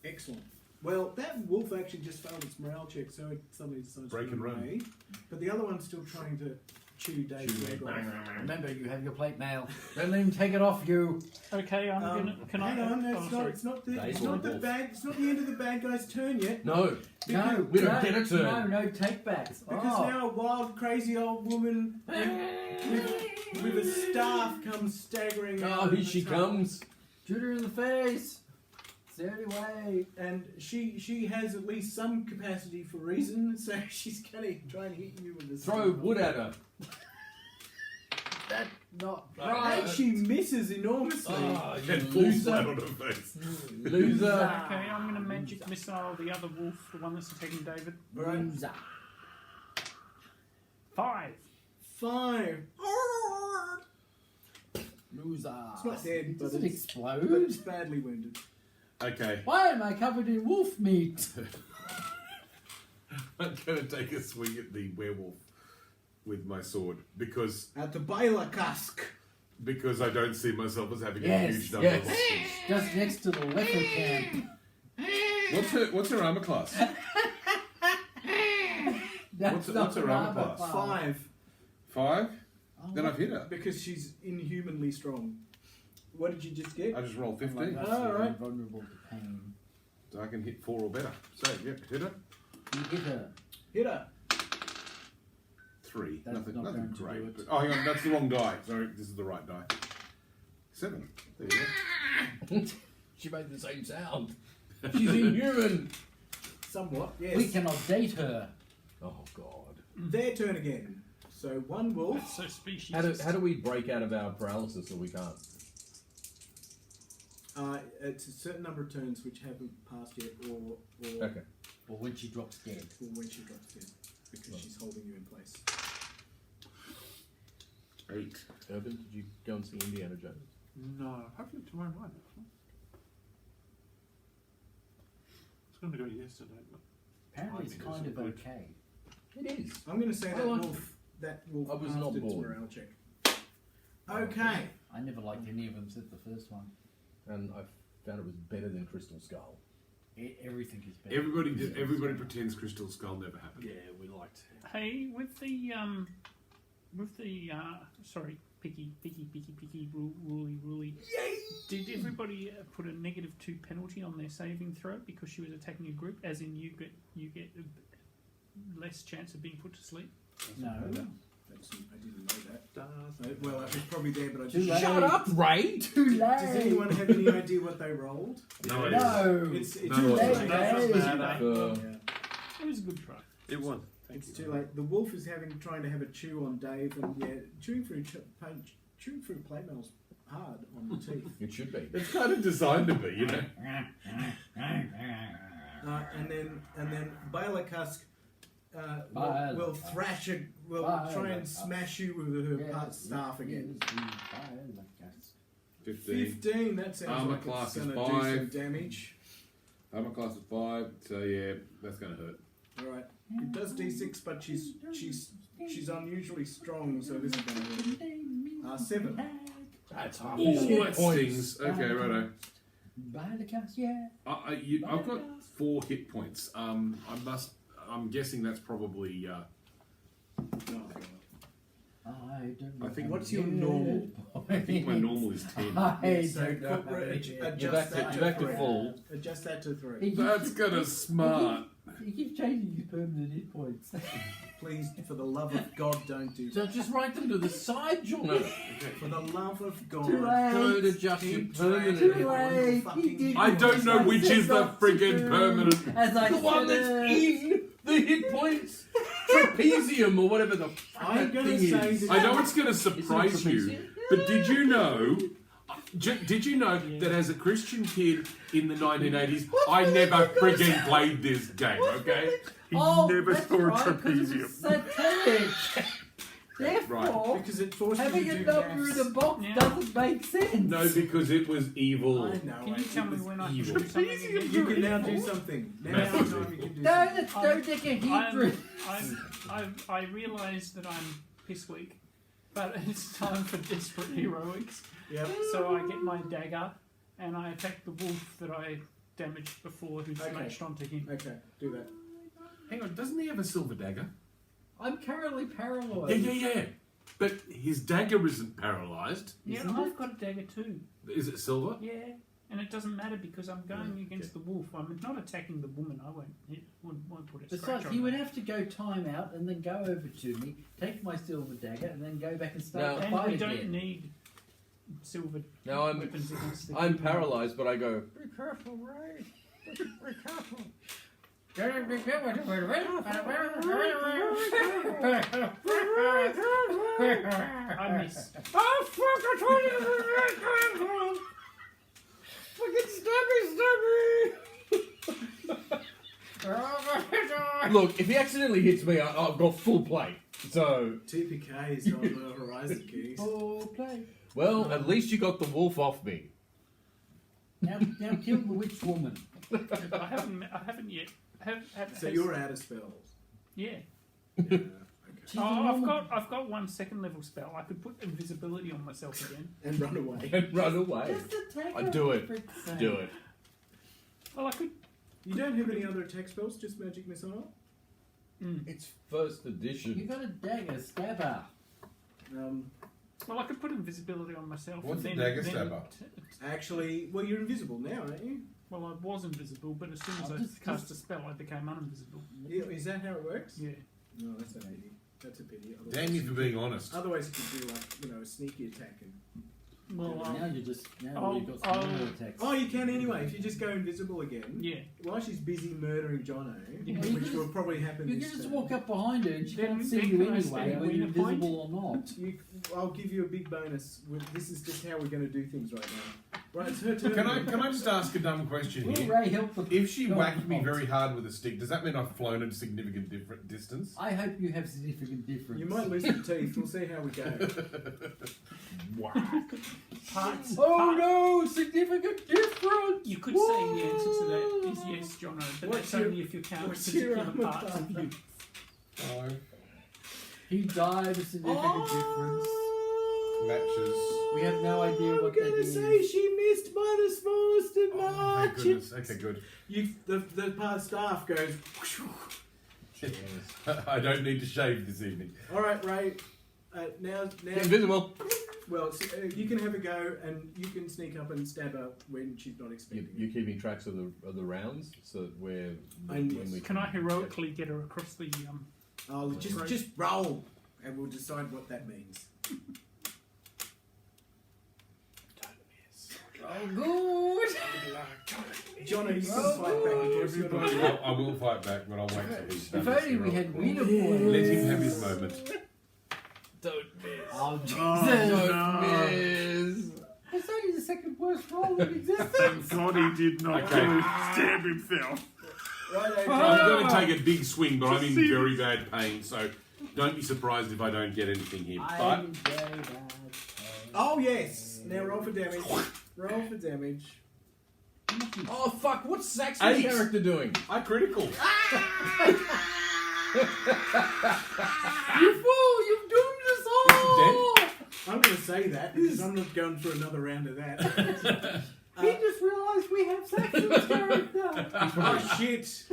Excellent. Well, that wolf actually just failed its morale check, so it suddenly decides Break to and run. away. But the other one's still trying to chew Dave's Chew leg me. off. Remember, you have your plate mail. Don't let him take it off you. Okay, I'm gonna. Can hang I? on, oh, it's sorry. not. It's not the. Dave It's or not the wolf? bad. It's not the end of the bad guy's turn yet. No, No, we don't no, get a turn. No, take backs. Because now a wild, crazy old woman with a staff comes staggering out. Oh, of here the she tunnel. comes. Shoot her in the face. It's the only way. And she has at least some capacity for reason, so she's going to try and hit you with a Throw staff. wood at her. That's not And right. she misses enormously. Oh, you And full flat loser. on her face. Loser. Okay, I'm gonna magic missile the other wolf, the one that's attacking David. Loser. 5. 5. Loser. It's not dead, but Does it it's, but explode? it's badly wounded. Okay, Why am I covered in wolf meat? I'm going to take a swing at the werewolf with my sword because At the Baila cask. I don't see myself as having a Yes, huge number of yes. options. Just next to the leper camp. What's her armor class? That's What's her armor armor class? 5. 5? Oh, Then I've hit her. Because she's inhumanly strong. What did you just get? I just rolled I'm like, 15, that's Oh, very right. vulnerable to pain. so I can hit 4 or better. So, yep, hit her. You hit her. Hit her. 3. That's Nothing not going to great. do it. But, oh, hang on, that's the wrong die. Sorry, this is the right die. 7. There you go. She made the same sound. She's inhuman. Somewhat, yes. We cannot date her. Oh God. Their turn again. So one wolf. That's so species. How do we break out of our paralysis or we can't? It's a certain number of turns which haven't passed yet, or Okay. Or when she drops dead. or when she drops dead, because she's holding you in place. 8. Urban, did you go and see Indiana Jones? No, hopefully tomorrow night. Actually. going to go yesterday, but Apparently it's Timing kind isn't of good. okay. It is. I'm going to say I that like wolf I was passed not its bored. morale check. Okay. I never liked any of them except the first one. And I found it was better than Crystal Skull. Everything is better. Everybody pretends Crystal Skull never happened. yeah, we liked. Hey, with the sorry, picky, ruly. Did everybody put a -2 penalty on their saving throw because she was attacking a group? As in, you get less chance of being put to sleep. No. I didn't know that. Well, it was probably there, but I Too just. late. Shut up, Ray! Too late. Does anyone have any idea what they rolled? No, No. It's No, too it's late. not. Hey. Yeah. It was a good try. It was. Thank It's you. too late. The wolf is trying to have a chew on Dave, and chewing through playmail's hard on the teeth. It should be. It's kind of designed to be, you know. And then Bailacusk Bailacusk. will thrash will try and smash you with her staff again. 15. 15. That sounds Armor like class it's is going to do some 5. damage. Armor class is 5, so yeah, that's gonna hurt. All right. It does d6, but she's unusually strong, so this is going to hurt. 7. That's half Oh, his that points. stings. Okay, righto. Yeah. I've got 4 hit points. I'm guessing that's probably. I think What's your normal? I think my normal is 10. I So don't know. You're back to full. Adjust that to 3. He keeps- That's gonna smart. He keeps changing his permanent hit points. Please, for the love of God, don't do So that. just write them to the side, Jono. For the love of God. Too late. Don't adjust your Keep permanent. track Too of all late. your He fucking did I don't know which is the friggin' permanent. As I The one said, that's in the hit points. Trapezium or whatever the fuck I'm that gonna thing say is. that- I know it's gonna surprise you, trapezium? but did you know? Did you know that as a Christian kid in the 1980s, I never friggin' played this game? Okay. He oh, never that's saw a right, 'cause it was trapezium. satanic. Therefore, Because it forces having you a to do number maths. in a box Yeah. doesn't make sense. No, because it was evil. I know. Can you it tell me was when I can evil. do something again? You can now do something. Now Maths is is the time you can do No, something. that's don't take a heat I realise that I'm piss weak, but it's time for desperate heroics. Yep. So I get my dagger and I attack the wolf that I damaged before, who's Okay. latched onto him. Okay, do that. Hang on, doesn't he have a silver dagger? I'm currently paralysed. Yeah. But his dagger isn't paralysed. Yeah, Isn't I've it? got a dagger too. Is it silver? Yeah, and it doesn't matter because I'm going against the wolf. I'm not attacking the woman. I won't put a scratch Besides, on he would her. have to go time out and then go over to me, take my silver dagger, and then go back and start No. the And fight we don't again. need silver Now weapons against the I'm human. paralysed, but I go. Be careful, Ray. Be careful. I miss. Oh fuck! I told you. Fucking stabby! Look, if he accidentally hits me, I've got full plate. So, TPK is on the horizon, keys. Oh, play. well, at least you got the wolf off me. Now kill the witch woman. I haven't yet. So you're out of spells. Yeah. Yeah, okay. She's a Oh, woman. I've got 1 second level spell. I could put invisibility on myself again. And run away. And run away. Just attack I her, do it. for frick's sake. Do it. Well, I could. You don't have any other attack spells, just magic missile? It's first You edition. got a dagger, stab her. Well, I could put invisibility on myself. What's and a then, dagger then stabber? Actually, well, you're invisible now, aren't you? Well, I was invisible, but as soon as Oh, I just- cast a spell, I became uninvisible. Yeah, is that how it works? Yeah. No, that's a pity. That's a pity. Damn you for being honest. Otherwise, you could do like a sneaky attack. And... Well, now you just I'll- you've got some I'll- more attacks. Oh, you can anyway. If you just go invisible again. yeah. While she's busy murdering Jono, Yeah. which will probably happen. You this can just turn. walk up behind her and she Then- can't see then you can I anyway, spend a whether you're wiener point? invisible or not. I'll give you a big bonus. This is just how we're going to do things right now. Right, it's her turn. Can I just ask a dumb question Will here? Ray help the... If she No, whacked me not. very hard with a stick, does that mean I've flown a significant different distance? I hope you have significant difference. You might lose some teeth. We'll see how we go. Parts. Oh no! Significant difference! You could say the answer to that is yes, Jono, but What's that's your- only if you count what's your particular armor parts of you. Oh, He died a significant difference. matches. We have no idea I'm what that going to is. say she missed by the smallest of Oh, thank margins. goodness. Okay, good. The part staff goes. I don't need to shave this evening. All right, Ray. Now, Invisible. well, you can have a go, and you can sneak up and stab her when she's not expecting. You're keeping tracks of the rounds, so that we're And when we Can I heroically get her across the Oh, just roll, and we'll decide what that means. Oh, good. Johnny, you can fight back. Of course, you're not- I will fight back, but I'll wait till he's done. If his only we hero. had Wiener Boys. Let him have his moment. don't miss. Oh, Jesus. Don't miss. It's only the second worst roll in existence. Thank God he did not Okay. stab himself. Right, I'm going to take a big swing, but I'm in very bad pain, so don't be surprised if I don't get anything here. But I'm very bad. Oh yes. Now roll for damage. Roll for damage. Oh fuck! What's Saxon's 8. character doing? I critical. You fool! You've doomed us all! I'm going to say that because I'm not going for another round of that. We just realised we have Saxon's character. Oh shit!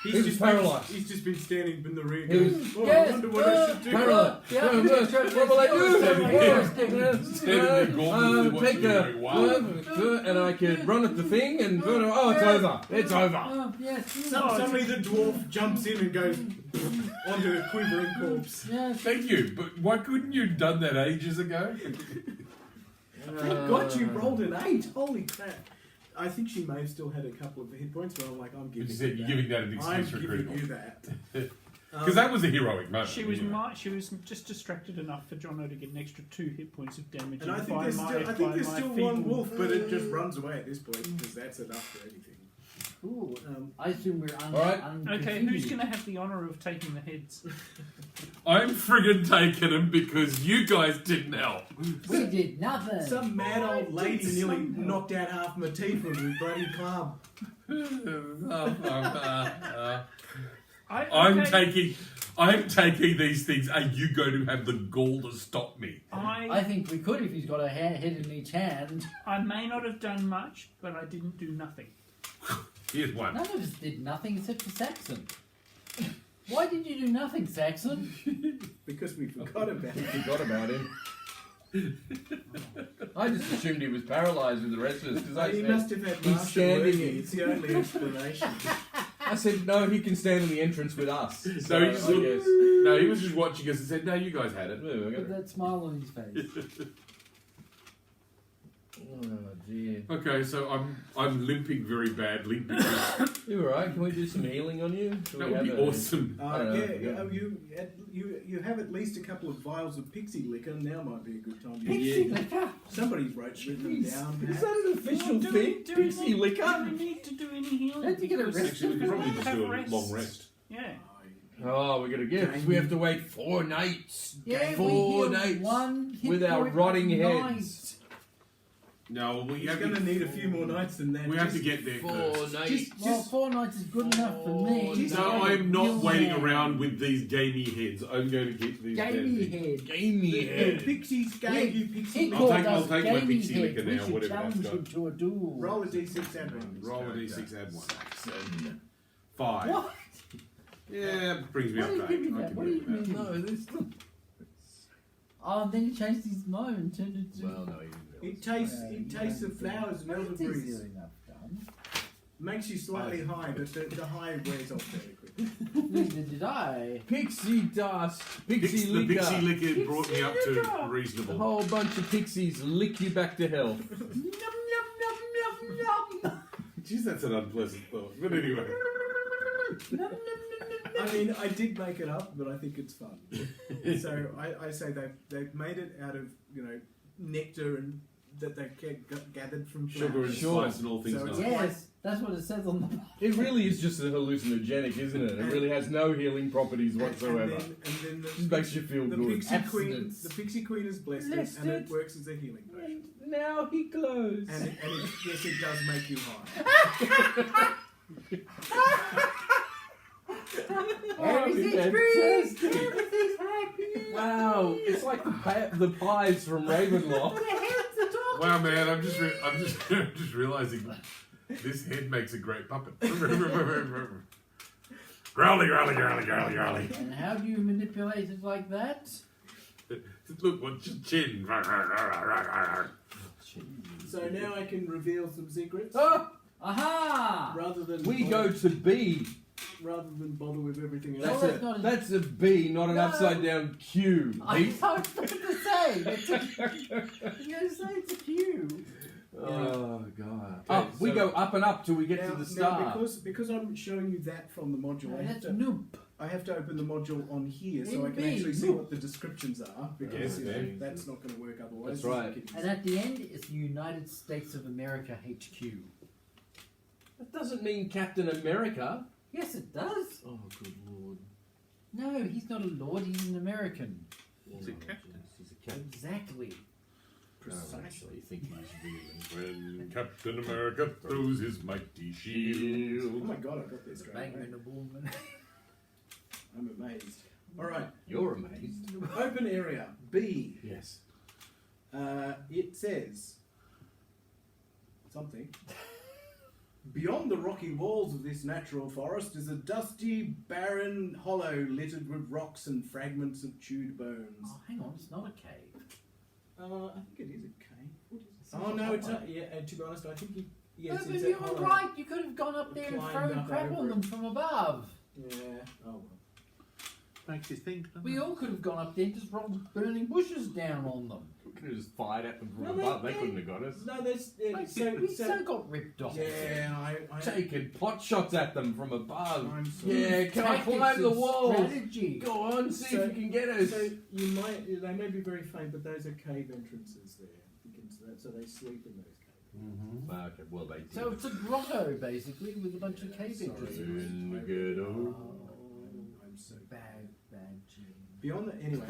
He was paralysed. He's just been standing in the rear. He was- going, oh, Yes, I wonder what I should do. Parallel. Yeah, What will I do? Standing there gauntletly watching Take you a going, and I could run at the thing and oh, it's over. It's over. Oh, yes. Suddenly the dwarf jumps in and goes onto a quivering corpse. Yes. Thank you, but why couldn't you have done that ages ago? Thank God you rolled an 8. Holy crap. I think she may have still had a couple of hit points, but I'm like, I'm giving You said you're giving that an I'm excuse for giving critical. you that. Because that was a heroic moment. She was anyway. she was just distracted enough for Jono to get an extra 2 hit points of damage. And I think by there's my- still, I by think there's my still feeble- one wolf, but it just runs away at this point because that's enough for anything. Ooh, I assume we're Alright. Okay, who's going to have the honour of taking the heads? I'm friggin' taking him because you guys didn't help. We did nothing. Some mad old lady nearly knocked out half my teeth with his bloody club. I'm taking these things. Are you going to have the gall to stop me? I think we could if he's got a head in each hand. I may not have done much, but I didn't do nothing. Here's one. None of us did nothing except for Saxon. Why did you do nothing, Saxon? Because we forgot about it. Forgot about him. I just assumed he was paralysed with the rest of us because I He said, must have had he's martial standing working. in- It's the only explanation. I said no, he can stand in the entrance with us. So So he just I looked, guess. no, he was just watching us and said, "No, you guys had it." Yeah, we With got- that smile on his face. Oh dear. Okay, so I'm limping very badly because You alright? Can we do some healing on you? Shall that we would be have a- awesome. I don't know, Yeah, yeah. you have at least a couple of vials of pixie liquor. Now might be a good time. Pixie liquor. Somebody's written them down. Is perhaps. that an official Do thing? we Pixie need, liquor? Do we need to do any healing? Don't you get a Because- rest? Actually, we could probably just Have do a rests. long rest. Yeah. Oh, we got to get. We have to wait 4 nights. Yeah, 4 we heal nights one hit with our point rotting a heads. No, we He's have going to to need a few more nights than that. We have to Just- get there 4 first. nights. Well, 4 nights is good enough for me. Just- No, I'm not Heal waiting hand. around with these gamey heads. I'm going to get these damn Gamey things. head. Gamey The head. pixies gave you pixie He liquor. called I'll us take my gamey pixie head. liquor We now, should whatever that's challenge got. him to a duel. Roll a d6 and one. Roll a d6, add 1. Saxon. 5. What? Yeah, brings me Why up do you to give 8. me I that? can What do you live with that. mean? No, this. Oh, then he changed his mind and turned it to... Well, no, you It tastes of flowers and That's elderberries. easily enough done. Makes you slightly high, but the high wears off fairly quickly. Neither did I. Pixie dust. Pixie The liquor. pixie liquor brought me up to A reasonable. whole bunch of pixies lick you back to health. Yum, yum, yum, yum, yum. Jeez, that's an unpleasant thought. But anyway. Yum, yum, yum, yum, I mean, I did make it up, but I think it's fun. So I say they've made it out of nectar and that they gathered from Sugar and flowers. Sure. spice and all things So nice. it's Yes, that's what it says on the bottle. It really is just a hallucinogenic, isn't it? It really has no healing properties whatsoever. And then Just makes you feel the good. Abstinence. Pixie Queen is blessed, Blessed and it works as a healing potion. And now he glows. And yes, it does make you high. Everything's fantastic. great. Everything's happy. Wow, it's like the pies from Ravenloft. Wow, man, I'm just realizing this head makes a great puppet. Growly, growly, growly, growly, growly. And how do you manipulate it like that? Look, what's your chin? So now I can reveal some secrets Oh, Aha! rather than we bother, go to B. rather than bother with everything No, else. That's that's not a- that's a B, not an No. upside down Q. I B. was about to say. It's a, you're going to say it's a Q. Oh god. Okay, Up, we so- go up and up till we get Now, to the now star. because I'm showing you that from the module, No, I have that's to Noop. I have to open the module on here so I can Indeed. actually see what the descriptions are because Yeah, okay. that's not going to work otherwise. That's right. And at the end, it's the United States of America HQ. That doesn't mean Captain America. Yes, it does. Oh good lord. No, he's not a lord. He's an American. He's a captain. He's a captain. Exactly. Precisely. I think he's really. When Captain America throws his mighty shield. Oh my god, I got this straight away. Bangman a woman. I'm amazed. All right, You're amazed. open area B. Yes. It says something. Beyond the rocky walls of this natural forest is a dusty, barren hollow littered with rocks and fragments of chewed bones. Oh, hang on, it's not a cave. I think it is a cave. What is it? Oh no, it's not. Yeah, to be honest, I think you. Yes, No, but it's you a were hollow. right. You could have gone up there and Climbed thrown up crap over on it. them from above. Yeah. Oh well. Makes you think. doesn't We it? all could have gone up there and just rolled burning bushes down on them. We could have just fired at them from No, above. They they- couldn't have got us. No, there's We so got ripped off. yeah. I Taking pot shots at them from above. I'm sorry. Yeah, can I Tactics climb the and walls? Strategy. Go on, see So- if you can get us. So you might. They may be very faint, but those are cave entrances there. You can see that. So they sleep in those caves. Okay, well they did. So it's a grotto basically with a bunch of cave Sorry. entrances. In the ghetto. I'm so Bad, bad gene. beyond that. Anyway,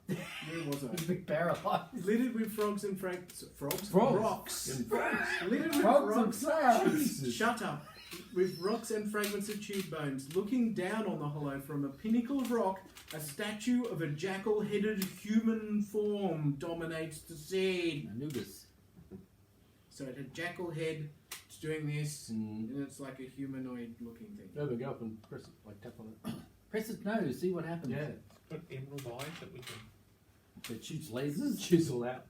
where was He's a I? bit paralyzed. Littered with frogs and frogs. Frogs. Rocks. And Littered with Frogs and rocks. flowers. Shut up. With rocks and fragments of chewed bones. Looking down on the hollow from a pinnacle of rock, a statue of a jackal-headed human form dominates the scene. Anubis. So it had jackal head. It's doing this, Mm. and it's like a humanoid-looking thing. No, then go up and press it, like tap on it. Press its nose, see what happens. Yeah. Got emerald eyes that we can. It shoots lasers. Chisel out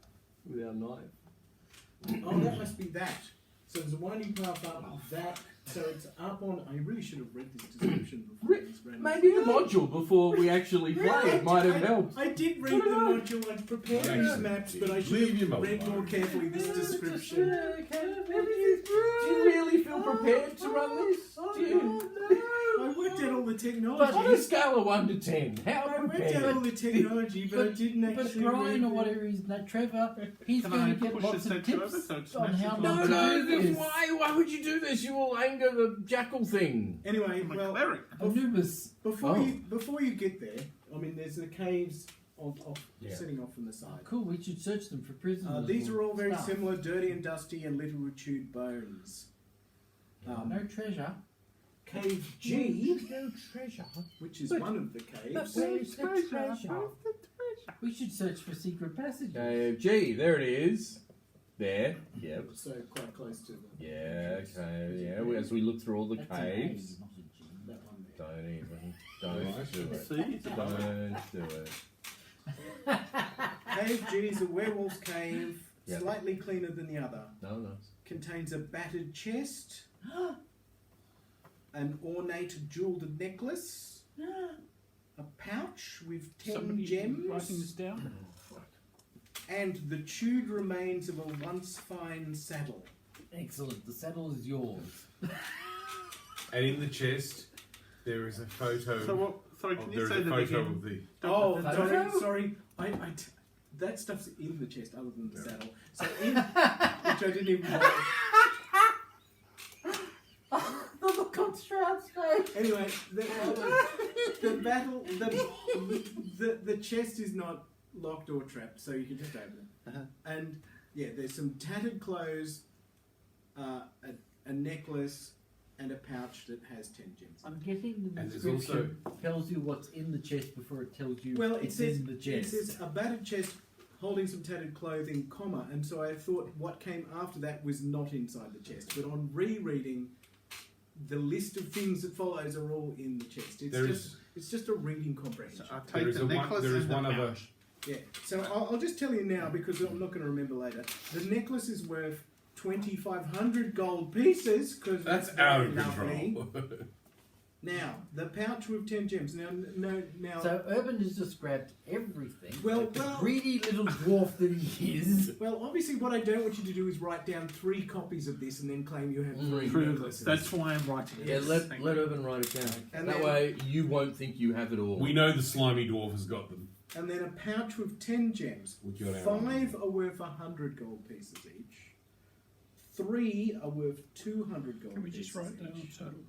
with our knife. Oh, that must be that. So there's a winding path up that. So it's up on. I really should have read this description before. This ran. Maybe the module before we actually played might have helped. I did read the module. I prepared Yeah, these you maps, did. but I should Leave have him read alone. more carefully this description. Do you really feel prepared to run this? Do you? I worked out all the On a technology. scale of 1 to 10, how I worked out all prepared? the technology, but I didn't But actually. Brian read or it. whatever he's that Trevor, he's Can going I to get push lots the of statue tips over so it on smashes how on not No, to no, do then this. why would you do this? You will anger the jackal thing. Anyway, I'm a well, cleric. Anubis. before Oh. you get there, I mean, there's the caves Yeah. setting off from the Oh, side. cool, we should search them for prisoners. These or are all very stuff. similar, dirty and dusty, and littered with chewed bones. No treasure. Cave G, No treasure. which is But- one of the But caves. where's the treasure? We should search for secret passages. Okay, G, there it is. There. Yep. So quite close to the. Yeah, okay, yeah. As we look through all the That's an A, caves. not a G. That one there. Don't even. Don't do it. See, it's a Don't do it. Cave G is a werewolf's cave, Yep. slightly cleaner than the other. No, no. Contains a battered chest, an ornate jewelled necklace, a pouch with 10 Somebody gems, writing this down. and the chewed remains of a once fine saddle. Excellent, the saddle is yours. And in the chest, there is a photo. So what? Sorry, can there you is say a that photo again? of the. Oh, Photo? sorry. that stuff's in the chest other than the saddle. So in, which I didn't even know. The look on Stroud's face. Anyway, the battle, the chest is not locked or trapped, so you can just open it. And yeah, there's some tattered clothes, a necklace, and a pouch that has 10 gems. I'm guessing the And there's description tells you what's in the chest before it tells you Well, it's in the it chest. says a battered chest holding some tattered clothing, comma, and so I thought what came after that was not inside the chest. But on rereading, the list of things that follows are all in the chest. It's just a reading comprehension. So I There take is the a one. necklace There is and the one other. pouch. Yeah, so I'll just tell you now because I'm not going to remember later. The necklace is worth 2,500 gold pieces because That's out of lovely. control. Now the pouch with 10 gems. Now. So Urban has just grabbed everything. Well, like the well- greedy little dwarf that he is. Well, obviously, what I don't want you to do is write down 3 copies of this and then claim you have 3 True. necklaces. That's why I'm writing it. Yeah, let Thank let you. Urban write it down. And That then- way you won't think you have it all. We know the slimy dwarf has got them. And then a pouch with 10 gems. With your 5 are worth 100 gold pieces each. 3 are worth 200 gold Can we pieces just write down each. the total?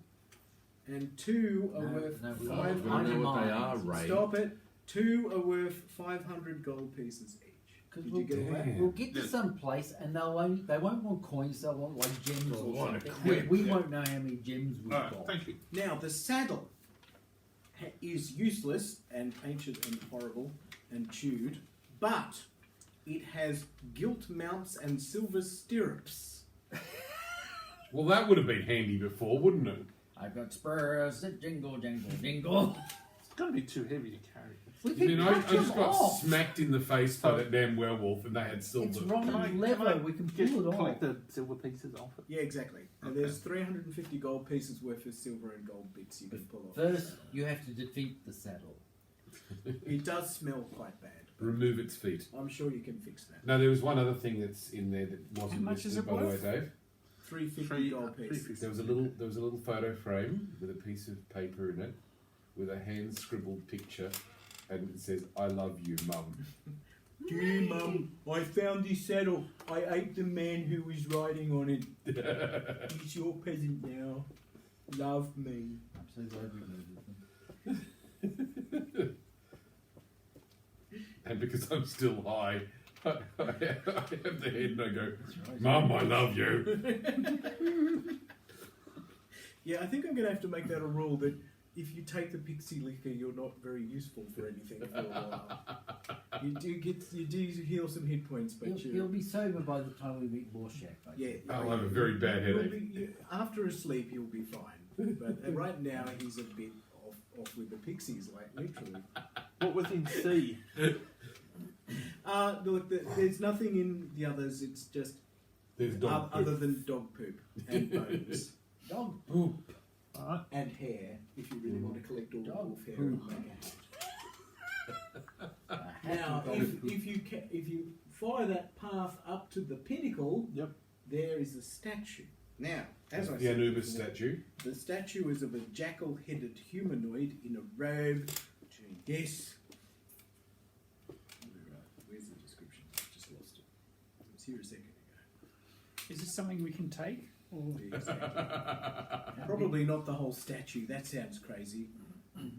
And 2 are No, worth no, we I don't. 500. don't know what they are, Ray. Stop it. 2 are worth 500 gold pieces each. Because Did we'll, you get that? we'll get to some place and they won't want coins, they'll want like gems They'll or want something. equip, We yeah. won't know how many gems we've Alright, got. thank you. Now, the saddle is useless and ancient and horrible and chewed, but it has gilt mounts and silver stirrups. Well, that would have been handy before, wouldn't it? I've got spurs that jingle, jingle, jingle. It's going to be too heavy to carry. We You can know, I cut just them got off. smacked in the face by that damn werewolf, and they had It's silver. wrong Can I- lever. can I We can Just pull it off. collect the silver pieces off it. Yeah, exactly. And Okay. there's 350 gold pieces worth of silver and gold bits you can pull off. First, you have to defeat the saddle. It does smell quite bad. Remove its feet. I'm sure you can fix that. No, there was one other thing that's in there that wasn't How much is listed, it by the way, worth? Dave. 350 gold pieces. 350. There was a little photo frame with a piece of paper in it, with a hand scribbled picture, and it says, "I love you, Mum." Dear Mum, I found this saddle. I ate the man who was riding on it. He's your peasant now. Love me. I'm so glad we moved them. And because I'm still high, I have the head and I go, That's right. "Mum, I love you." Yeah, I think I'm going to have to make that a rule that if you take the pixie liquor, you're not very useful for anything for a while. You do heal some hit points, but He'll be sober by the time we meet Rorschach. I yeah, think. I'll have a very bad you'll headache. after a sleep, you'll be fine. But right now, he's a bit off with the pixies, like literally. What was in C? Look, there's nothing in the others. It's just There's dog other poop. than dog poop and bones Dog poop. Alright. and hair. If you really want to collect all the Dog wolf hair poop. and make a hat. A hat Now, with dog poop. if you follow that path up to the pinnacle, Yep. there is a statue. Now, as I The said, Anubis before, statue. the statue is of a jackal-headed humanoid in a robe doing this. Where's the description? I just lost it. It was here a second ago. Is this something we can take? Or There you go. Probably not the whole statue. That sounds crazy.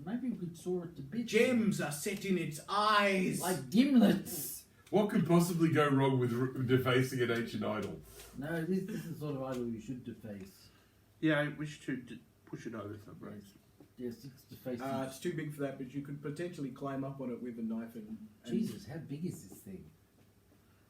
Maybe we could saw it to bits. Gems are set in its eyes. Like gimlets. What could possibly go wrong with defacing an ancient idol? No, this is the sort of idol you should deface. Yeah, I wish to push it over some race. Yes, it's defacing. It's too big for that, but you could potentially climb up on it with a knife and Jesus, how big is this thing?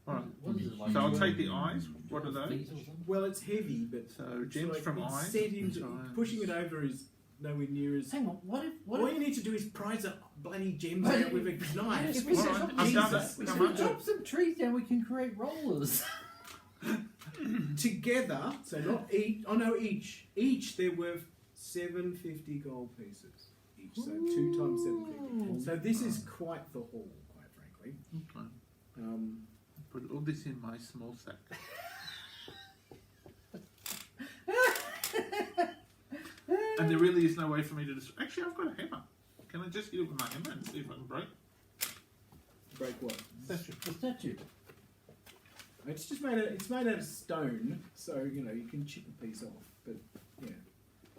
Alright. What is it like? So I'll take the eyes. What are those? Feet or something? well, it's heavy, but So it's gems from it's eyes. set into Giants. pushing it over is nowhere near as. Hang on, what if All you need to do is prise a bloody gems out with a knife. if we Well, chop, I've done Jesus, that. if How we much? chop some trees down, we can create rollers. Together, so not each. Oh no, each. Each they're worth 750 gold pieces each. So 2 times 750. So this is quite the haul, quite frankly. Okay. Um, Put all this in my small sack. And there really is no way for me to actually, I've got a hammer. Can I just hit it with my hammer and see if I can break? Break what? The statue. It's just made out of stone, so you know you can chip a piece off. But yeah.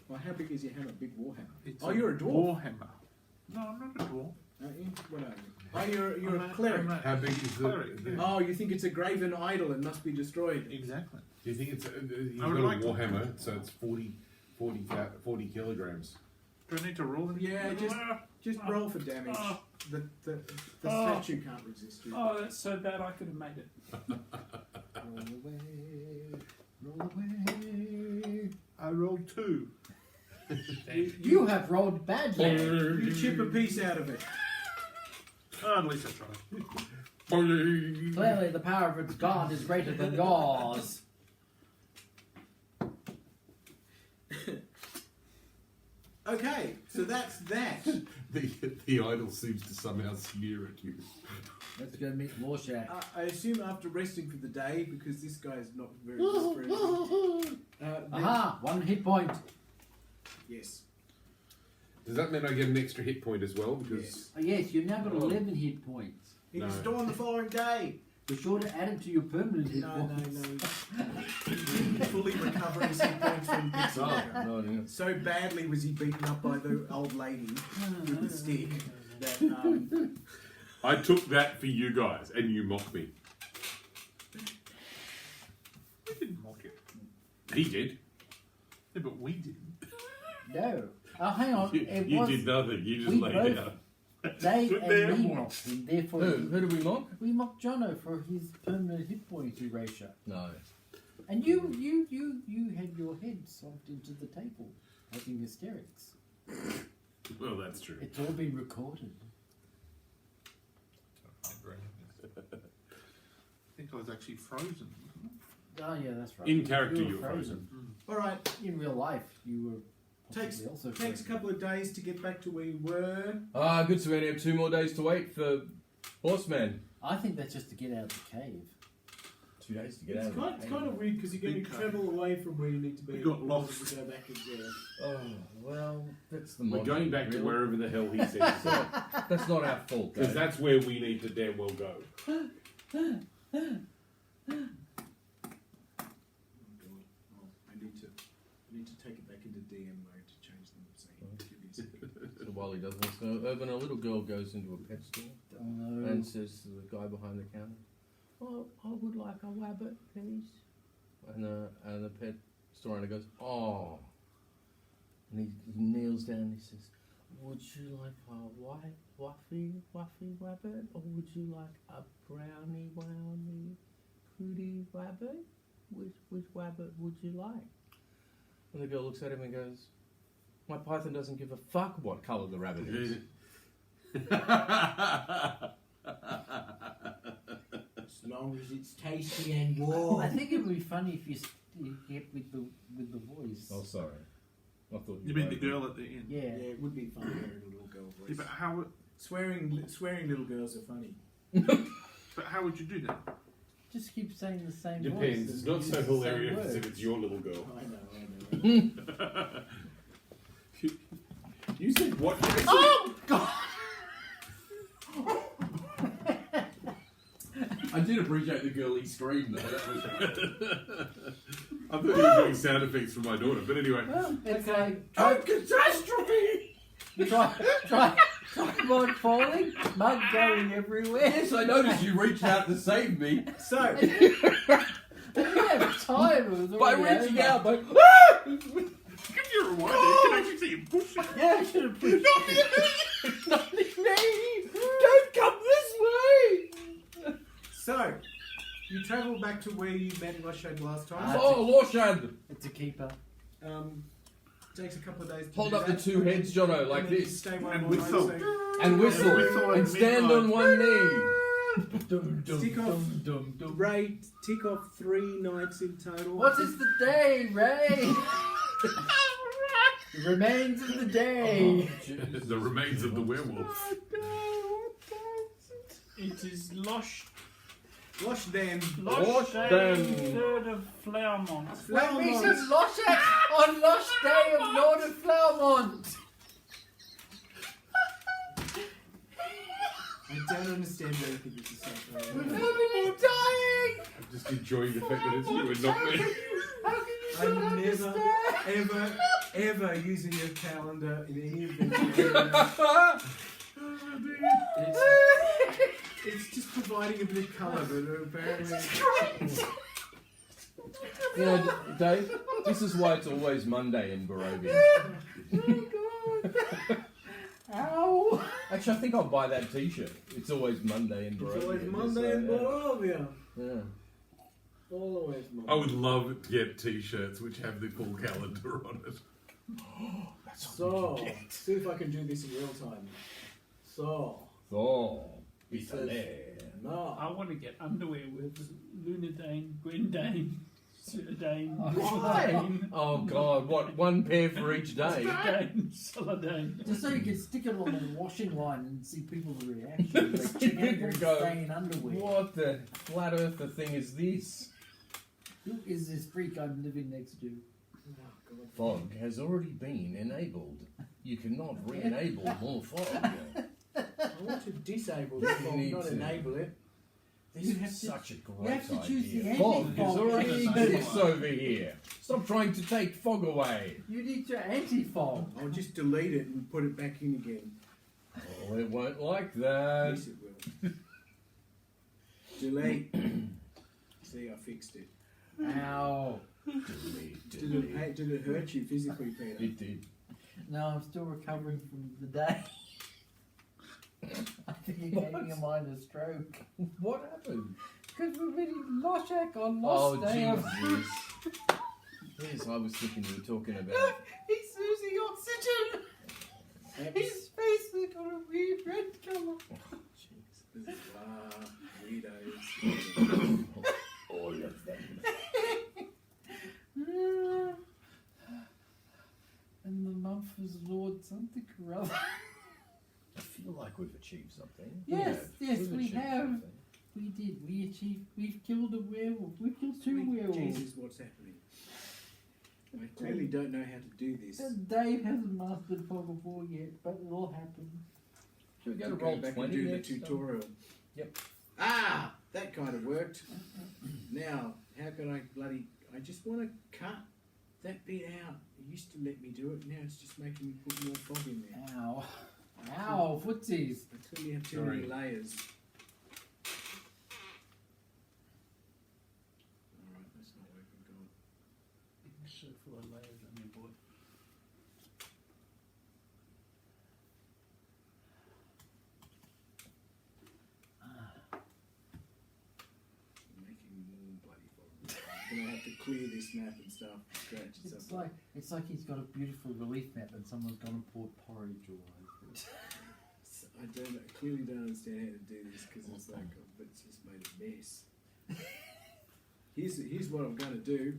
Well, how big is your hammer? Big war hammer. It's You're a dwarf, Warhammer. No, I'm not a dwarf. aren't you? What are you? Oh, you're a cleric. How big is Cleric, the Oh, you think it's a graven idol and must be destroyed? Exactly. do you think it's you've I got would a like to- warhammer, so it's 40 kilograms. Do I need to roll it? Yeah, just roll for damage. The statue can't resist you. Oh, that's so bad I could have made it. Roll away. Roll away. I rolled 2. You have rolled badly. You chip a piece out of it. Oh, at least I tried. Clearly, the power of its god is greater than yours. Okay, so that's that. The idol seems to somehow sneer at you. Let's go meet Rorschach. I assume after resting for the day, because this guy's not very good for anything. Aha! 1 hit point. Yes. Does that mean I get an extra hit point as well? Because Yes. Oh, yes, you've now got 11 hit points. He No. can storm the following day. Be sure to add it to your permanent hit No, points. He didn't fully recover his hit points from bits of liquor. No, no. So badly was he beaten up by the old lady with the stick that I took that for you guys, and you mocked me. We didn't mock it. He did. Yeah, but we didn't. No. Oh, hang on. It You was did nothing. You just we laid both- down. they Stood and there me and mocked him. Therefore, Who did we mock? we mocked Jono for his permanent hit point erasure. No. And you had your head sunk into the table, having hysterics. Well, that's true. It's all been recorded. I think I was actually frozen. Oh yeah, that's right. In character, You you were were frozen. all right, In real life, you were takes possibly also takes a frozen. couple of days to get back to where you were. Good, so we only have 2 more days to wait for Horseman. I think that's just to get out of the cave. 2 days to get It's out of kind, it. it's kind of weird because you're going Big to cut. travel away from where you need to be. We got in lost. order to go back again. Oh, well, that's the We're mod, going back to really. wherever the hell he said. That's not our fault, Because Dave. that's where we need to damn well go. Oh god. Oh, I need to take it back into DM mode to change them. So give me a second. So while he does this, when a little girl goes into a pet store Oh, no. and says to the guy behind the counter, "Oh, I would like a rabbit, please." And the pet store owner goes, "Oh," and he kneels down and he says, "Would you like a white fluffy rabbit, or would you like a brownie pretty rabbit? Which rabbit would you like?" And the girl looks at him and goes, "My python doesn't give a fuck what colour the rabbit is." As long as it's tasty and warm. I think it would be funny if you kept with the voice. Oh, sorry. I thought You mean the girl at the end? Yeah. Yeah, it would be funny hearing a little girl Yeah, voice. but how Swearing little girls are funny. would you do that? Just keep saying the same Depends. voice. It's and not use so the same hilarious words. if it's your little girl. I know. You said what? Oh God! I did appreciate the girly scream though. That was I thought you were doing sound effects for my daughter, but anyway. Well, it's like Catastrophe! try on falling, mud going everywhere. Yes, I noticed you reached out to save me So, You have time. It was by already reaching over. out. By Give you a reminder, you can actually see him pushing. Yeah, I should have pushed. not me. Don't come this way. so you travel back to where you met Roshad last time. Oh, Lorshad! It's a keeper. Takes a couple of days to Hold do up the that. 2 heads, Jono, And like then you this, stay one And more whistle. night, and whistle, Whistle and at stand midnight. on one knee. Tick off, tick off 3 nights in total. What is the day, Ray? The remains of the day. The remains of the werewolf. It is Losh Then? Losh Day, Dan. 3rd of Flowermont. That means it's Loshak on Losh Day of Lord of Flowermont. I don't understand anything this is so funny. I'm just enjoying the fact that it's you and not me. I'm never, ever using your calendar in any adventure. It's just providing a bit of colour, but apparently... You know, Dave, this is why it's always Monday in Barovia. Oh God! Ow! Actually, I think I'll buy that T-shirt. It's always Monday in Barovia. It's always Just Monday in yeah. Barovia. Yeah. Always Monday. I would love to get T-shirts which have the full calendar on it. So, see if I can do this in real time. So, Oh, It Italy. says- no. I want to get underwear with Lunadane, Gwendane, Sudane, Why? Oh God! What? One pair for each day. Dane, Saladane. Just so you can stick it on the washing line and see people's reactions. Like, See check out people your go, insane underwear. What the flat earther thing is this? Who is this freak I'm living next to? Fog has already been enabled. You cannot re-enable more fog. I want to disable this You fog, need not to. enable it. This You is have to- such a great you have to choose idea. the Fog anti-fog. is already Yeah. exists over here. Stop trying to take fog away. You need your anti-fog. I'll just delete it and put it back in again. Oh, it won't like that. Yes, it will. Delete. See, I fixed it. Ow. Did it hurt you physically, Peter? It did. No, I'm still recovering from the day. I think he gave me a minor stroke. What happened? Because we're really Loshak on Oh, lost day. Jesus. Yes, I was thinking you were talking about. He's losing oxygen. His face has got a weird red colour. Bizarre weirdos. All of them. And the month was Lord something or other. I feel like we've achieved something. Yes, yes, We've we achieved have. something. We did. We achieved. We've killed a werewolf. We've killed two werewolves. Jesus, what's happening? I clearly don't know how to do this. And Dave hasn't mastered fog of war yet, but it'll happen. Should we go To to roll back 20 and do the next? tutorial. Yep. Ah, that kind of worked. Now, how can I bloody? I just want to cut that bit out. It used to let me do it. Now it's just making me put more fog in there. Ow. Ow, footsies. I clearly have too many layers. Alright, that's not working. God. So full of layers on your board. I'm making more bloody fog. I'm gonna have to clear this map and stuff, scratch and stuff. It's like he's got a beautiful relief map and someone's gone and poured porridge all over it. I clearly don't understand how to do this because it's like, it's just made a mess. Here's what I'm gonna do.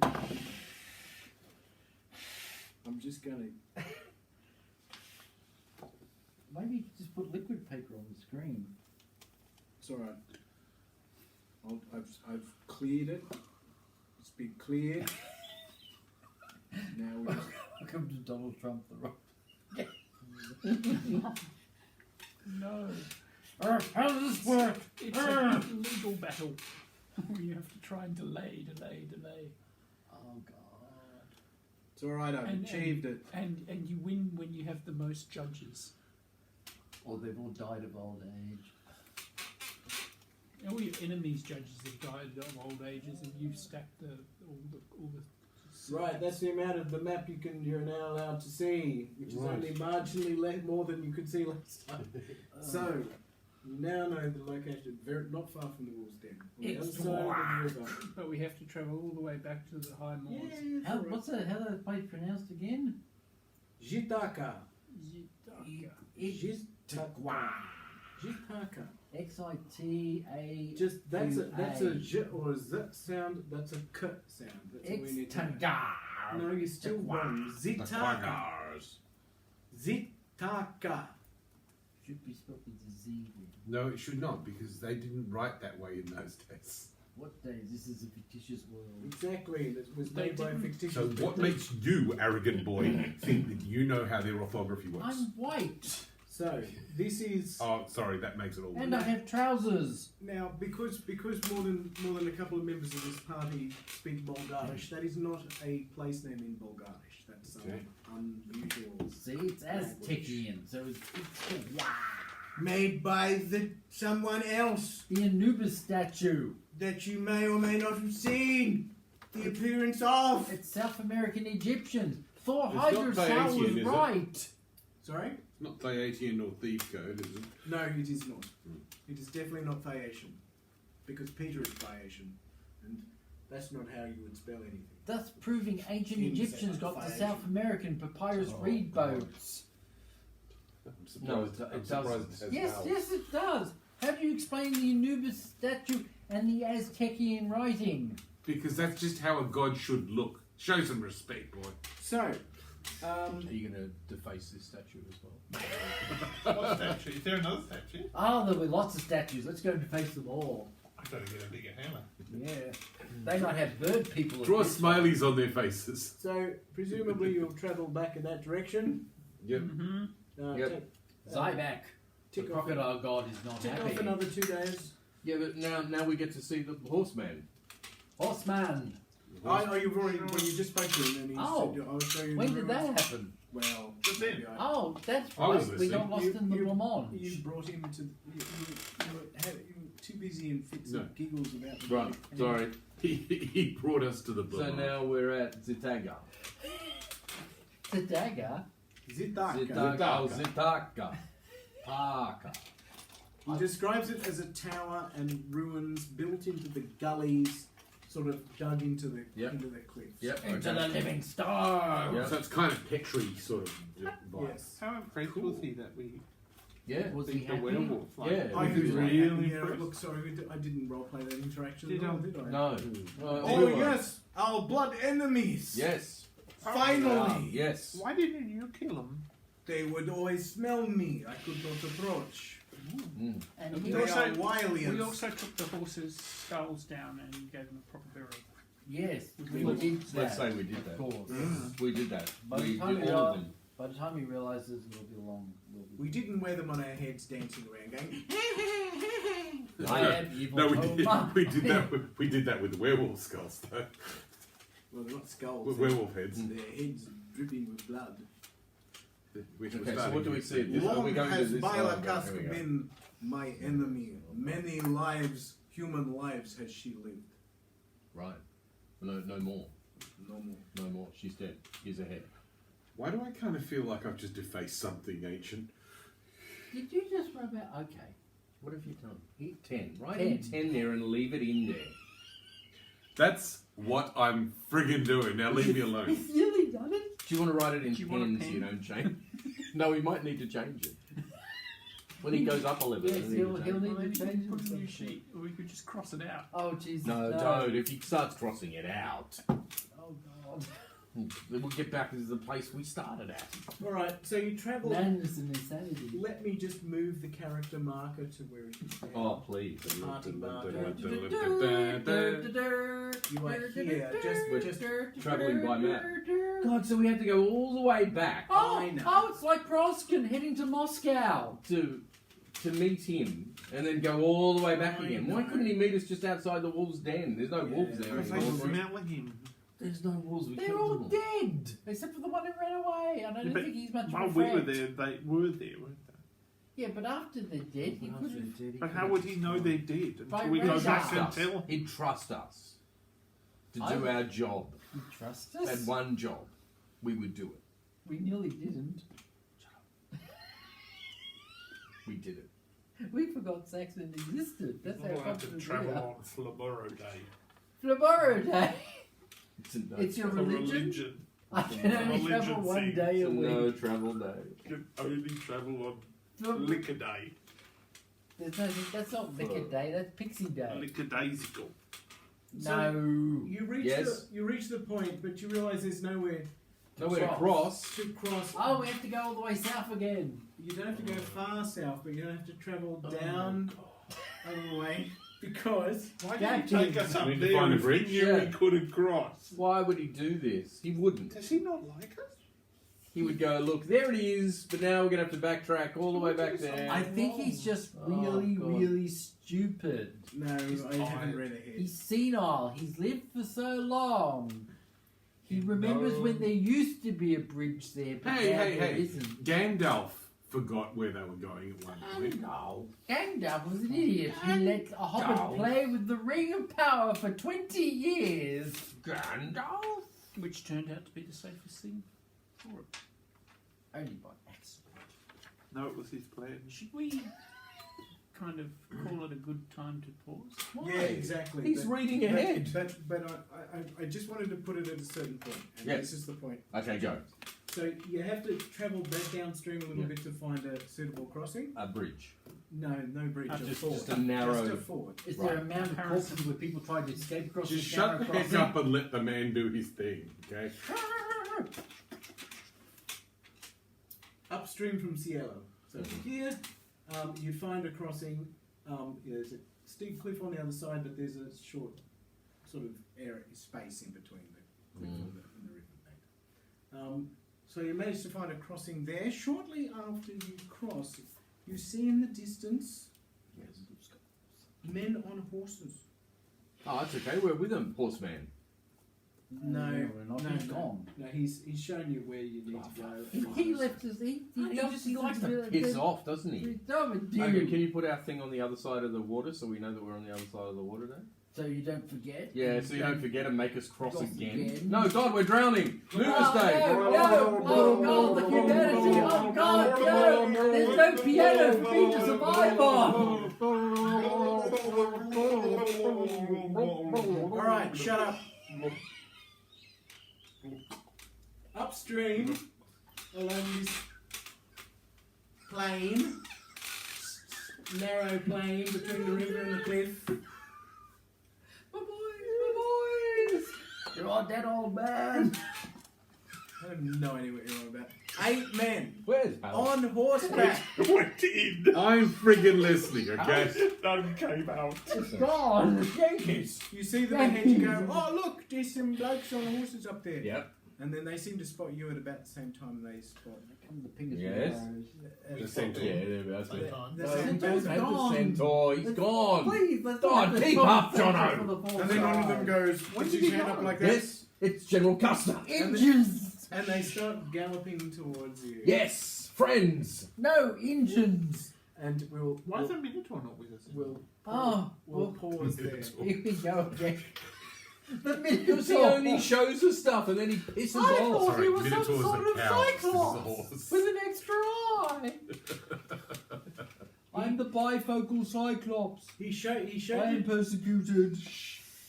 I'm just gonna. Maybe you could just put liquid paper on the screen. It's alright. I've cleared it. It's been cleared. Now we just. Welcome to Donald Trump, the rock. No. How does this work? It's a legal battle. You have to try and delay. Oh God. It's alright, I've achieved it. And you win when you have the most judges. Or they've all died of old age. All your enemies' judges have died of old ages, and you've stacked all the. Right, that's the amount of the map you're now allowed to see, which is only marginally more than you could see last time. So, you now know the location, not far from the Wolves Den. On the other side of the river. But we have to travel all the way back to the high moors. How, what's that? How's that place pronounced again? Jitaka. Jitaka. Jitaka. X-I-T-A. Just that's a j or a z sound. That's a k sound. That's what we need to know. X-Tagar. No, you're still wrong. Zitaka. Zitaka. Should be spelled with a Z. No, it should not, because they didn't write that way in those days. What day? This is a fictitious world. Exactly. That was They made by a didn't- fictitious. So what makes you, arrogant boy, think that you know how their orthography works? I'm white. So this is Oh, sorry, that makes it all. And I have trousers. now because more than a couple of members of this party speak Bulgarish. That is not a place name in Bulgarish. That's Okay. unusual. See, it's Aztecian, so it's wow. Made by someone else The Anubis statue. that you may or may not have seen the appearance of. It's South American Egyptian. Thor It's not Hydrosal was Phaeacian, is it? right. Sorry? Not Phaeacian or Thief Code, is it? No, it is not. It is definitely not Phaeacian. Because Peter is Phaeacian. And that's not how you would spell anything. Thus proving ancient Insect Egyptians got the Phaeacian. South American papyrus reed God. boats. I'm No, surprised, it I'm surprised doesn't. it has Yes, vowels. yes, it does. How do you explain the Anubis statue and the Aztecian writing? Because that's just how a god should look. Show some respect, boy. So, Are you going to deface this statue as well? What statue? Is there another statue? Oh, there were lots of statues. Let's go and face them all. I gotta get a bigger hammer. Yeah. They might have bird people. Draw at this smileys on their faces. so presumably you'll travel back in that direction. Yep. Mm-hmm. Yep. Tick, Zyback, the tick off, crocodile god, is not tick happy. off another 2 days. Yeah, but now we get to see the horseman. Horseman. Oh, you've already. Well, you just spoke to him, and he Oh. said, "I'll show you." When the did that ruins." happen? Well, Just then. maybe I- Oh, that's I was right. We listening. got lost in the You blancmange. brought him to. You were too busy in fits No. and giggles about. The Right, sorry. He brought us to the So blood. now we're at Zitaga. The dagger. Zitaka. Zitaka. Parka. He describes it as a tower and ruins built into the gullies, sort of dug into the Yep. cliffs. Yep. Into okay. the living star. Yeah. So it's kind of Petri sort of vibe. Yes. How impressed was he that we Yeah. Was he beat the happy? werewolf? Like, Yeah. I He was was really really yeah, impressed. look, sorry, I didn't roleplay that interaction Did at all, I? did I? No. Oh yes, our blood enemies. Yes. Finally. Yes. Why didn't you kill him? They would always smell me. I could not approach. Mm. And They he We also- are wily. We also took the horses' skulls down and gave them a proper burial. yes, we Let's- did that. Let's say we did that. Of course. We did that. By the We time did we all are- of them. By the time he realizes it'll be long, We didn't wear them on our heads dancing around going. I am evil. No, Homa. we did that. We did that with werewolf skulls, though. Well, they're not skulls. With they're- werewolf heads. Their heads dripping with blood. Which Okay, so what do we see? This- are Long we going to has this? Bailakas here we go. been my enemy. Many lives, human lives, has she lived. Right. No more. No more. No more. She's dead. Here's her head. Why do I kind of feel like I've just defaced something ancient? Did you just rub out? Okay. What have you done? Hit 10. Write 10. in 10 there and leave it in there. That's what I'm friggin' doing. Now leave me alone. He's really done it. Do you want to write it in Do you want a pen so you pen? don't change? No, we might need to change it. When he goes up a level, Yes, we need he'll to change need it. Well, then to you change can put a new it. sheet, or we could just cross it out. Oh Jesus! No, don't. If he starts crossing it out, Oh God! then we'll get back to the place we started at. All right. So you travel. Madness and insanity. Let me just move the character marker to where it is now. Oh, please. Party marker. You You are here. Just Travelling by map. God, so we had to go all the way back Oh, I know. oh, it's like Proskin heading to Moscow. to meet him and then go all the way back I again. Why know. couldn't he meet us just outside the wolves' den? There's no Yeah, wolves there because They anymore. smell him. There's no wolves. We They're killed all them all. dead, except for the one who ran away. And I don't but think he's much of While a we were threat. there, they were there, weren't they? Yeah, but after they're dead, he could have. But how would he know they're dead By until we go radar. back and Trust us. tell him? He'd trust us to I do would- our job. You trust Had us? one job, we would do it. We nearly didn't. We did it. We forgot Saxon existed. That's We'll how have to confident travel we are. on Flaboro Day. Flaboro Day. It's a no, It's your For religion. I can only Religion travel one thing. day it's a a no week. travel day. You can only travel on Flab- Liquor Day. There's no, that's not Liquor Day. That's Pixie Day. Liquor Daysicle. No. You reach Yes. you reach the point, but you realise there's nowhere Nowhere to cross. to cross. Oh, we have to go all the way south again. You don't have to go far south, but you don't have to travel down a long way because Why Jack did he take us We up need to there find a if he bridge. knew Yeah. we couldn't cross? Why would he do this? He wouldn't. Does he not like us? he would go, look, there it is, but now we're going to have to backtrack all the way back there. I think he's just Oh, really, God. really stupid. No, I haven't read ahead. He's senile. He's lived for so long. He remembers No. when there used to be a bridge there, but Hey, now hey, there hey. isn't. Gandalf forgot where they were going at one point. Gandalf was an idiot. He let a hobbit play with the Ring of Power for 20 years. Gandalf? Which turned out to be the safest thing for it. Only by accident. No, it was his plan. Should we kind of call it a good time to pause? Why? Yeah, exactly. He's reading ahead. But I just wanted to put it at a certain point, and Yes. this is the point. Okay, go. So you have to travel back downstream a little bit to find a suitable crossing. A bridge. No bridge. Just- a ford. just a narrow- Just a ford. Is there a Right. mound of Comparison. corpses where people tried to escape across Just the shut the narrow heck crossing? up and let the man do his thing, okay? Upstream from Cielo. So here, you find a crossing. There's a steep cliff on the other side, but there's a short sort of area, space in between the cliff and the river bed. So you manage to find a crossing there. Shortly after you cross, you see in the distance men on horses. Oh, that's okay. We're with him, horseman. No, we're not. no, He's no. gone. No, he's shown you where you need to go. He left us. He He likes to piss off, doesn't he? Dude. Okay, can you put our thing on the other side of the water so we know that we're on the other side of the water now? So you don't forget. Yeah, so you don't forget and make us cross Cross again. again. No, God, we're drowning! Move us, Oh, Dave! no, oh God, the humanity! Oh God, no! There's no piano for me to survive on! Alright, shut up. Upstream, along this plain, narrow plain between the river and the cliff, My boys! You're all dead, old man! I have no idea what you're on about. 8 men Where's Hal? on horseback. Went in. I'm friggin' listening, okay? None came out. It's gone! Yankees! You see them ahead, you go, oh look, there's some blokes on horses up there. Yep. And then they seem to spot you at about the same time they spot. Come the pingers Yes. The centaur. Yeah, there we go. That's it. The No, centaur's don't gone. gone. The centaur, he's gone! Please, let's God, not have keep this up, conversation Jono. for the full And then one of side. them goes, puts his hand up like that, Yes, it's General Custer. Engines! and they start galloping towards you. Yes, friends! No, engines! And we'll Why is the Minotaur not with us? we'll Oh, we'll pause there. here we go again. The Because he Minotaur! only shows us stuff and then he pisses I off. thought Sorry, he was some Minotaur's sort a of cow. This is a cyclops horse. with an extra eye. I'm the bifocal cyclops. He showed I am you persecuted.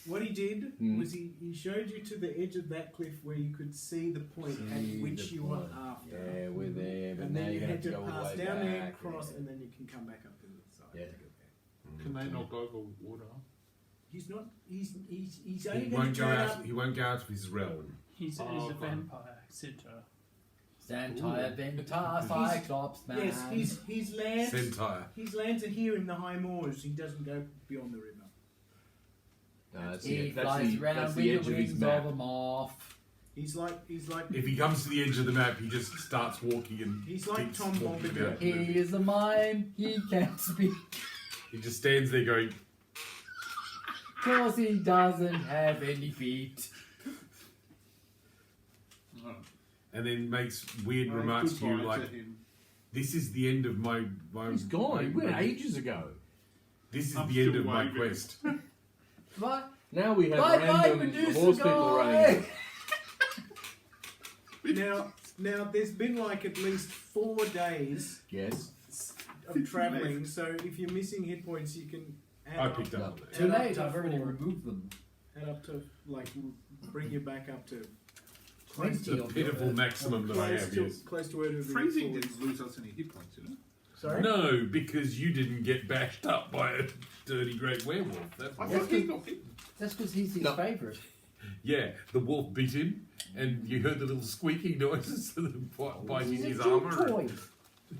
what he did Hmm. was he showed you to the edge of that cliff where you could see the point at See which the you were point. after. Yeah, we're there, but And now then you're you going had to to go all the pass way down back. there, cross, yeah. and then you can come back up to the side. Yeah. to get there. Can they not go over water? He's not. He's He only going won't to go turn out. up. He won't go out of his realm. He's Oh, a okay. vampire centaur. Santire Ventar Cyclops man. Yes, his lands. Centaur. His lands are here in the high moors. He doesn't go beyond the river. No, that's He the, that's flies the, around that's with the the edge of his wings map. of a moth. He's like If he comes to the edge of the map, he just starts walking and He's like keeps Tom walking Bombadil. about. He is a mime. He can't speak. He just stands there going, Cause he doesn't have any feet. and then makes weird remarks to you like, "This is the end of my." He's gone. He went ages ago. This is I'm the end still of my waving. quest. What? Now we have Bye bye, random Medusa horse people running. guy. now there's been like at least 4 days Yes. of travelling. So if you're missing hit points, you can I add picked up, up on that. Too add up late. to I've already 4. removed them. Add up to like bring you back up to 20 The of pitiful them. maximum that I close have, to yes. close to where it would be Freezing forward. didn't lose us any hit points, you know? Sorry. No, because you didn't get bashed up by a dirty great werewolf. That's I why. thought he got hit. That's because he's his No. favourite. Yeah, the wolf bit him, and you heard the little squeaky noises of them biting He's a his cute armour. toy.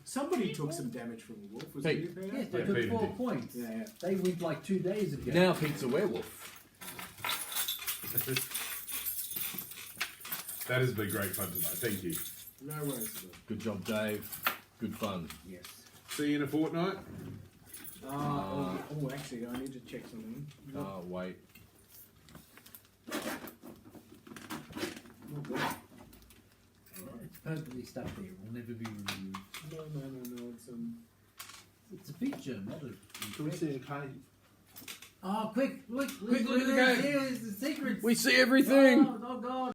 Somebody took some damage from the wolf. Was Hey. it you, Peter? Yes, they Yeah, took Peter 4 did. points. Yeah. They went like 2 days ago. Now Pete's a werewolf. That has been great fun tonight. Thank you. No worries. Good job, Dave. Good fun. Yes. See you in a fortnight. Actually, I need to check something. Oh, wait. Oh, good. It's permanently stuck there. It will never be removed. No. It's a feature, not a. Can we see a cave? Oh, quick! Look! Quick, look at the There's cave. Here's the secrets. We see everything! Oh God!